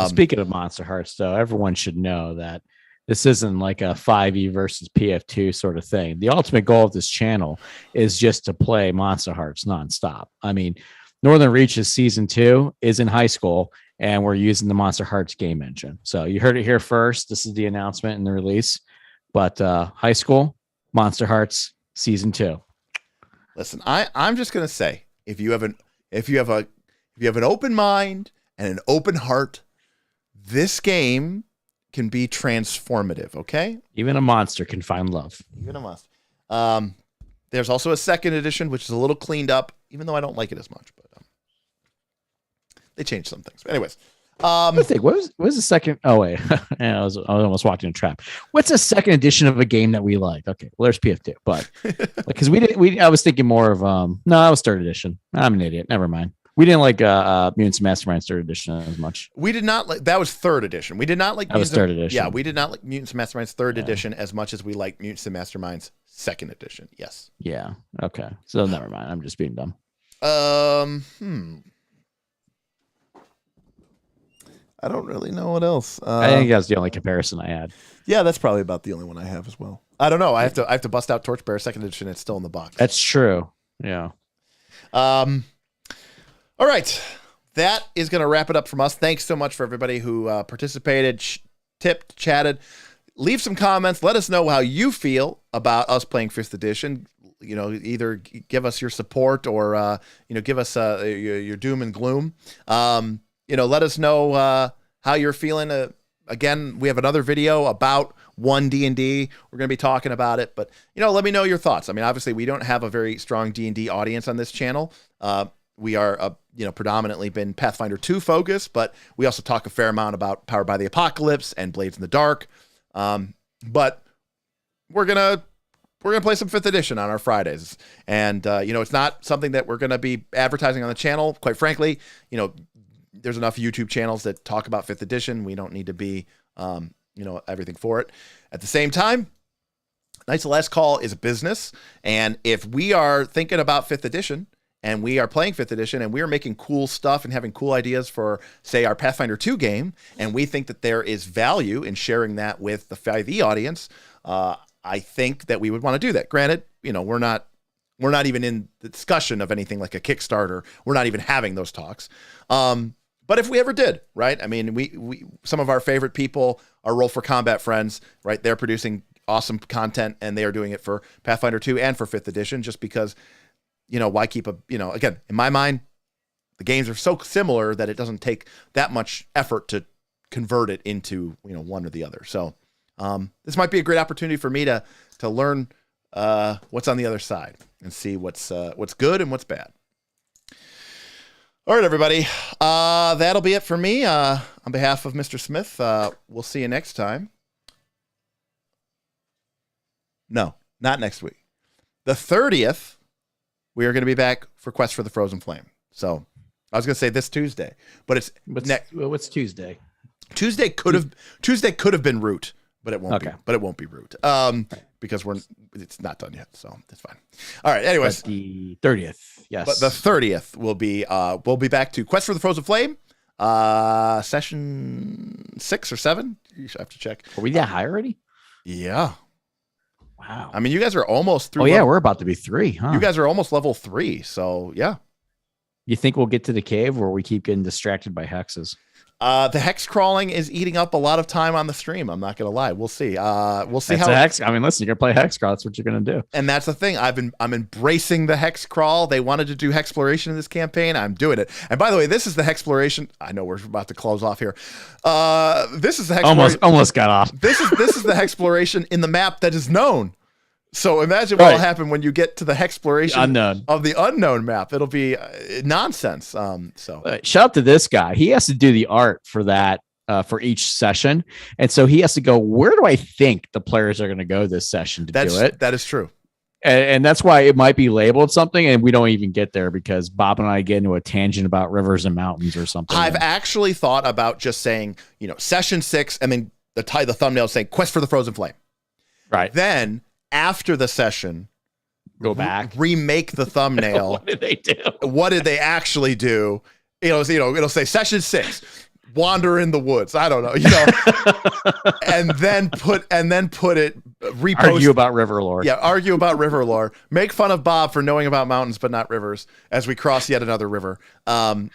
Speaking of Monster Hearts, though, everyone should know that this isn't like a 5e versus PF2 sort of thing. The ultimate goal of this channel is just to play Monster Hearts nonstop. I mean, Northern Reaches Season 2 is in high school, and we're using the Monster Hearts game engine. So you heard it here first. This is the announcement and the release. But high school, Monster Hearts Season 2. Listen, I'm just gonna say, if you have an open mind and an open heart, this game can be transformative. Okay, even a monster can find love. Even a monster. There's also a 2nd edition, which is a little cleaned up, even though I don't like it as much. But they changed some things. But anyways, I think what was the second? Oh wait, I was almost walked in a trap. What's a 2nd edition of a game that we like? Okay, well there's PF2, but because I was thinking more of no, that was 3rd edition. I'm an idiot. Never mind. We didn't like Mutants Masterminds third edition as much. We did not like that was third edition. We did not like That was third edition. Yeah, we did not like Mutants and Masterminds third edition as much as we like Mutants and Masterminds second edition. Yes. Yeah. Okay. So never mind. I'm just being dumb. I don't really know what else. I think that's the only comparison I had. Yeah, that's probably about the only one I have as well. I don't know. I have to bust out Torchbearer second edition. It's still in the box. That's true. Yeah. All right. That is going to wrap it up from us. Thanks so much for everybody who participated, tipped, chatted. Leave some comments. Let us know how you feel about us playing 5th edition. You know, either give us your support or, give us your doom and gloom. Let us know how you're feeling. Again, we have another video about One D&D. We're going to be talking about it, but let me know your thoughts. I mean, obviously, we don't have a very strong D&D audience on this channel. We are, predominantly been Pathfinder 2 focused, but we also talk a fair amount about Powered by the Apocalypse and Blades in the Dark. But we're gonna play some 5th edition on our Fridays, and it's not something that we're gonna be advertising on the channel. Quite frankly, there's enough YouTube channels that talk about 5th edition. We don't need to be, everything for it. At the same time, Knights of Last Call is a business. And if we are thinking about 5th edition and we are playing 5th edition and we are making cool stuff and having cool ideas for, say, our Pathfinder 2 game, and we think that there is value in sharing that with the 5e audience, I think that we would want to do that. Granted, we're not even in the discussion of anything like a Kickstarter. We're not even having those talks. But if we ever did, right? I mean, we some of our favorite people, our Roll for Combat friends, right? They're producing awesome content, and they are doing it for Pathfinder 2 and for 5th edition, just because, why keep again, in my mind, the games are so similar that it doesn't take that much effort to convert it into, one or the other. So this might be a great opportunity for me to learn what's on the other side and see what's good and what's bad. All right, everybody. That'll be it for me. On behalf of Mr. Smith, we'll see you next time. No, not next week. The 30th, we are going to be back for Quest for the Frozen Flame. So I was going to say this Tuesday, but it's what's Tuesday? Tuesday could have been Root, but it won't be. But it won't be Root. Because it's not done yet, so it's fine. All right. Anyways, but the 30th, yes. But the 30th will be we'll be back to Quest for the Frozen Flame, session 6 or 7. You should have to check. Are we that high already? Yeah. Wow. I mean, you guys are almost through. Oh yeah, we're about to be 3, huh? You guys are almost level 3, so yeah. You think we'll get to the cave, or we keep getting distracted by hexes? The hex crawling is eating up a lot of time on the stream. I'm not going to lie. We'll see. We'll see how hex. I mean, listen, you're going to play hex crawl. That's what you're going to do. And that's the thing. I'm embracing the hex crawl. They wanted to do hexploration in this campaign. I'm doing it. And by the way, this is the hexploration. I know we're about to close off here. This is the almost got off. This is the hexploration in the map that is known. So imagine what will happen when you get to the hexploration of the unknown map. It'll be nonsense. Shout out to this guy. He has to do the art for that for each session, and so he has to go. Where do I think the players are going to go this session to do it? That is true, and that's why it might be labeled something, and we don't even get there because Bob and I get into a tangent about rivers and mountains or something. I've actually thought about just saying, session 6, and then the thumbnail saying Quest for the Frozen Flame. Right. Then after the session, go back, remake the thumbnail. What did they do? What did they actually do? It'll say session 6, wander in the woods. I don't know, and then put it repost. Argue about river lore. Yeah, argue about river lore. Make fun of Bob for knowing about mountains but not rivers as we cross yet another river. And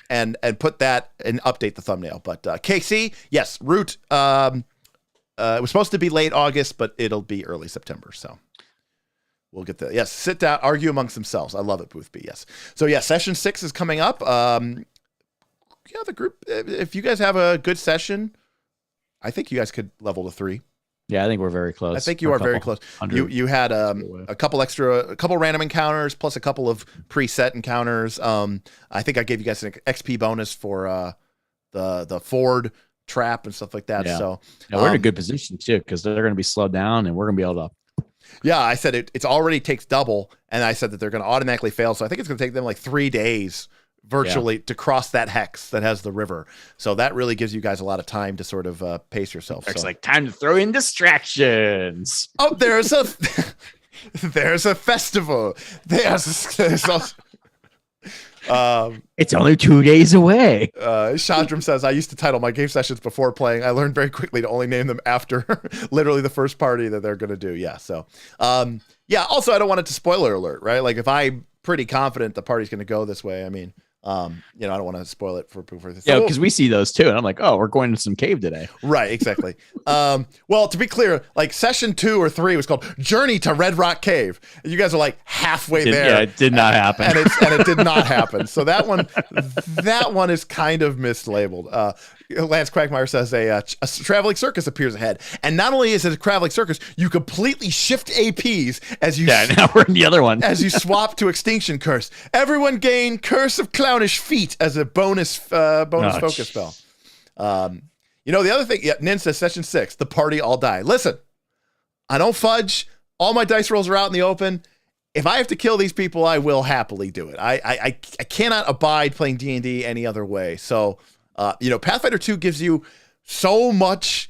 put that and update the thumbnail. But KC, yes, Root. It was supposed to be late August, but it'll be early September. So we'll get there. Yes, sit down, argue amongst themselves. I love it, Booth B. Yes. So yeah, session 6 is coming up. The group. If you guys have a good session, I think you guys could level to 3. Yeah, I think we're very close. I think you are very close. You had a couple random encounters plus a couple of preset encounters. I think I gave you guys an XP bonus for the Ford trap and stuff like that. Yeah. So we're in a good position too, because they're going to be slowed down and we're going to be able to. Yeah, I said it's already takes double, and I said that they're going to automatically fail. So I think it's going to take them like 3 days virtually to cross that hex that has the river. So that really gives you guys a lot of time to sort of pace yourself. It's So. like time to throw in distractions. Oh, there's a there's a festival. There's also, It's only 2 days away. Chandram says, I used to title my game sessions before playing. I learned very quickly to only name them after literally the first party that they're going to do. Yeah. So, yeah. Also, I don't want it to spoiler alert, right? Like if I'm pretty confident the party's going to go this way, I mean, I don't want to spoil it for this. Yeah, because we see those too, and I'm like, oh, we're going to some cave today. Right, exactly. Well, to be clear, like session 2 or 3 was called Journey to Red Rock Cave. You guys are like halfway there. Yeah, it did not happen. And it did not happen. So that one is kind of mislabeled. Lance Quagmire says a traveling circus appears ahead. And not only is it a traveling circus, you completely shift APs as you now we're in the other one. as you swap to Extinction Curse. Everyone gain Curse of Clownish Feet as a bonus focus spell. The other thing, Nin says session 6, the party all die. Listen, I don't fudge. All my dice rolls are out in the open. If I have to kill these people, I will happily do it. I cannot abide playing D&D any other way. So, Pathfinder 2 gives you so much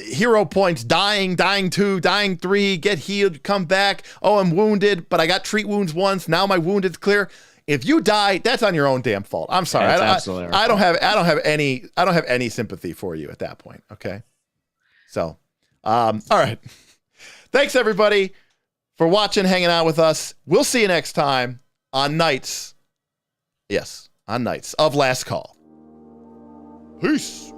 hero points, dying 2, dying 3, get healed, come back. Oh, I'm wounded, but I got treat wounds once. Now my wounded's clear. If you die, that's on your own damn fault. I'm sorry. I don't have any sympathy for you at that point. Okay. So, all right. Thanks everybody for watching, hanging out with us. We'll see you next time on Knights. Yes, on Knights of Last Call. Peace.